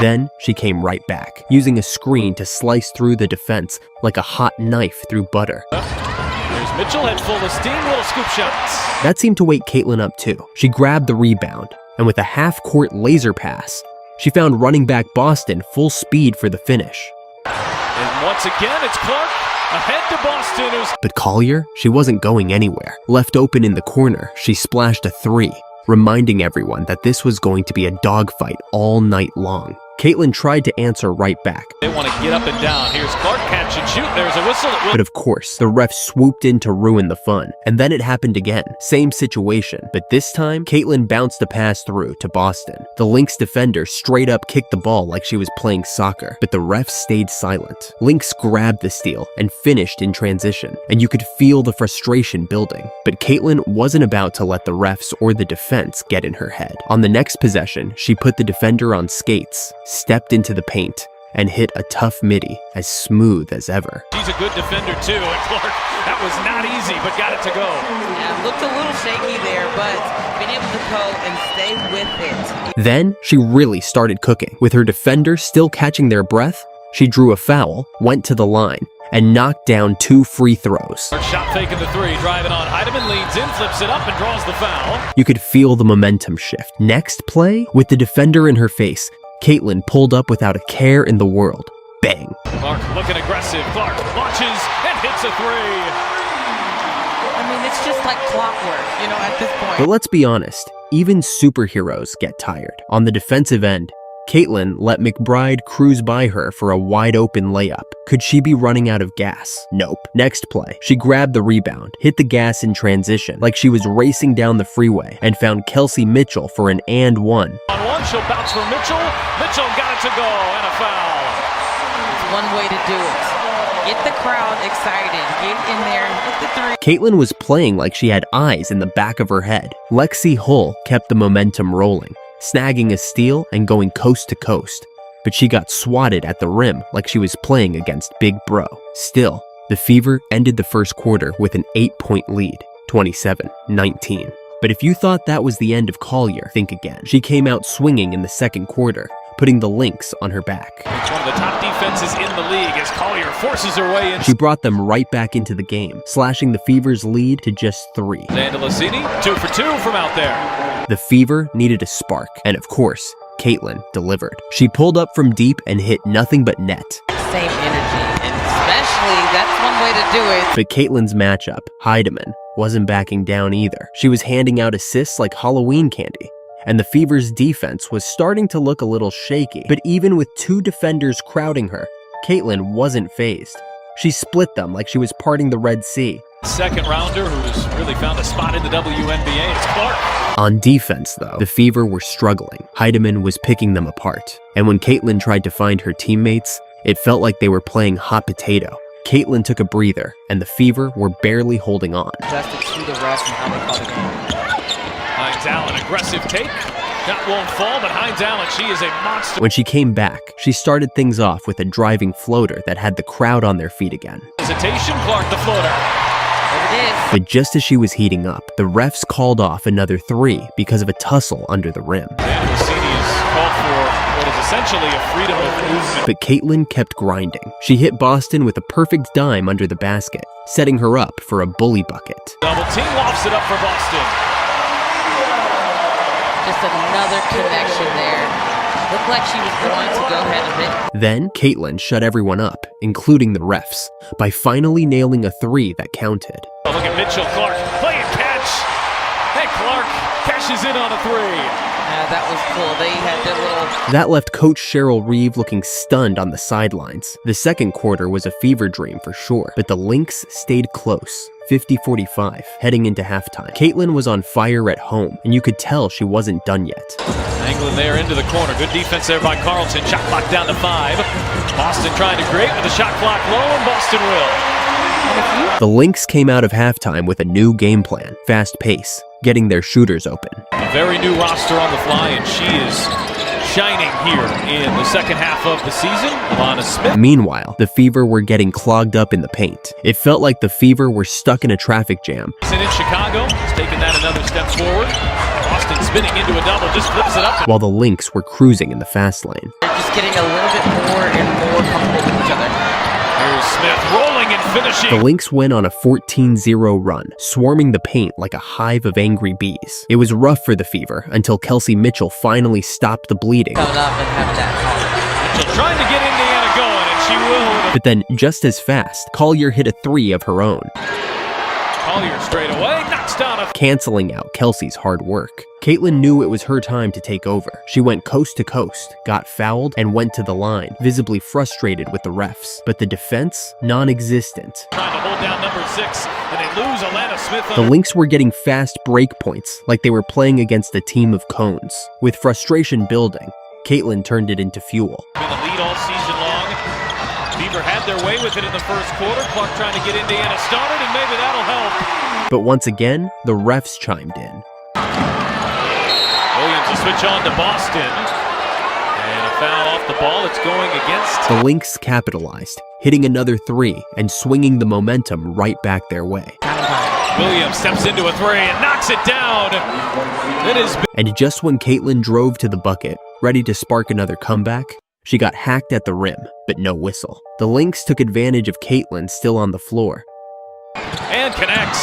Then she came right back, using a screen to slice through the defense like a hot knife through butter. There's Mitchell, head full of steam, little scoop shots. That seemed to wake Caitlin up too. She grabbed the rebound, and with a half-court laser pass, she found running back Boston full speed for the finish. And once again, it's Clark ahead to Boston. But Collier, she wasn't going anywhere. Left open in the corner, she splashed a 3, reminding everyone that this was going to be a dogfight all night long. Caitlin tried to answer right back. They want to get up and down. Here's Clark, catch and shoot. There's a whistle. But of course, the ref swooped in to ruin the fun. And then it happened again. Same situation. But this time, Caitlin bounced a pass through to Boston. The Lynx defender straight up kicked the ball like she was playing soccer. But the ref stayed silent. Lynx grabbed the steal and finished in transition. And you could feel the frustration building. But Caitlin wasn't about to let the refs or the defense get in her head. On the next possession, she put the defender on skates, stepped into the paint, and hit a tough midi as smooth as ever. She's a good defender too, and Clark, that was not easy, but got it to go. Yeah, looked a little shaky there, but being able to go and stay with it. Then she really started cooking. With her defender still catching their breath, she drew a foul, went to the line, and knocked down 2 free throws. Shot faking the 3, driving on. Heidemann leads in, flips it up, and draws the foul. You could feel the momentum shift. Next play, with the defender in her face, Caitlin pulled up without a care in the world. Bang. Clark looking aggressive. Clark launches and hits a 3. I mean, it's just like clockwork, at this point. But let's be honest, even superheroes get tired. On the defensive end, Caitlin let McBride cruise by her for a wide-open layup. Could she be running out of gas? Nope. Next play, she grabbed the rebound, hit the gas in transition like she was racing down the freeway, and found Kelsey Mitchell for an and one. On one, she'll bounce for Mitchell. Mitchell got it to go, and a foul. It's one way to do it. Get the crowd excited. Get in there. Hit the three. Caitlin was playing like she had eyes in the back of her head. Lexi Hull kept the momentum rolling, snagging a steal and going coast to coast. But she got swatted at the rim like she was playing against Big Bro. Still, the Fever ended the first quarter with an 8-point lead, 27-19. But if you thought that was the end of Collier, think again. She came out swinging in the second quarter, putting the Lynx on her back. It's one of the top defenses in the league as Collier forces her way in. She brought them right back into the game, slashing the Fever's lead to just 3. Zandalicini, 2 for 2 from out there. The Fever needed a spark, and of course, Caitlin delivered. She pulled up from deep and hit nothing but net. Same energy, and especially that's one way to do it. But Caitlin's matchup, Heidemann, wasn't backing down either. She was handing out assists like Halloween candy, and the Fever's defense was starting to look a little shaky. But even with 2 defenders crowding her, Caitlin wasn't fazed. She split them like she was parting the Red Sea. Second rounder who's really found a spot in the WNBA, it's Clark. On defense, though, the Fever were struggling. Heidemann was picking them apart. And when Caitlin tried to find her teammates, it felt like they were playing hot potato. Caitlin took a breather, and the Fever were barely holding on. Adjusted to the refs and how they call the game. Hines Allen, aggressive take. Shot won't fall, but Hines Allen, she is a monster. When she came back, she started things off with a driving floater that had the crowd on their feet again. Hesitation, Clark the floater. There it is. But just as she was heating up, the refs called off another 3 because of a tussle under the rim. Zandalicini is called for what is essentially a freedom of movement. But Caitlin kept grinding. She hit Boston with a perfect dime under the basket, setting her up for a bully bucket. Double team lofts it up for Boston. Just another connection there. Looked like she was going to go ahead and hit. Then Caitlin shut everyone up, including the refs, by finally nailing a 3 that counted. Oh, look at Mitchell Clark, play and catch. Hey, Clark cashes in on a 3. That was cool. They had their little... That left Coach Cheryl Reeve looking stunned on the sidelines. The second quarter was a fever dream for sure, but the Lynx stayed close. 50-45, heading into halftime. Caitlin was on fire at home, and you could tell she wasn't done yet. Angling there into the corner. Good defense there by Carlton. Shot clock down to 5. Boston trying to create with the shot clock low, and Boston will. The Lynx came out of halftime with a new game plan, fast pace, getting their shooters open. A very new roster on the fly, and she is shining here in the second half of the season. Alana Smith. Meanwhile, the Fever were getting clogged up in the paint. It felt like the Fever were stuck in a traffic jam. In Chicago, is taking that another step forward. Boston spinning into a double, just flips it up. While the Lynx were cruising in the fast lane. They're just getting a little bit more and more comfortable with each other. Here's Smith rolling and finishing. The Lynx went on a 14-0 run, swarming the paint like a hive of angry bees. It was rough for the Fever until Kelsey Mitchell finally stopped the bleeding. Coming up and have that call. Mitchell trying to get Indiana going, and she will. But then, just as fast, Collier hit a 3 of her own. Collier straight away, knocks down a... Canceling out Kelsey's hard work. Caitlin knew it was her time to take over. She went coast to coast, got fouled, and went to the line, visibly frustrated with the refs. But the defense, non-existent. Trying to hold down number 6, and they lose Alana Smith. The Lynx were getting fast break points, like they were playing against a team of cones. With frustration building, Caitlin turned it into fuel. Been the lead all season long. Fever had their way with it in the first quarter. Clark trying to get Indiana started, and maybe that'll help. But once again, the refs chimed in. Williams will switch on to Boston. And a foul off the ball. It's going against. The Lynx capitalized, hitting another 3 and swinging the momentum right back their way. Williams steps into a 3 and knocks it down. It is. And just when Caitlin drove to the bucket, ready to spark another comeback, she got hacked at the rim, but no whistle. The Lynx took advantage of Caitlin still on the floor. And connects.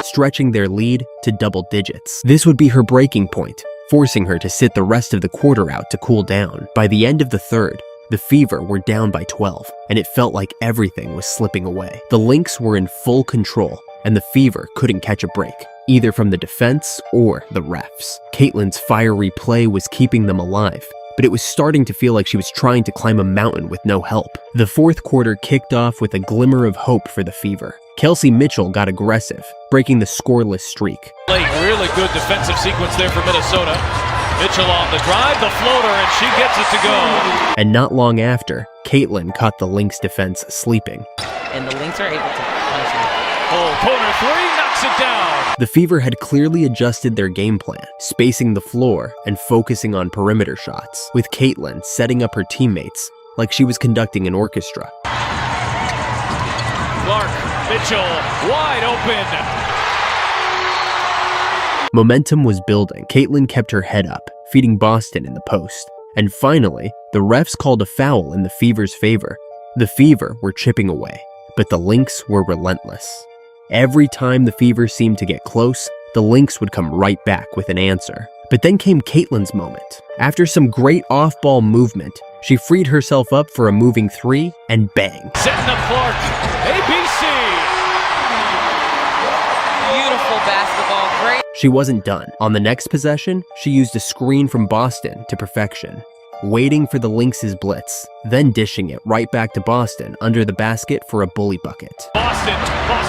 Stretching their lead to double digits. This would be her breaking point, forcing her to sit the rest of the quarter out to cool down. By the end of the third, the Fever were down by 12, and it felt like everything was slipping away. The Lynx were in full control, and the Fever couldn't catch a break, either from the defense or the refs. Caitlin's fiery play was keeping them alive, but it was starting to feel like she was trying to climb a mountain with no help. The fourth quarter kicked off with a glimmer of hope for the Fever. Kelsey Mitchell got aggressive, breaking the scoreless streak. Really good defensive sequence there for Minnesota. Mitchell on the drive, the floater, and she gets it to go. And not long after, Caitlin caught the Lynx defense sleeping. And the Lynx are able to punish her. Oh, corner three, knocks it down. The Fever had clearly adjusted their game plan, spacing the floor and focusing on perimeter shots, with Caitlin setting up her teammates like she was conducting an orchestra. Clark, Mitchell, wide open. Momentum was building. Caitlin kept her head up, feeding Boston in the post. And finally, the refs called a foul in the Fever's favor. The Fever were chipping away, but the Lynx were relentless. Every time the Fever seemed to get close, the Lynx would come right back with an answer. But then came Caitlin's moment. After some great off-ball movement, she freed herself up for a moving three, and bang. Setting up Clark, ABC. Beautiful basketball, great. She wasn't done. On the next possession, she used a screen from Boston to perfection, waiting for the Lynx's blitz, then dishing it right back to Boston under the basket for a bully bucket. Boston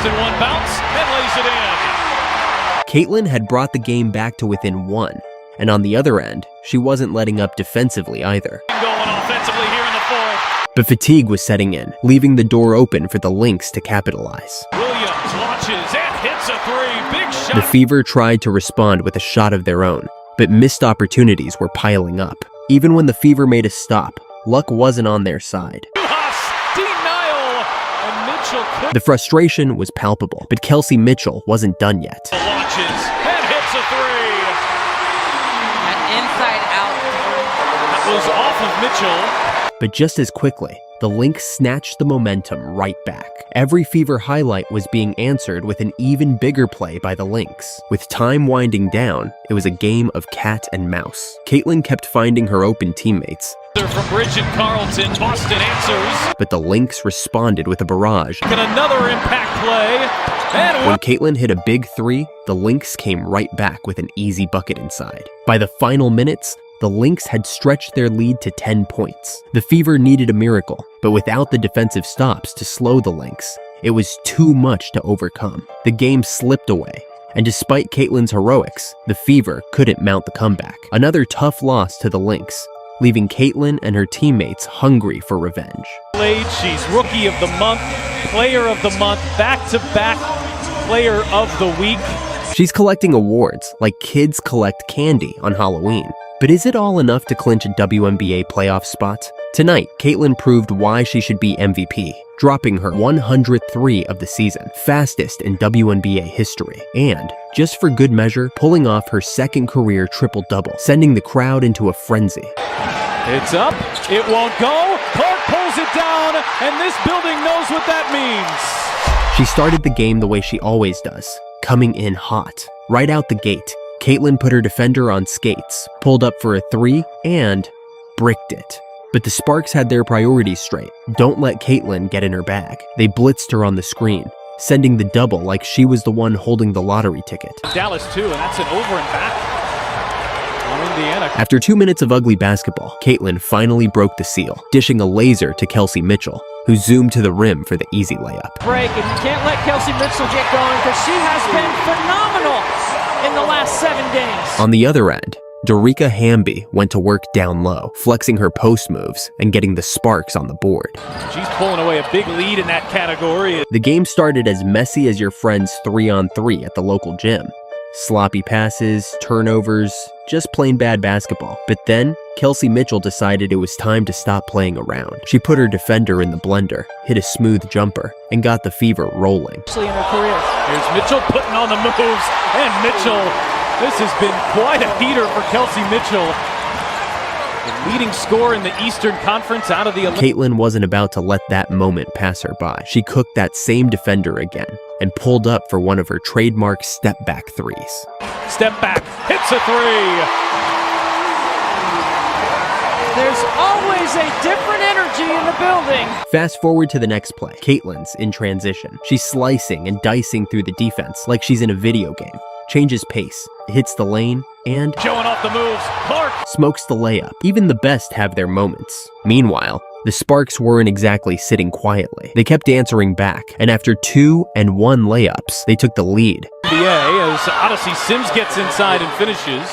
one bounce, and lays it in. Caitlin had brought the game back to within one, and on the other end, she wasn't letting up defensively either. Going offensively here in the fourth. But fatigue was setting in, leaving the door open for the Lynx to capitalize. Williams launches and hits a three, big shot. The Fever tried to respond with a shot of their own, but missed opportunities were piling up. Even when the Fever made a stop, luck wasn't on their side. Denial, and Mitchell could. The frustration was palpable, but Kelsey Mitchell wasn't done yet. Launches and hits a three. An inside out. That was off of Mitchell. But just as quickly, the Lynx snatched the momentum right back. Every Fever highlight was being answered with an even bigger play by the Lynx. With time winding down, it was a game of cat and mouse. Caitlin kept finding her open teammates. They're from Bridget Carlton, Boston answers. But the Lynx responded with a barrage. And another impact play. And when Caitlin hit a big three, the Lynx came right back with an easy bucket inside. By the final minutes, the Lynx had stretched their lead to 10 points. The Fever needed a miracle, but without the defensive stops to slow the Lynx, it was too much to overcome. The game slipped away, and despite Caitlin's heroics, the Fever couldn't mount the comeback. Another tough loss to the Lynx, leaving Caitlin and her teammates hungry for revenge. She's Rookie of the Month, Player of the Month, back-to-back Player of the Week. She's collecting awards like kids collect candy on Halloween. But is it all enough to clinch a WNBA playoff spot? Tonight, Caitlin proved why she should be MVP, dropping her 103 of the season, fastest in WNBA history, and, just for good measure, pulling off her second career triple-double, sending the crowd into a frenzy. It's up, it won't go, Clark pulls it down, and this building knows what that means. She started the game the way she always does, coming in hot. Right out the gate, Caitlin put her defender on skates, pulled up for a three, and bricked it. But the Sparks had their priorities straight. Don't let Caitlin get in her bag. They blitzed her on the screen, sending the double like she was the one holding the lottery ticket. Dallas too, and that's an over and back on Indiana. After 2 minutes of ugly basketball, Caitlin finally broke the seal, dishing a laser to Kelsey Mitchell, who zoomed to the rim for the easy layup. Break, and you can't let Kelsey Mitchell get going because she has been phenomenal in the last 7 games. On the other end, Dorica Hamby went to work down low, flexing her post moves and getting the Sparks on the board. She's pulling away a big lead in that category. The game started as messy as your friend's 3-on-3 at the local gym. Sloppy passes, turnovers, just plain bad basketball. But then, Kelsey Mitchell decided it was time to stop playing around. She put her defender in the blender, hit a smooth jumper, and got the Fever rolling. In her career. Here's Mitchell putting on the moves, and Mitchell, this has been quite a heater for Kelsey Mitchell. The leading scorer in the Eastern Conference out of the Caitlin wasn't about to let that moment pass her by. She cooked that same defender again and pulled up for one of her trademark step-back threes. Step back, hits a three. There's always a different energy in the building. Fast forward to the next play. Caitlin's in transition. She's slicing and dicing through the defense like she's in a video game, changes pace, hits the lane, and Showing off the moves, Clark. smokes the layup. Even the best have their moments. Meanwhile, the Sparks weren't exactly sitting quietly. They kept answering back, and after 2 and 1 layups, they took the lead. NBA as Odyssey Sims gets inside and finishes.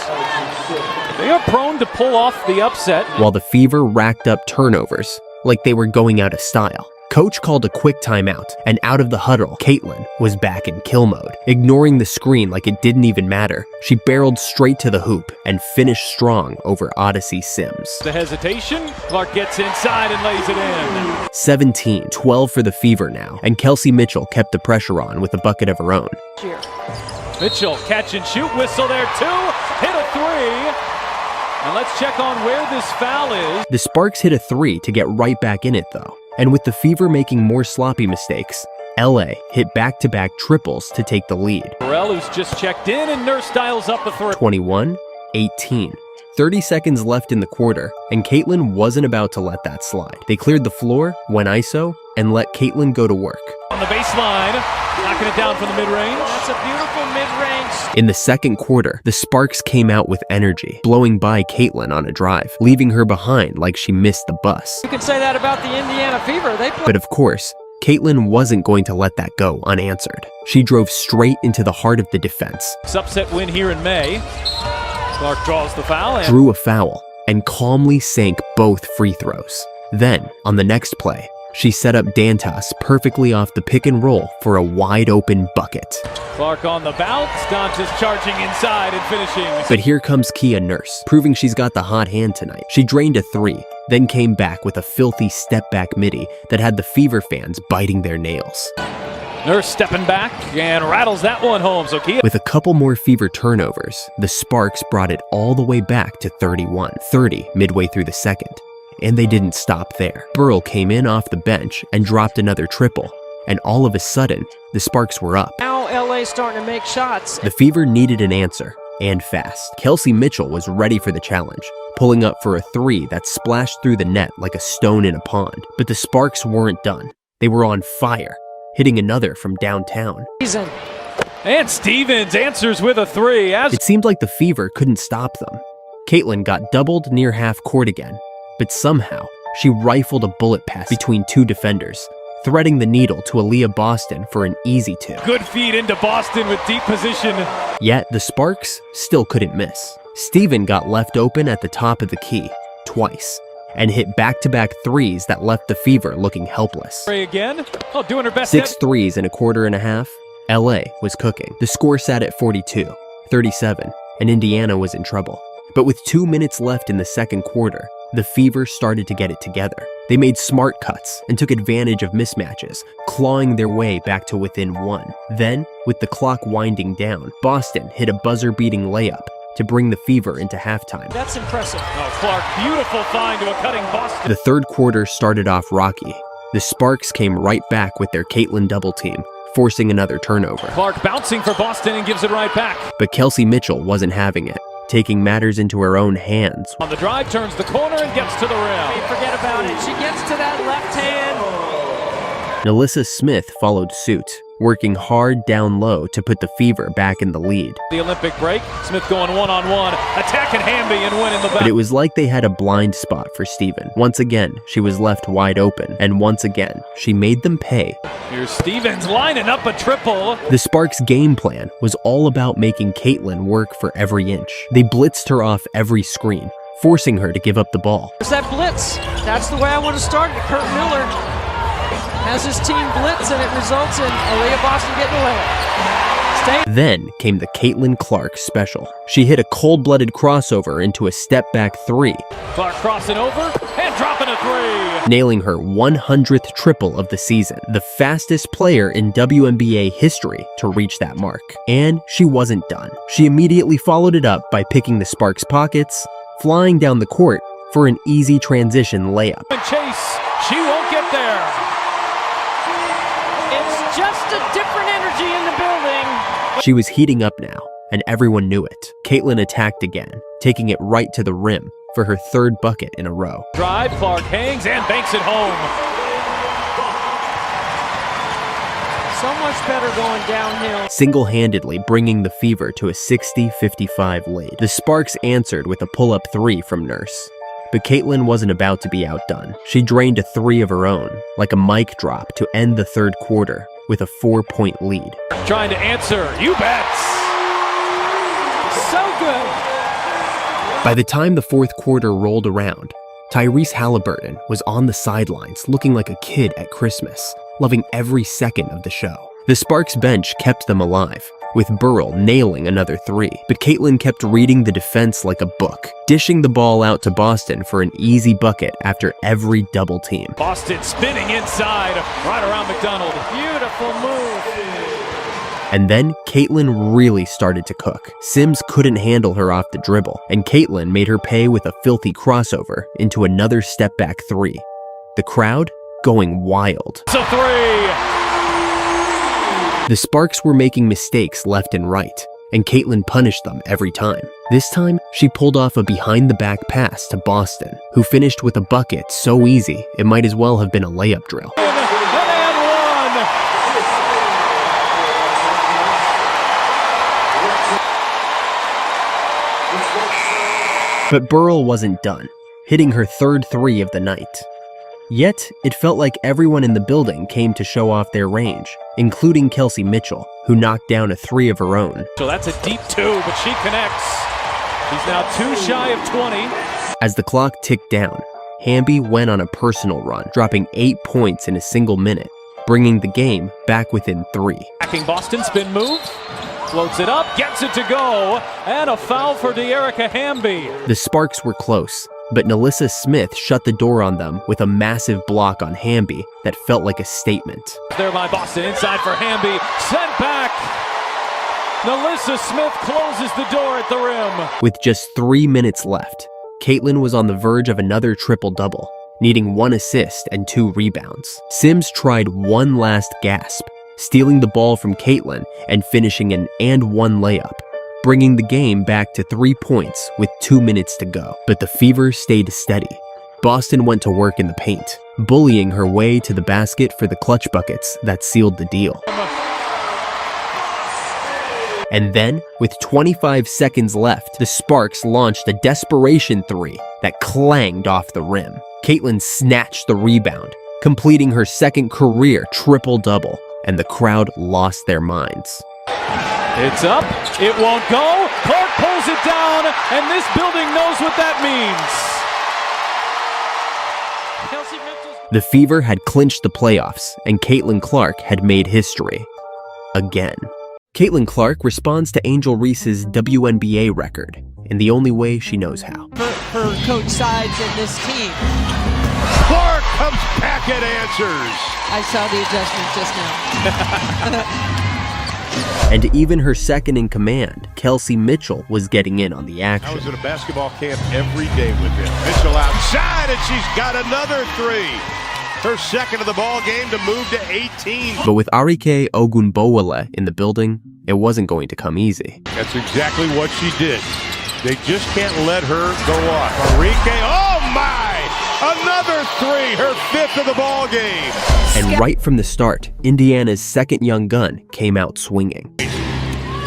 They are prone to pull off the upset. While the Fever racked up turnovers, like they were going out of style. Coach called a quick timeout, and out of the huddle, Caitlin was back in kill mode. Ignoring the screen like it didn't even matter, she barreled straight to the hoop and finished strong over Odyssey Sims. The hesitation, Clark gets inside and lays it in. 17-12 for the Fever now, and Kelsey Mitchell kept the pressure on with a bucket of her own. Mitchell, catch and shoot, whistle there too, hit a 3. And let's check on where this foul is. The Sparks hit a 3 to get right back in it though. And with the Fever making more sloppy mistakes, LA hit back-to-back triples to take the lead. Burrell, who's just checked in, and Nurse dials up a 3. 21-18. 30 seconds left in the quarter, and Caitlin wasn't about to let that slide. They cleared the floor, went ISO, and let Caitlin go to work. On the baseline, knocking it down from the mid-range. That's a beautiful mid-range. In the second quarter, the Sparks came out with energy, blowing by Caitlin on a drive, leaving her behind like she missed the bus. You can say that about the Indiana Fever. They play. But of course, Caitlin wasn't going to let that go unanswered. She drove straight into the heart of the defense. Upset win here in May. Clark draws the foul. Drew a foul, and calmly sank both free throws. Then, on the next play, she set up Dantas perfectly off the pick and roll for a wide open bucket. Clark on the bounce, Dantas charging inside and finishing. But here comes Kia Nurse, proving she's got the hot hand tonight. She drained a 3, then came back with a filthy step-back midi that had the Fever fans biting their nails. Nurse stepping back and rattles that one home. So Kia. With a couple more Fever turnovers, the Sparks brought it all the way back to 31-30 midway through the second. And they didn't stop there. Burrell came in off the bench and dropped another triple. And all of a sudden, the Sparks were up. Now LA's starting to make shots. The Fever needed an answer, and fast. Kelsey Mitchell was ready for the challenge, pulling up for a 3 that splashed through the net like a stone in a pond. But the Sparks weren't done. They were on fire, hitting another from downtown. And Stevens answers with a 3. It seemed like the Fever couldn't stop them. Caitlin got doubled near half court again, but somehow she rifled a bullet pass between 2 defenders, threading the needle to Aaliyah Boston for an easy 2. Good feed into Boston with deep position. Yet the Sparks still couldn't miss. Steven got left open at the top of the key, twice, and hit back-to-back 3s that left the Fever looking helpless. Again, doing her best. 6 threes in a quarter and a half. LA was cooking. The score sat at 42-37, and Indiana was in trouble. But with 2 minutes left in the second quarter, the Fever started to get it together. They made smart cuts and took advantage of mismatches, clawing their way back to within 1. Then, with the clock winding down, Boston hit a buzzer-beating layup to bring the Fever into halftime. That's impressive. Oh, Clark, beautiful find to a cutting Boston. The third quarter started off rocky. The Sparks came right back with their Caitlin double team, forcing another turnover. Clark bouncing for Boston and gives it right back. But Kelsey Mitchell wasn't having it, taking matters into her own hands. On the drive, turns the corner and gets to the rim. Forget about it. She gets to that left hand. Nalissa Smith followed suit, working hard down low to put the Fever back in the lead. The Olympic break, Smith going one-on-one, attacking Hamby and winning the back. But it was like they had a blind spot for Steven. Once again, she was left wide open, and once again, she made them pay. Here's Stevens lining up a triple. The Sparks' game plan was all about making Caitlin work for every inch. They blitzed her off every screen, forcing her to give up the ball. There's that blitz. That's the way I would have started. Kurt Miller has his team blitz, and it results in Aaliyah Boston getting away. Then came the Caitlin Clark special. She hit a cold-blooded crossover into a step-back 3. Clark crossing over and dropping a 3. Nailing her 100th triple of the season, the fastest player in WNBA history to reach that mark. And she wasn't done. She immediately followed it up by picking the Sparks' pockets, flying down the court for an easy transition layup. And Chase, she won't get there. It's just a different energy in the building. She was heating up now, and everyone knew it. Caitlin attacked again, taking it right to the rim for her 3rd bucket in a row. Drive, Clark hangs and banks it home. So much better going downhill. single-handedly bringing the Fever to a 60-55 lead. The Sparks answered with a pull-up three from Nurse. But Caitlin wasn't about to be outdone. She drained a three of her own, like a mic drop, to end the third quarter with a 4-point lead. Trying to answer, you bets! So good. By the time the fourth quarter rolled around, Tyrese Halliburton was on the sidelines looking like a kid at Christmas, loving every second of the show. The Sparks bench kept them alive, with Burrell nailing another three, but Caitlin kept reading the defense like a book, dishing the ball out to Boston for an easy bucket after every double team. Boston spinning inside, right around McDonald. Beautiful move. And then Caitlin really started to cook. Sims couldn't handle her off the dribble, and Caitlin made her pay with a filthy crossover into another step-back three. The crowd going wild. It's a three! The Sparks were making mistakes left and right, and Caitlin punished them every time. This time, she pulled off a behind-the-back pass to Boston, who finished with a bucket so easy it might as well have been a layup drill. But Burrell wasn't done, hitting her third three of the night. Yet, it felt like everyone in the building came to show off their range, including Kelsey Mitchell, who knocked down a three of her own. So that's a deep two, but she connects. She's now 2 shy of 20. As the clock ticked down, Hamby went on a personal run, dropping 8 points in a single minute, bringing the game back within 3. Backing Boston, spin move. Floats it up, gets it to go, and a foul for De'Erica Hamby. The Sparks were close, but Nalissa Smith shut the door on them with a massive block on Hamby that felt like a statement. There by Boston, inside for Hamby, sent back. Nalissa Smith closes the door at the rim. With just 3 minutes left, Caitlin was on the verge of another triple-double, needing 1 assist and 2 rebounds. Sims tried one last gasp, stealing the ball from Caitlin and finishing an and-one layup, bringing the game back to 3 points with 2 minutes to go. But the Fever stayed steady. Boston went to work in the paint, bullying her way to the basket for the clutch buckets that sealed the deal. And then, with 25 seconds left, the Sparks launched a desperation three that clanged off the rim. Caitlin snatched the rebound, completing her second career triple-double, and the crowd lost their minds. It's up, it won't go, Clark pulls it down, and this building knows what that means. The Fever had clinched the playoffs, and Caitlin Clark had made history. Again. Caitlin Clark responds to Angel Reese's WNBA record in the only way she knows how. Her coach sides in this team. Clark comes back and answers. I saw the adjustment just now. And even her second in command, Kelsey Mitchell, was getting in on the action. I was at a basketball camp every day with him. Mitchell outside, and she's got another three. Her second of the ball game to move to 18. But with Arike Ogunbowale in the building, it wasn't going to come easy. That's exactly what she did. They just can't let her go off. Arike, oh my! Another three, her 5th of the ball game. And right from the start, Indiana's second young gun came out swinging.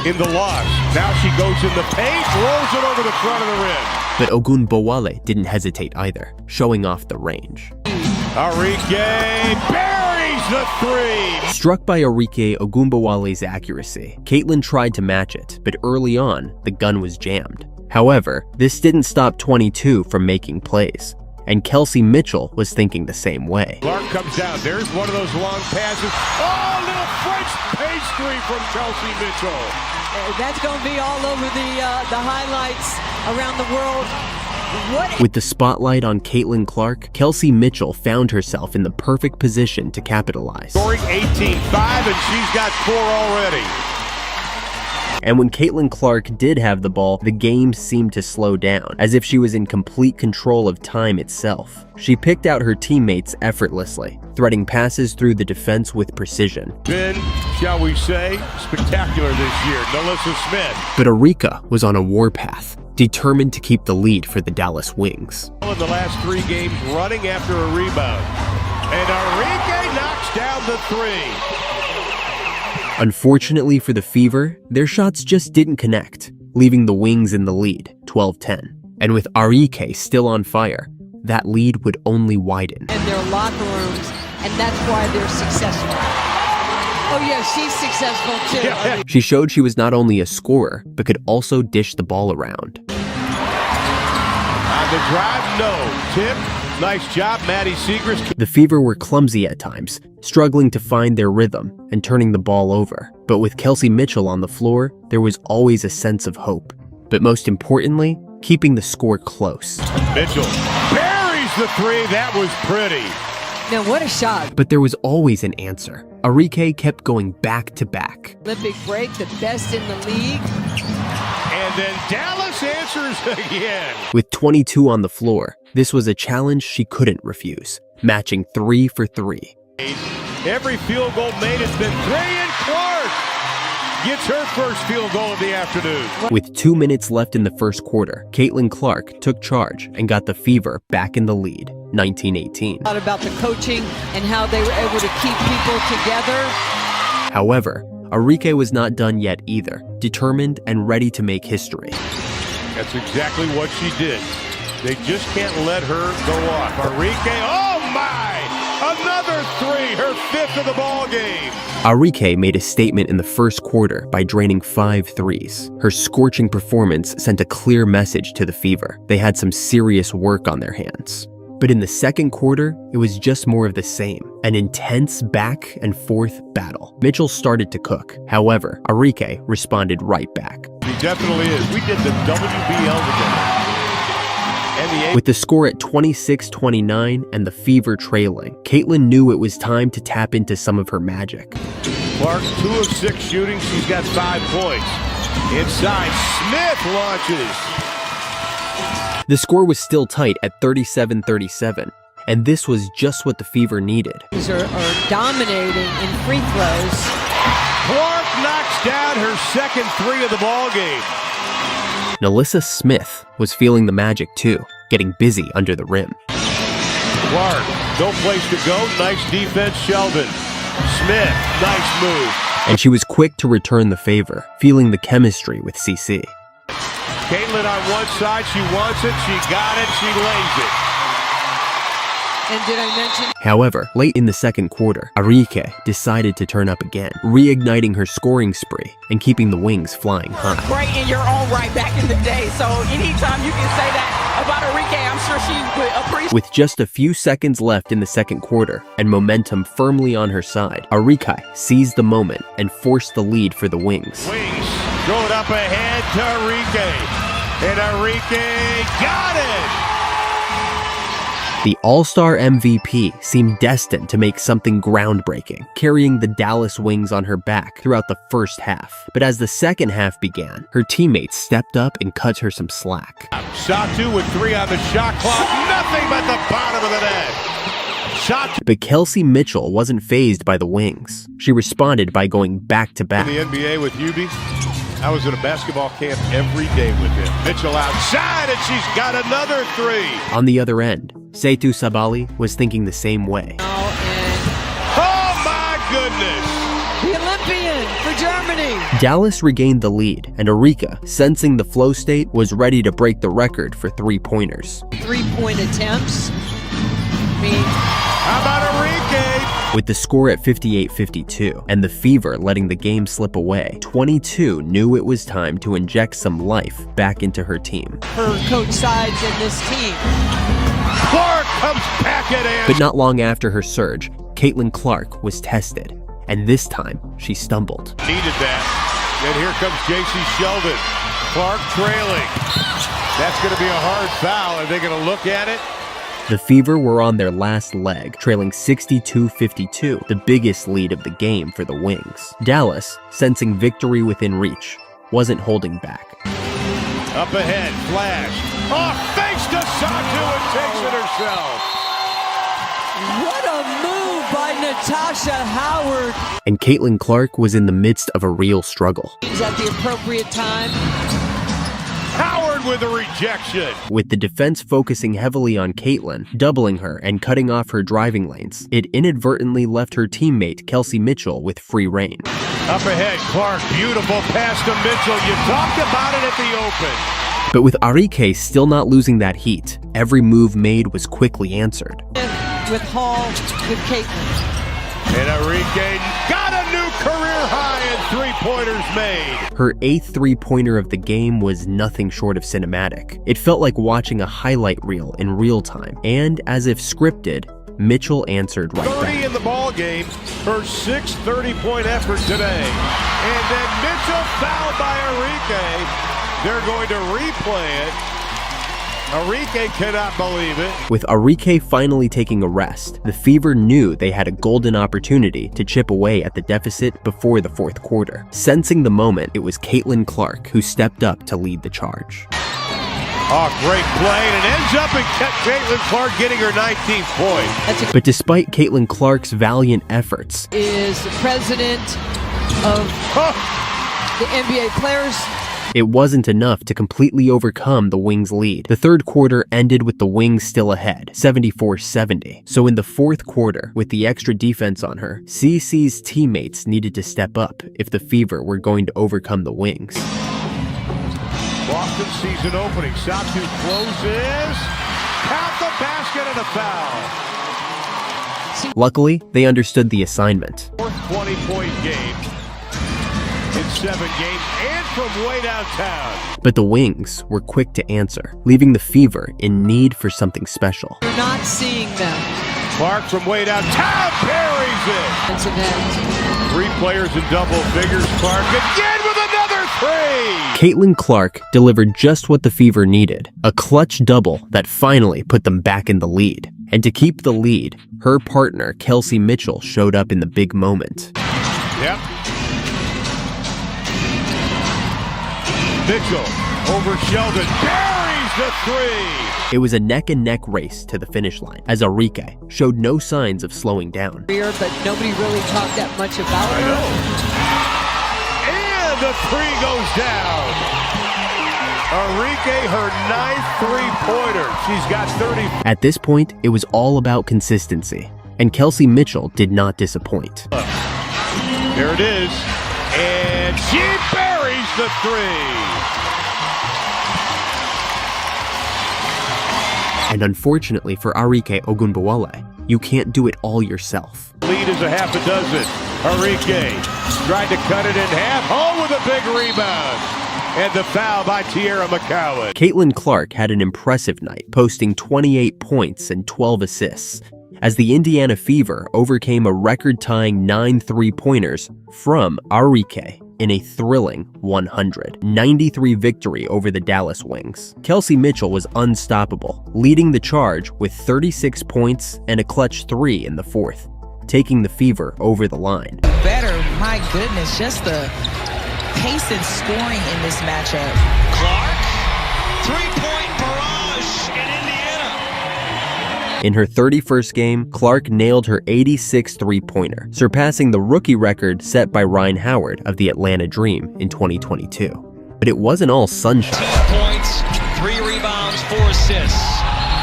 In the loss, now she goes in the paint, rolls it over the front of the rim. But Ogunbowale didn't hesitate either, showing off the range. Arike buries the three. Struck by Arike Ogunbowale's accuracy, Caitlin tried to match it, but early on, the gun was jammed. However, this didn't stop 22 from making plays, and Kelsey Mitchell was thinking the same way. Clark comes down, there's one of those long passes. Oh, little French pastry from Kelsey Mitchell. That's going to be all over the highlights around the world. With the spotlight on Caitlin Clark, Kelsey Mitchell found herself in the perfect position to capitalize. Scoring 18-5, and she's got 4 already. And when Caitlin Clark did have the ball, the game seemed to slow down, as if she was in complete control of time itself. She picked out her teammates effortlessly, threading passes through the defense with precision. Been, shall we say, spectacular this year, Nalissa Smith. But Arike was on a warpath, determined to keep the lead for the Dallas Wings. In the last 3 games, running after a rebound. And Arike knocks down the three. Unfortunately for the Fever, their shots just didn't connect, leaving the Wings in the lead, 12-10. And with Arike still on fire, that lead would only widen. In their locker rooms, and that's why they're successful. Oh yeah, she's successful too. Yeah. She showed she was not only a scorer, but could also dish the ball around. On the drive, no. Tip, nice job, Maddie Siegrist. The Fever were clumsy at times, struggling to find their rhythm and turning the ball over. But with Kelsey Mitchell on the floor, there was always a sense of hope. But most importantly, keeping the score close. Mitchell buries the three. That was pretty. Now what a shot. But there was always an answer. Arike kept going back to back. Olympic break, the best in the league. And then Dallas answers again. With 22 on the floor, this was a challenge she couldn't refuse, matching 3 for 3. Every field goal made has been 3, and Clark gets her first field goal of the afternoon. With 2 minutes left in the first quarter, Caitlin Clark took charge and got the Fever back in the lead, 19-18. About the coaching and how they were able to keep people together. However, Arike was not done yet either, determined and ready to make history. That's exactly what she did. They just can't let her go off. Arike, oh my! Another 3, her 5th of the ball game. Arike made a statement in the first quarter by draining 5 threes. Her scorching performance sent a clear message to the Fever. They had some serious work on their hands. But in the second quarter, it was just more of the same, an intense back and forth battle. Mitchell started to cook. However, Arike responded right back. He definitely is. We did the WBL together. With the score at 26-29 and the Fever trailing, Caitlin knew it was time to tap into some of her magic. Clark, 2 of 6 shooting. She's got 5 points. Inside, Smith launches. The score was still tight at 37-37, and this was just what the Fever needed. Are dominating in free throws. Clark knocks down her second 3 of the ball game. Nalissa Smith was feeling the magic too, getting busy under the rim. Clark, no place to go. Nice defense, Sheldon. Smith, nice move. And she was quick to return the favor, feeling the chemistry with CC. Caitlin on one side, she wants it, she got it, she lays it. And did I mention? However, late in the second quarter, Arike decided to turn up again, reigniting her scoring spree and keeping the Wings flying high. Great in your own right back in the day, so anytime you can say that about Arike, I'm sure she would appreciate. With just a few seconds left in the second quarter and momentum firmly on her side, Arike seized the moment and forced the lead for the Wings. Wings throw it up ahead to Arike. And Arike got it! The All-Star MVP seemed destined to make something groundbreaking, carrying the Dallas Wings on her back throughout the first half. But as the second half began, her teammates stepped up and cut her some slack. Satu with 3 on the shot clock, nothing but the bottom of the net. Satu. But Kelsey Mitchell wasn't fazed by the Wings. She responded by going back-to-back. In the NBA with Hubie, I was at a basketball camp every day with him. Mitchell outside, and she's got another 3. On the other end, Setu Sabali was thinking the same way. Oh my goodness! The Olympian for Germany. Dallas regained the lead, and Arike, sensing the flow state, was ready to break the record for 3-pointers. 3-point attempts. How about Arike? With the score at 58-52 and the Fever letting the game slip away, 22 knew it was time to inject some life back into her team. Her coach sides in this team. Clark comes back at him. But not long after her surge, Caitlin Clark was tested, and this time she stumbled. Needed that. And here comes J.C. Sheldon. Clark trailing. That's going to be a hard foul. Are they going to look at it? The Fever were on their last leg, trailing 62-52, the biggest lead of the game for the Wings. Dallas, sensing victory within reach, wasn't holding back. Up ahead, flash. Off face to Satu and takes it herself. What a move by Natasha Howard. And Caitlin Clark was in the midst of a real struggle. Is at the appropriate time. Howard answered with a rejection. With the defense focusing heavily on Caitlin, doubling her and cutting off her driving lanes, it inadvertently left her teammate Kelsey Mitchell with free reign. Up ahead, Clark, beautiful pass to Mitchell. You talked about it at the open. But with Arike still not losing that heat, every move made was quickly answered. With Hall, with Caitlin. And Arike got a new career high and three-pointers made. Her 8th three-pointer of the game was nothing short of cinematic. It felt like watching a highlight reel in real time, and as if scripted, Mitchell answered right 30 back. in the ball game, her 6th 30-point effort today. And then Mitchell fouled by Arike. They're going to replay it. Arike cannot believe it. With Arike finally taking a rest, the Fever knew they had a golden opportunity to chip away at the deficit before the 4th quarter. Sensing the moment, it was Caitlin Clark who stepped up to lead the charge. Oh, great play, and it ends up in Caitlin Clark getting her 19th point. But despite Caitlin Clark's valiant efforts, Is the president of the NBA players. it wasn't enough to completely overcome the Wings' lead. The 3rd quarter ended with the Wings still ahead, 74-70. So in the 4th quarter, with the extra defense on her, CC's teammates needed to step up if the Fever were going to overcome the Wings. Boston season opening. Shot to closes. Count the basket and a foul. Luckily, they understood the assignment. 4th 20-point game in 7 games and from way downtown. But the Wings were quick to answer, leaving the Fever in need for something special. You're not seeing them. Clark from way downtown parries it. It's an end. 3 players in double figures. Clark again with another 3. Caitlin Clark delivered just what the Fever needed, a clutch double that finally put them back in the lead. And to keep the lead, her partner Kelsey Mitchell showed up in the big moment. Yep. Mitchell over Sheldon, buries the 3. It was a neck-and-neck race to the finish line, as Arike showed no signs of slowing down. But nobody really talked that much about I her. know. And the 3 goes down. Arike, her 9th 3-pointer. She's got 30. At this point, it was all about consistency, and Kelsey Mitchell did not disappoint. There it is. And she buries the 3. And unfortunately for Arike Ogunbowale, you can't do it all yourself. Lead is a half a dozen. Arike tried to cut it in half. Oh, with a big rebound. And the foul by Tierra McCowan. Caitlin Clark had an impressive night, posting 28 points and 12 assists, as the Indiana Fever overcame a record-tying 9 three-pointers from Arike in a thrilling 100-93 victory over the Dallas Wings. Kelsey Mitchell was unstoppable, leading the charge with 36 points and a clutch 3 in the 4th, taking the Fever over the line. Better, my goodness, just the pace and scoring in this matchup. Clark, 3-point barrage in Indiana. In her 31st game, Clark nailed her 86th three-pointer, surpassing the rookie record set by Ryan Howard of the Atlanta Dream in 2022. But it wasn't all sunshine. 10 points, 3 rebounds, 4 assists.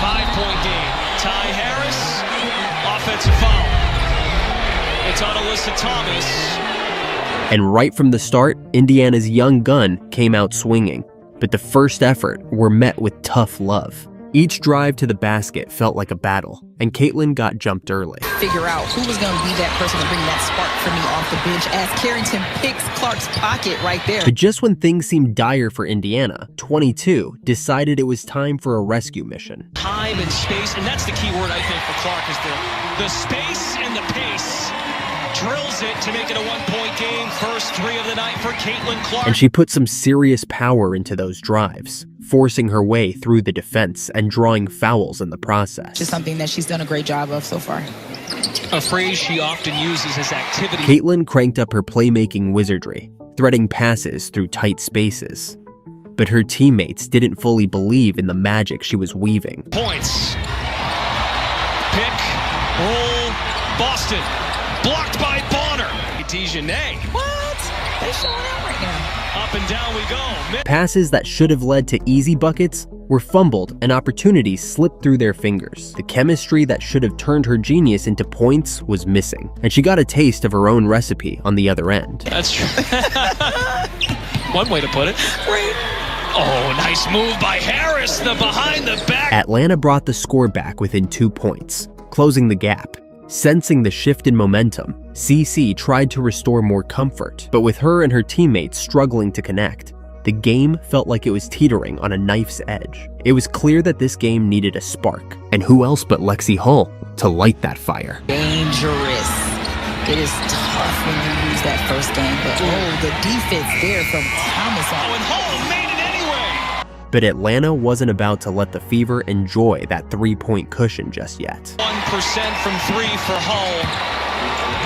5-point game. Ty Harris, offensive foul. It's on Alyssa Thomas. And right from the start, Indiana's young gun came out swinging. But the first effort were met with tough love. Each drive to the basket felt like a battle, and Caitlin got jumped early. Figure out who was going to be that person to bring that spark for me off the bench as Carrington picks Clark's pocket right there. But just when things seemed dire for Indiana, 22 decided it was time for a rescue mission. Time and space, and that's the key word I think for Clark is the space and the pace. Drills it to make it a 1-point game. First 3 of the night for Caitlin Clark. And she put some serious power into those drives, forcing her way through the defense and drawing fouls in the process. Just something that she's done a great job of so far. A phrase she often uses is activity. Caitlin cranked up her playmaking wizardry, threading passes through tight spaces. But her teammates didn't fully believe in the magic she was weaving. Points. Pick, roll, Boston. Blocked by Bonner. Dejanay. What? They're showing out right now. up and down we go. Passes that should have led to easy buckets were fumbled and opportunities slipped through their fingers. The chemistry that should have turned her genius into points was missing, and she got a taste of her own recipe on the other end. That's true. One way to put it. Right. Oh, nice move by Harris, the behind the back. Atlanta brought the score back within 2 points, closing the gap. Sensing the shift in momentum, CC tried to restore more comfort, but with her and her teammates struggling to connect, the game felt like it was teetering on a knife's edge. It was clear that this game needed a spark, and who else but Lexi Hull to light that fire. Dangerous. It is tough when you lose that first game, but the defense there from Thomas. Oh, and Hull made it anyway. But Atlanta wasn't about to let the Fever enjoy that 3-point cushion just yet. 1% from 3 for Hull.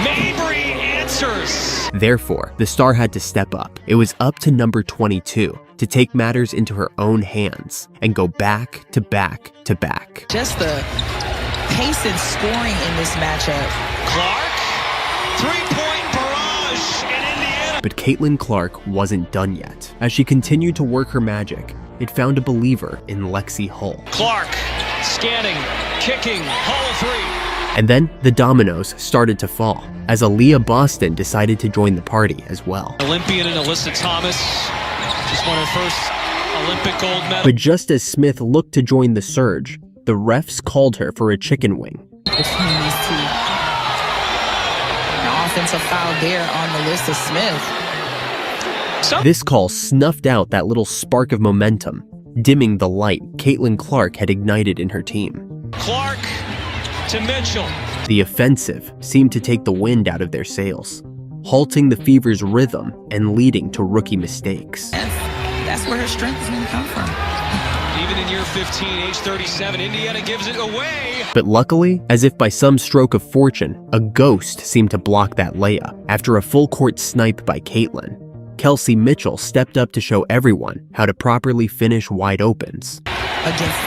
Mabry answers. Therefore, the star had to step up. It was up to number 22 to take matters into her own hands and go back to back to back. Just the pace and scoring in this matchup. Clark, 3-point barrage in Indiana. But Caitlin Clark wasn't done yet. As she continued to work her magic, it found a believer in Lexi Hull. Clark, scanning, kicking, Hull 3. And then the dominoes started to fall as Aaliyah Boston decided to join the party as well. Olympian and Alyssa Thomas just won her first Olympic gold medal. But just as Smith looked to join the surge, the refs called her for a chicken wing. Between these two. An offensive foul there on Alyssa Smith. This call snuffed out that little spark of momentum, dimming the light Caitlin Clark had ignited in her team. Clark to Mitchell. The offensive seemed to take the wind out of their sails, halting the Fever's rhythm and leading to rookie mistakes. That's where her strength is going to come from. Even in year 15, age 37, Indiana gives it away. But luckily, as if by some stroke of fortune, a ghost seemed to block that layup. After a full court snipe by Caitlin, Kelsey Mitchell stepped up to show everyone how to properly finish wide opens. Against,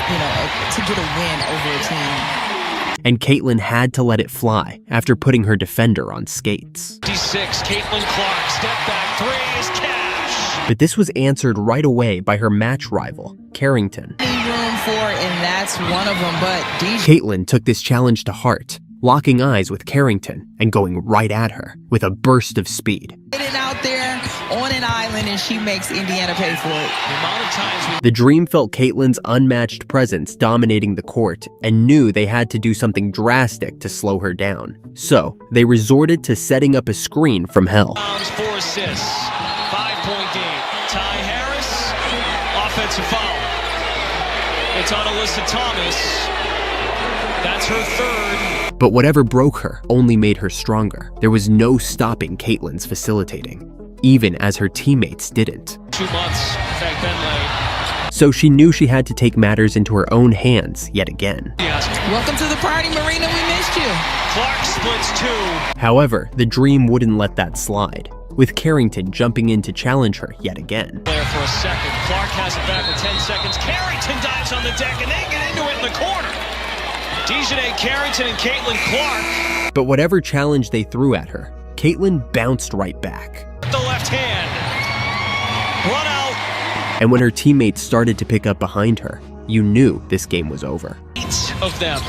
to get a win over a team. And Caitlin had to let it fly after putting her defender on skates. 56, Caitlin Clark, step back, 3 is cash. But this was answered right away by her match rival, Carrington. Room for, and that's one of them, but Caitlin took this challenge to heart, locking eyes with Carrington and going right at her with a burst of speed. Getting out there on an island, and she makes Indiana pay for it. The amount of times The Dream felt Caitlin's unmatched presence dominating the court and knew they had to do something drastic to slow her down. So, they resorted to setting up a screen from hell. 4 assists, 5-point game. Ty Harris, offensive foul. It's on Alyssa Thomas. That's her third. But whatever broke her only made her stronger. There was no stopping Caitlin's facilitating, even as her teammates didn't. 2 months, Fag Benlay. So she knew she had to take matters into her own hands yet again. Yes. Welcome to the party, Marina. We missed you. Clark splits 2. However, the Dream wouldn't let that slide, with Carrington jumping in to challenge her yet again. There for a second. Clark has it back with 10 seconds. Carrington dives on the deck, and they get into it in the corner. Dejanay Carrington and Caitlin Clark. But whatever challenge they threw at her, Caitlin bounced right back. The left hand. Run out. And when her teammates started to pick up behind her, you knew this game was over. 8 of them.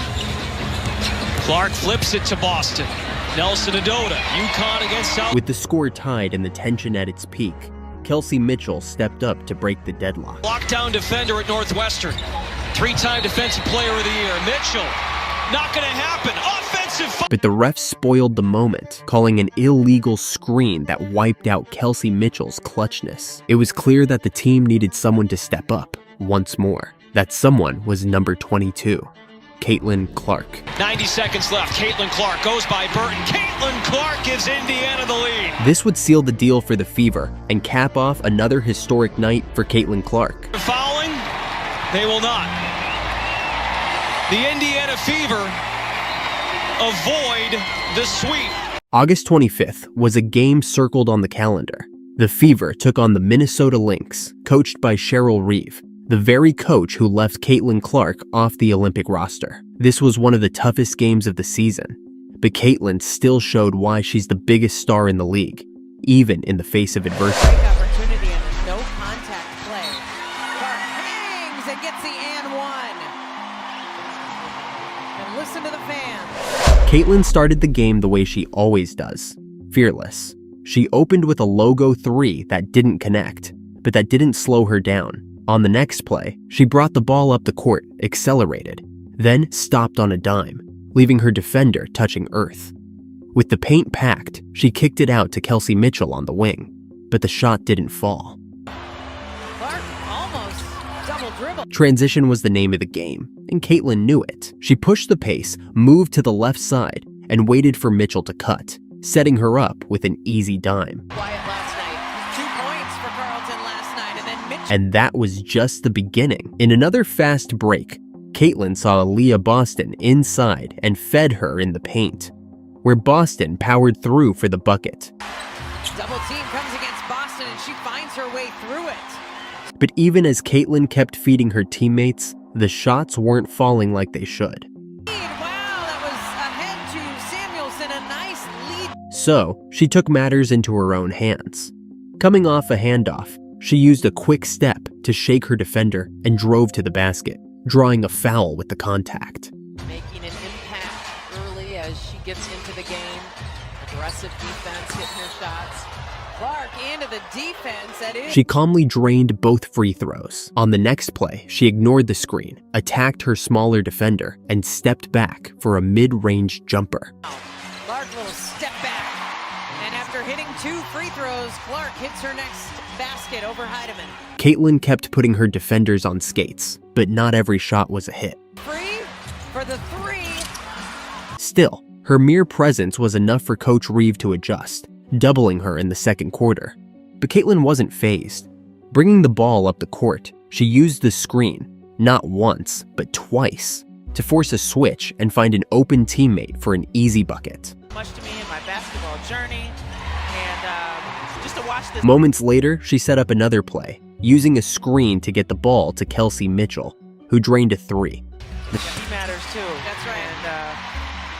Clark flips it to Boston. Nelson Adota, UConn against South. With the score tied and the tension at its peak, Kelsey Mitchell stepped up to break the deadlock. Lockdown defender at Northwestern. 3-time Defensive Player of the Year. Mitchell, not gonna happen. Offensive. But the refs spoiled the moment, calling an illegal screen that wiped out Kelsey Mitchell's clutchness. It was clear that the team needed someone to step up once more. That someone was number 22, Caitlin Clark. 90 seconds left. Caitlin Clark goes by Burton. Caitlin Clark gives Indiana the lead. This would seal the deal for the Fever and cap off another historic night for Caitlin Clark. Fouling? They will not. The Indiana Fever avoid the sweep. August 25th was a game circled on the calendar. The Fever took on the Minnesota Lynx, coached by Cheryl Reeve, the very coach who left Caitlin Clark off the Olympic roster. This was one of the toughest games of the season, but Caitlin still showed why she's the biggest star in the league, even in the face of adversity. listen to the fans. Caitlin started the game the way she always does, fearless. She opened with a logo 3 that didn't connect, but that didn't slow her down. On the next play, she brought the ball up the court, accelerated, then stopped on a dime, leaving her defender touching earth. With the paint packed, she kicked it out to Kelsey Mitchell on the wing, but the shot didn't fall. Clark almost double dribble. Transition was the name of the game, and Caitlin knew it. She pushed the pace, moved to the left side, and waited for Mitchell to cut, setting her up with an easy dime. Quiet last night. 2 points for Carleton last night, and then Mitchell. And that was just the beginning. In another fast break, Caitlin saw Aaliyah Boston inside and fed her in the paint, where Boston powered through for the bucket. Double team comes against Boston, and she finds her way through it. But even as Caitlin kept feeding her teammates, the shots weren't falling like they should. Wow, that was ahead to Samuelson, a nice lead. So, she took matters into her own hands. Coming off a handoff, she used a quick step to shake her defender and drove to the basket, drawing a foul with the contact. Making an impact early as she gets into the game. Aggressive defense, hitting her shots. Clark into the defense. That is. She calmly drained both free throws. On the next play, she ignored the screen, attacked her smaller defender, and stepped back for a mid-range jumper. Clark little step back. And after hitting 2 free throws, Clark hits her next basket over Heidemann. Caitlin kept putting her defenders on skates, but not every shot was a hit. Free for the 3. Still, her mere presence was enough for Coach Reeve to adjust, doubling her in the second quarter. But Caitlin wasn't fazed. Bringing the ball up the court, she used the screen, not once, but twice, to force a switch and find an open teammate for an easy bucket. Much to me in my basketball journey, and just to watch this. Moments later, she set up another play, using a screen to get the ball to Kelsey Mitchell, who drained a 3. She matters too. That's right.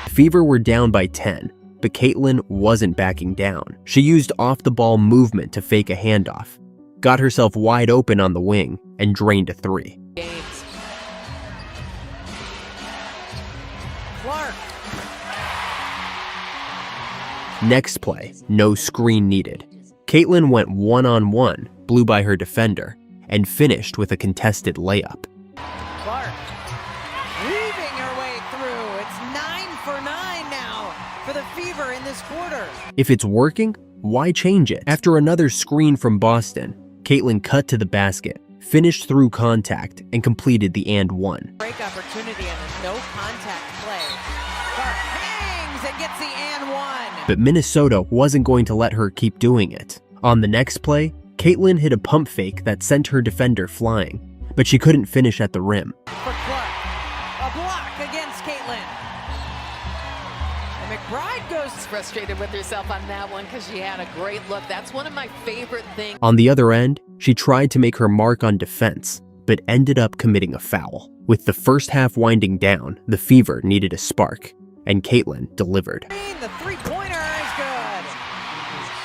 And Fever were down by 10, but Caitlin wasn't backing down. She used off-the-ball movement to fake a handoff, got herself wide open on the wing, and drained a 3. games. Clark. Next play, no screen needed. Caitlin went one-on-one, blew by her defender, and finished with a contested layup. Clark weaving her way through. It's 9 for 9 now for the Fever in this quarter. If it's working, why change it? After another screen from Boston, Caitlin cut to the basket, finished through contact, and completed the and one. Break opportunity and a no contact play. Clark hangs and gets the and one. But Minnesota wasn't going to let her keep doing it. On the next play, Caitlin hit a pump fake that sent her defender flying, but she couldn't finish at the rim. For Clark, a block against Caitlin. And McBride goes frustrated with herself on that one because she had a great look. That's one of my favorite things. On the other end, she tried to make her mark on defense, but ended up committing a foul. With the first half winding down, the Fever needed a spark, and Caitlin delivered. The three-pointer is good.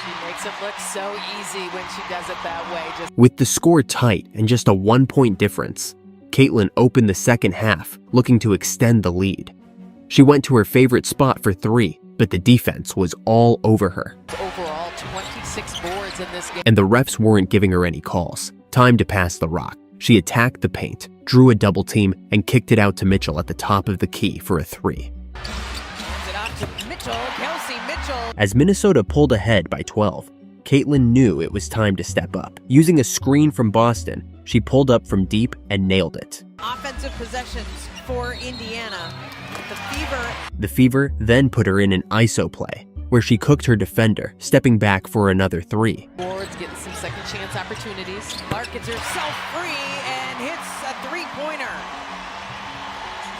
She makes it look so easy when she does it that way. With the score tight and just a 1-point difference, Caitlin opened the second half, looking to extend the lead. She went to her favorite spot for 3, but the defense was all over her. Overall, 26 boards in this game. And the refs weren't giving her any calls. Time to pass the rock. She attacked the paint, drew a double team, and kicked it out to Mitchell at the top of the key for a 3. It out to Mitchell, Kelsey Mitchell. As Minnesota pulled ahead by 12, Caitlin knew it was time to step up. Using a screen from Boston, she pulled up from deep and nailed it. Offensive possessions for Indiana. The Fever then put her in an ISO play, where she cooked her defender, stepping back for another 3. Boards getting some second chance opportunities. Clark gets herself free and hits a three-pointer,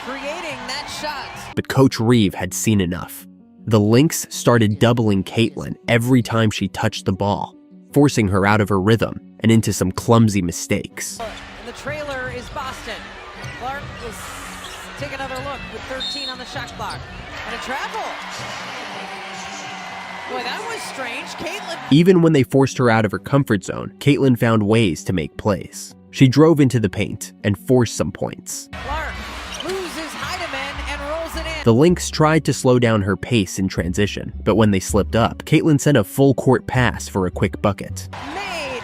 creating that shot. But Coach Reeve had seen enough. The Lynx started doubling Caitlin every time she touched the ball, forcing her out of her rhythm and into some clumsy mistakes. And the trailer is Boston. Clark will take another look with 13 on the shot clock. And a travel. Boy, that was strange. Caitlin. Even when they forced her out of her comfort zone, Caitlin found ways to make plays. She drove into the paint and forced some points. Clark loses Heidemann and rolls it in. The Lynx tried to slow down her pace in transition, but when they slipped up, Caitlin sent a full-court pass for a quick bucket. Made.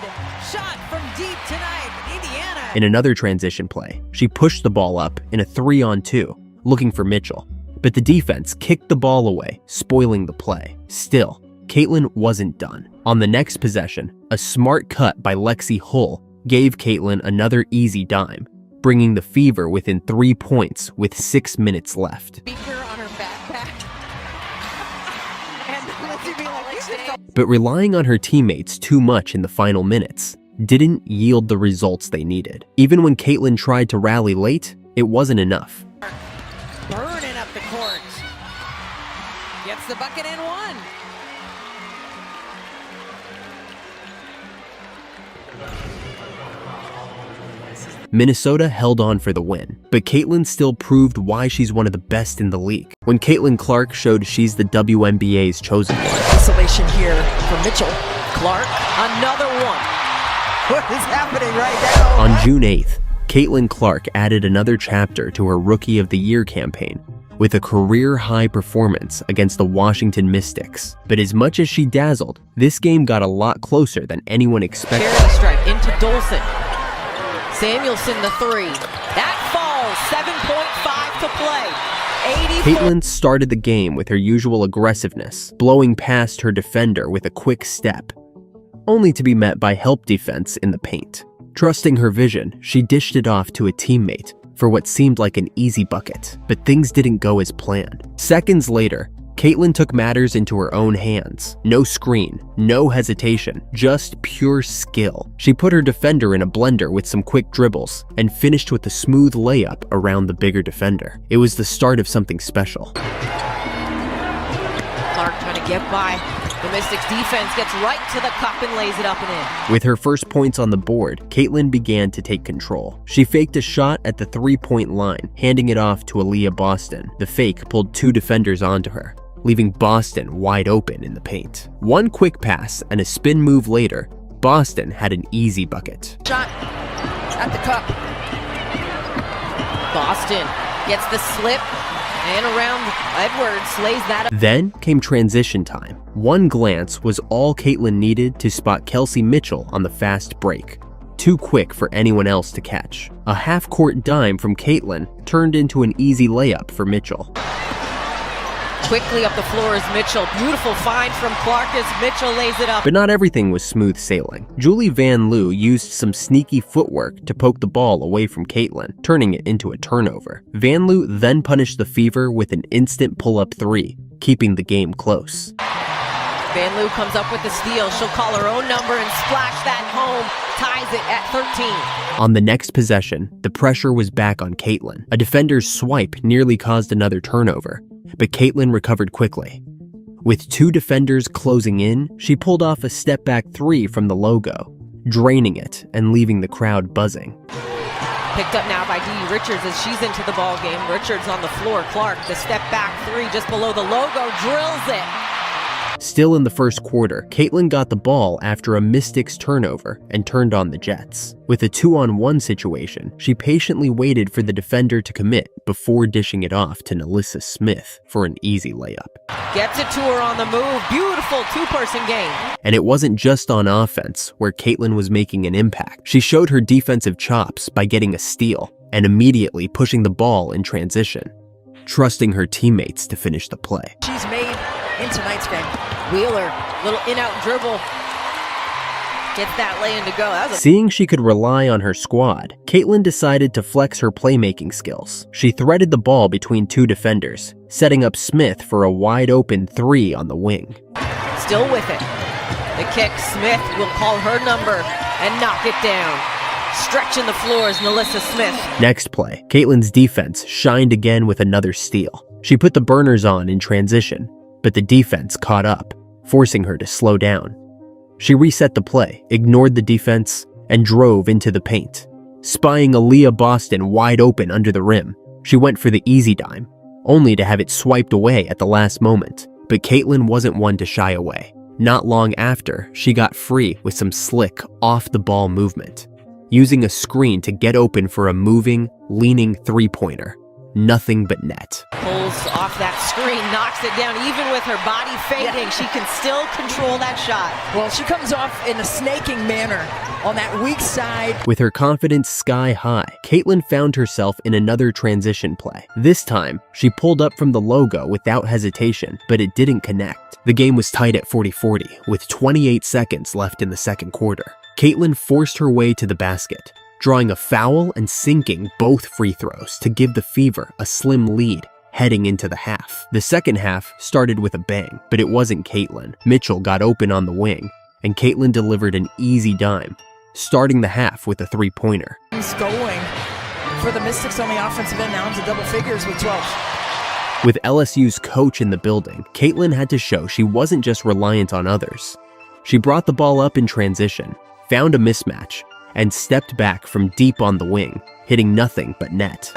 Shot from deep tonight, Indiana. In another transition play, she pushed the ball up in a 3-on-2, looking for Mitchell, but the defense kicked the ball away, spoiling the play. Still, Caitlin wasn't done. On the next possession, a smart cut by Lexi Hull gave Caitlin another easy dime, bringing the Fever within 3 points with 6 minutes left. Speaker on her backpack. And Lindsay be like, But relying on her teammates too much in the final minutes didn't yield the results they needed. Even when Caitlin tried to rally late, it wasn't enough. burning up the court. Gets the bucket and one. Minnesota held on for the win, but Caitlin still proved why she's one of the best in the league. When Caitlin Clark showed she's the WNBA's chosen one. Isolation here for Mitchell. Clark, another one. What is happening right now? On June 8th, Caitlin Clark added another chapter to her Rookie of the Year campaign with a career-high performance against the Washington Mystics. But as much as she dazzled, this game got a lot closer than anyone expected. Charity strike into Dolson. Samuelson the three. That falls. 7.5 to play. 84. Caitlin started the game with her usual aggressiveness, blowing past her defender with a quick step, only to be met by help defense in the paint. Trusting her vision, she dished it off to a teammate for what seemed like an easy bucket, but things didn't go as planned. Seconds later, Caitlin took matters into her own hands. No screen, no hesitation, just pure skill. She put her defender in a blender with some quick dribbles and finished with a smooth layup around the bigger defender. It was the start of something special. Clark trying to get by. The Mystics defense gets right to the cup and lays it up and in. With her first points on the board, Caitlin began to take control. She faked a shot at the three-point line, handing it off to Aaliyah Boston. The fake pulled two defenders onto her, leaving Boston wide open in the paint. One quick pass and a spin move later, Boston had an easy bucket. Shot at the cup. Boston gets the slip and around Edwards, lays that up. Then came transition time. One glance was all Caitlin needed to spot Kelsey Mitchell on the fast break. Too quick for anyone else to catch. A half-court dime from Caitlin turned into an easy layup for Mitchell. Quickly up the floor is Mitchell. Beautiful find from Clark as Mitchell lays it up. But not everything was smooth sailing. Julie Van Loo used some sneaky footwork to poke the ball away from Caitlin, turning it into a turnover. Van Loo then punished the Fever with an instant pull-up three, keeping the game close. Van Loo comes up with the steal. She'll call her own number and splash that home. Ties it at 13. On the next possession, the pressure was back on Caitlin. A defender's swipe nearly caused another turnover, but Caitlin recovered quickly. With two defenders closing in, she pulled off a step-back three from the logo, draining it and leaving the crowd buzzing. Picked up now by Dee Richards as she's into the ball game. Richards on the floor. Clark, the step-back three just below the logo, drills it. Still in the first quarter, Caitlin got the ball after a Mystics turnover and turned on the Jets. With a 2-on-1 situation, she patiently waited for the defender to commit before dishing it off to Nalissa Smith for an easy layup. Gets it to her on the move. Beautiful two-person game. And it wasn't just on offense where Caitlin was making an impact. She showed her defensive chops by getting a steal and immediately pushing the ball in transition, trusting her teammates to finish the play. She's made in tonight's game. Wheeler, little in-out dribble. Gets that lay in to go. Seeing she could rely on her squad, Caitlin decided to flex her playmaking skills. She threaded the ball between two defenders, setting up Smith for a wide-open three on the wing. Still with it. The kick, Smith will call her number and knock it down. Stretching the floor is Nalissa Smith. Next play, Caitlin's defense shined again with another steal. She put the burners on in transition, but the defense caught up, forcing her to slow down. She reset the play, ignored the defense, and drove into the paint. Spying Aaliyah Boston wide open under the rim, she went for the easy dime, only to have it swiped away at the last moment. But Caitlin wasn't one to shy away. Not long after, she got free with some slick, off-the-ball movement, using a screen to get open for a moving, leaning three-pointer. nothing but net. Pulls off that screen, knocks it down. Even with her body fading, she can still control that shot. Well, she comes off in a snaking manner on that weak side. With her confidence sky high, Caitlin found herself in another transition play. This time, she pulled up from the logo without hesitation, but it didn't connect. The game was tied at 40-40, with 28 seconds left in the second quarter. Caitlin forced her way to the basket, drawing a foul and sinking both free throws to give the Fever a slim lead heading into the half. The second half started with a bang, but it wasn't Caitlin. Mitchell got open on the wing, and Caitlin delivered an easy dime, starting the half with a three-pointer. He's going for the Mystics on the offensive end, now into double figures with 12. With LSU's coach in the building, Caitlin had to show she wasn't just reliant on others. She brought the ball up in transition, found a mismatch, and stepped back from deep on the wing, hitting nothing but net.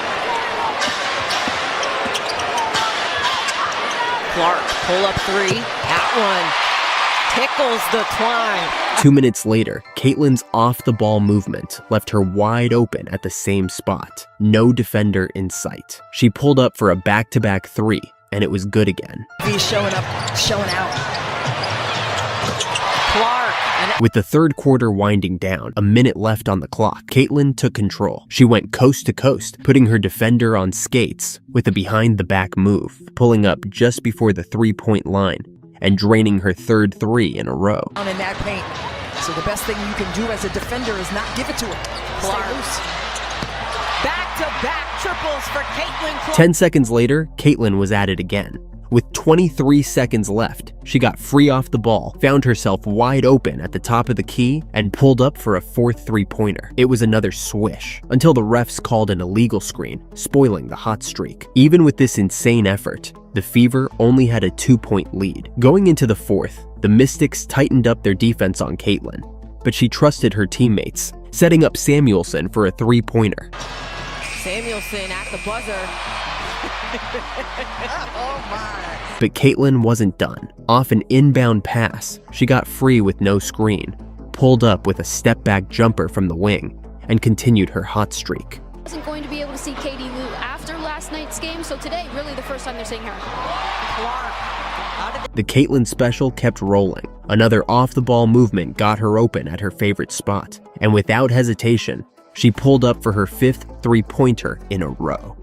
Clark, pull up three, that one tickles the climb. 2 minutes later, Caitlin's off-the-ball movement left her wide open at the same spot. No defender in sight. She pulled up for a back-to-back three, and it was good again. He's showing up, showing out. Clark. With the third quarter winding down, a minute left on the clock, Caitlin took control. She went coast to coast, putting her defender on skates with a behind-the-back move, pulling up just before the three-point line and draining her third three in a row. On in that paint. So the best thing you can do as a defender is not give it to her. Clark. Back-to-back triples for Caitlin Clark. 10 seconds later, Caitlin was at it again. With 23 seconds left, she got free off the ball, found herself wide open at the top of the key, and pulled up for a fourth three-pointer. It was another swish, until the refs called an illegal screen, spoiling the hot streak. Even with this insane effort, the Fever only had a 2-point lead. Going into the fourth, the Mystics tightened up their defense on Caitlin, but she trusted her teammates, setting up Samuelson for a three-pointer. Samuelson at the buzzer. Oh my. But Caitlin wasn't done. Off an inbound pass, she got free with no screen, pulled up with a step-back jumper from the wing, and continued her hot streak. Wasn't going to be able to see Katie Lou after last night's game, so today, really the first time they're seeing her. The Caitlin special kept rolling. Another off-the-ball movement got her open at her favorite spot, and without hesitation, she pulled up for her fifth three-pointer in a row.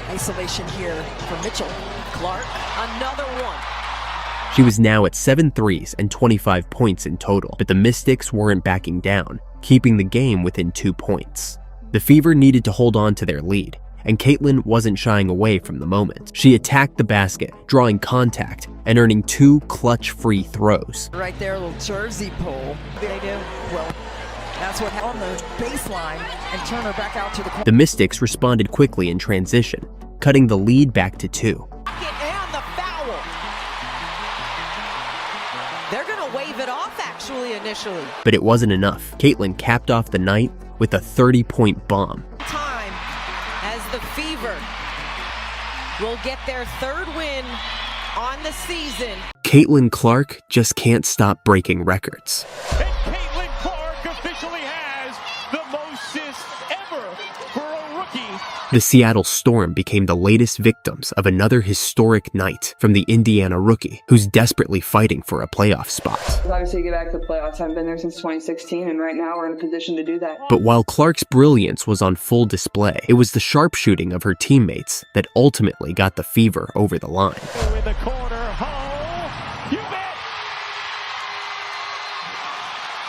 Isolation here for Mitchell. Clark, another one. She was now at 7 threes and 25 points in total, but the Mystics weren't backing down, keeping the game within 2 points. The Fever needed to hold on to their lead, and Caitlin wasn't shying away from the moment. She attacked the basket, drawing contact and earning 2 clutch free throws. Right there, a little jersey pull. They do. Well, that's what on the baseline and turn her back out to the corner. The Mystics responded quickly in transition, cutting the lead back to 2. And the foul. They're going to wave it off actually initially. But it wasn't enough. Caitlin capped off the night with a 30-point bomb. Time as the Fever will get their third win on the season. Caitlin Clark just can't stop breaking records. And Caitlin Clark officially has the most assists ever for a rookie. The Seattle Storm became the latest victims of another historic night from the Indiana rookie, who's desperately fighting for a playoff spot. Obviously, get back to the playoffs. I've been there since 2016, and right now we're in a position to do that. But while Clark's brilliance was on full display, it was the sharpshooting of her teammates that ultimately got the Fever over the line. In the corner, you bet.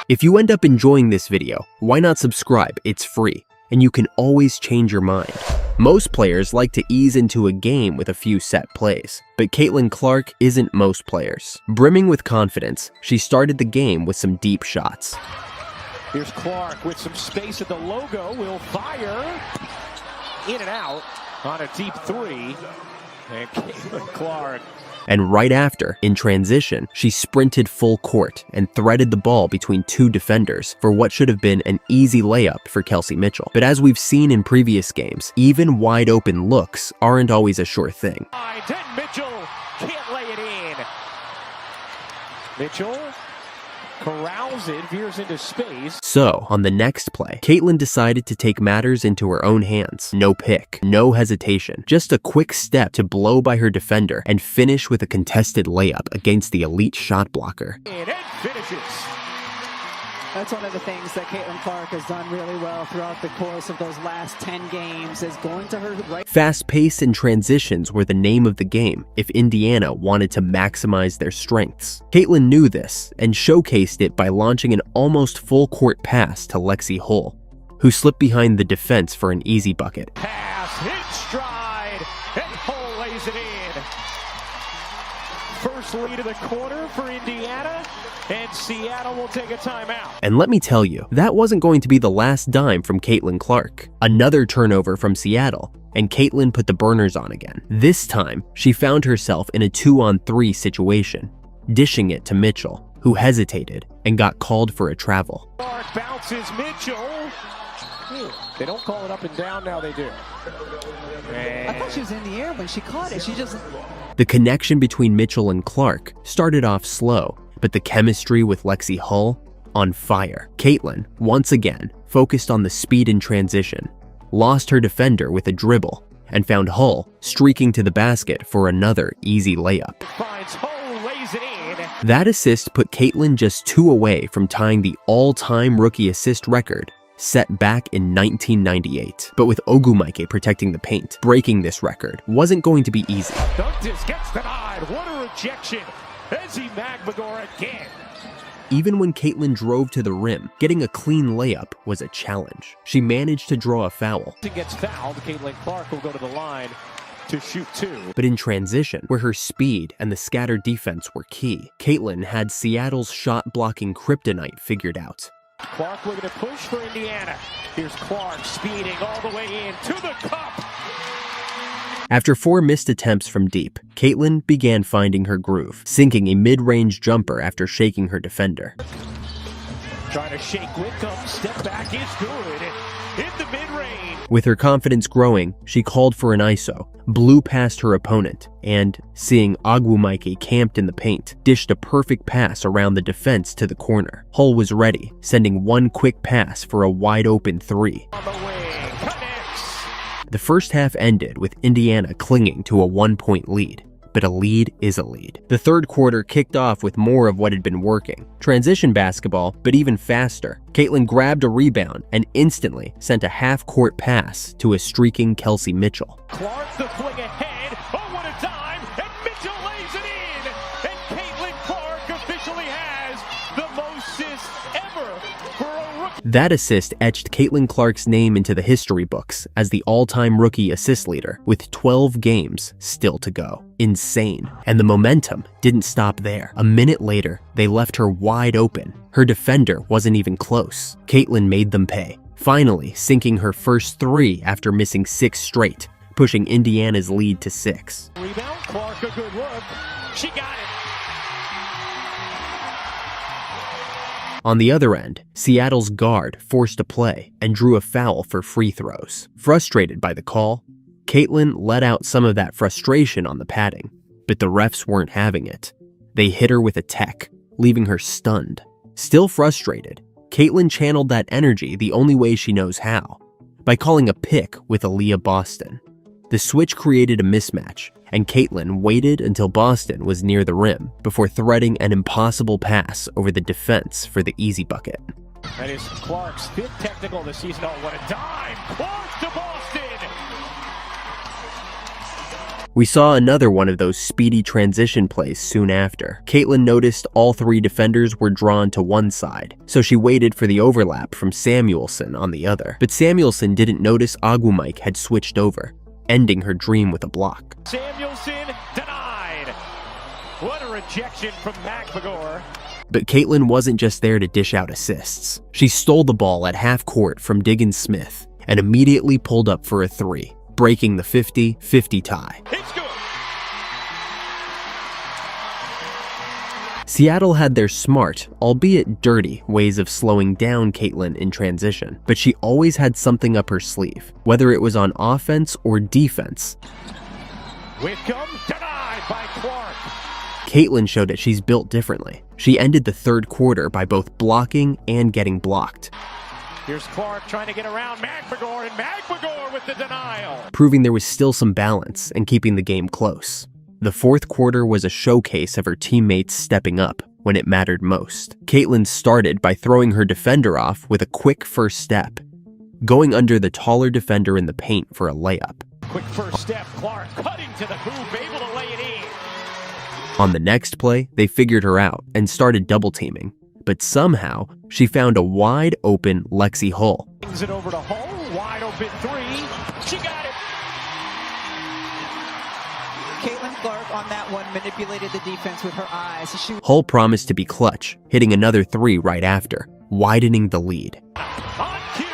If you end up enjoying this video, why not subscribe? It's free, and you can always change your mind. Most players like to ease into a game with a few set plays, but Caitlin Clark isn't most players. Brimming with confidence, she started the game with some deep shots. Here's Clark with some space at the logo, will fire in and out on a deep three, and Caitlin Clark. And right after, in transition, she sprinted full court and threaded the ball between 2 defenders for what should have been an easy layup for Kelsey Mitchell. But as we've seen in previous games, even wide open looks aren't always a sure thing. And Mitchell can't lay it in. Mitchell corrals it, veers into space. So, on the next play, Caitlin decided to take matters into her own hands. No pick, no hesitation, just a quick step to blow by her defender and finish with a contested layup against the elite shot blocker. And it finishes. That's one of the things that Caitlin Clark has done really well throughout the course of those last 10 games, is going to her right. Fast pace and transitions were the name of the game if Indiana wanted to maximize their strengths. Caitlin knew this and showcased it by launching an almost full court pass to Lexi Hull, who slipped behind the defense for an easy bucket. Pass, hit stride, and Hull lays it in. First lead of the quarter for Indiana. And Seattle will take a timeout. And let me tell you, that wasn't going to be the last dime from Caitlin Clark. Another turnover from Seattle, and Caitlin put the burners on again. This time, she found herself in a 2-on-3 situation, dishing it to Mitchell, who hesitated and got called for a travel. Clark bounces Mitchell. They don't call it up and down, now they do. I thought she was in the air when she caught it. She just... The connection between Mitchell and Clark started off slow, but the chemistry with Lexi Hull, on fire. Caitlin, once again, focused on the speed in transition, lost her defender with a dribble, and found Hull streaking to the basket for another easy layup. Finds Hull, lays it in. That assist put Caitlin just 2 away from tying the all-time rookie assist record set back in 1998. But with Ogwumike protecting the paint, breaking this record wasn't going to be easy. Dundas gets denied. What a rejection. Ezzy Magbagor again. Even when Caitlin drove to the rim, getting a clean layup was a challenge. She managed to draw a foul. She gets fouled. Caitlin Clark will go to the line to shoot 2. But in transition, where her speed and the scattered defense were key, Caitlin had Seattle's shot-blocking kryptonite figured out. Clark looking to push for Indiana. Here's Clark speeding all the way in to the cup. After 4 missed attempts from deep, Caitlin began finding her groove, sinking a mid-range jumper after shaking her defender. Trying to shake Wickham, step back is good. In the mid-range. With her confidence growing, she called for an ISO, blew past her opponent, and, seeing Ogwumike camped in the paint, dished a perfect pass around the defense to the corner. Hull was ready, sending one quick pass for a wide-open 3. On the wing, connects. The first half ended with Indiana clinging to a 1-point lead. But a lead is a lead. The third quarter kicked off with more of what had been working. Transition basketball, but even faster. Caitlin grabbed a rebound and instantly sent a half-court pass to a streaking Kelsey Mitchell. Clark the fling ahead. Oh, what a dime! And Mitchell lays it in! And Caitlin Clark officially has the most assists ever for a rookie. That assist etched Caitlin Clark's name into the history books as the all-time rookie assist leader, with 12 games still to go. Insane. And the momentum didn't stop there. A minute later, they left her wide open. Her defender wasn't even close. Caitlin made them pay, finally sinking her first 3 after missing 6 straight, pushing Indiana's lead to 6. Rebound, Clark, a good look. She got it. On the other end, Seattle's guard forced a play and drew a foul for free throws. Frustrated by the call, Caitlin let out some of that frustration on the padding, but the refs weren't having it. They hit her with a tech, leaving her stunned. Still frustrated, Caitlin channeled that energy the only way she knows how, by calling a pick with Aaliyah Boston. The switch created a mismatch, and Caitlin waited until Boston was near the rim before threading an impossible pass over the defense for the easy bucket. That is Clark's 5th technical this season. Oh, what a dime! Clark to Boston! We saw another one of those speedy transition plays soon after. Caitlin noticed all 3 defenders were drawn to one side, so she waited for the overlap from Samuelson on the other. But Samuelson didn't notice Ogwumike had switched over, ending her dream with a block. Samuelson denied. What a rejection from Magbagor. But Caitlin wasn't just there to dish out assists. She stole the ball at half court from Diggins Smith and immediately pulled up for a 3, breaking the 50-50 tie. It's good. Seattle had their smart, albeit dirty, ways of slowing down Caitlin in transition, but she always had something up her sleeve, whether it was on offense or defense. Wickham denied by Clark. Caitlin showed that she's built differently. She ended the third quarter by both blocking and getting blocked. Here's Clark trying to get around McMagor, and McMagor with the denial. Proving there was still some balance and keeping the game close. The fourth quarter was a showcase of her teammates stepping up when it mattered most. Caitlin started by throwing her defender off with a quick first step, going under the taller defender in the paint for a layup. Quick first step, Clark cutting to the hoop, able to lay it in. On the next play, they figured her out and started double teaming, but somehow she found a wide open Lexi Hull. Brings it over to Hull, wide open three. She got it. Caitlin Clark on that one manipulated the defense with her eyes. Hull promised to be clutch, hitting another three right after, widening the lead. On cue.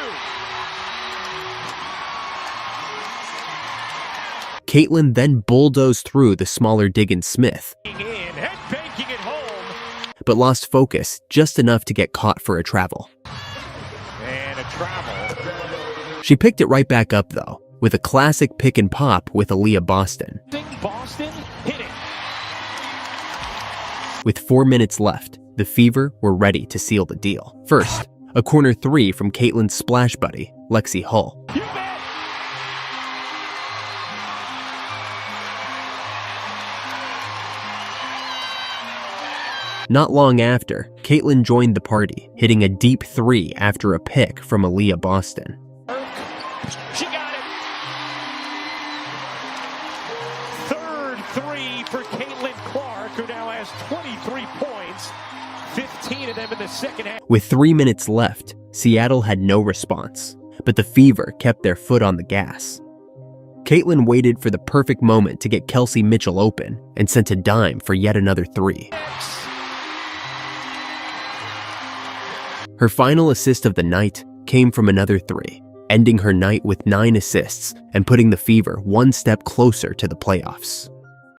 Caitlin then bulldozed through the smaller Diggins-Smith, but lost focus just enough to get caught for a travel. And a travel. She picked it right back up though, with a classic pick and pop with Aaliyah Boston. Boston hit it. With 4 minutes left, the Fever were ready to seal the deal. First, a corner three from Caitlin's splash buddy, Lexi Hull. Not long after, Caitlin joined the party, hitting a deep three after a pick from Aaliyah Boston. She got it. Third three for Caitlin Clark, who now has 23 points, 15 of them in the second half. With 3 minutes left, Seattle had no response, but the Fever kept their foot on the gas. Caitlin waited for the perfect moment to get Kelsey Mitchell open and sent a dime for yet another three. Her final assist of the night came from another three, ending her night with 9 assists and putting the Fever one step closer to the playoffs.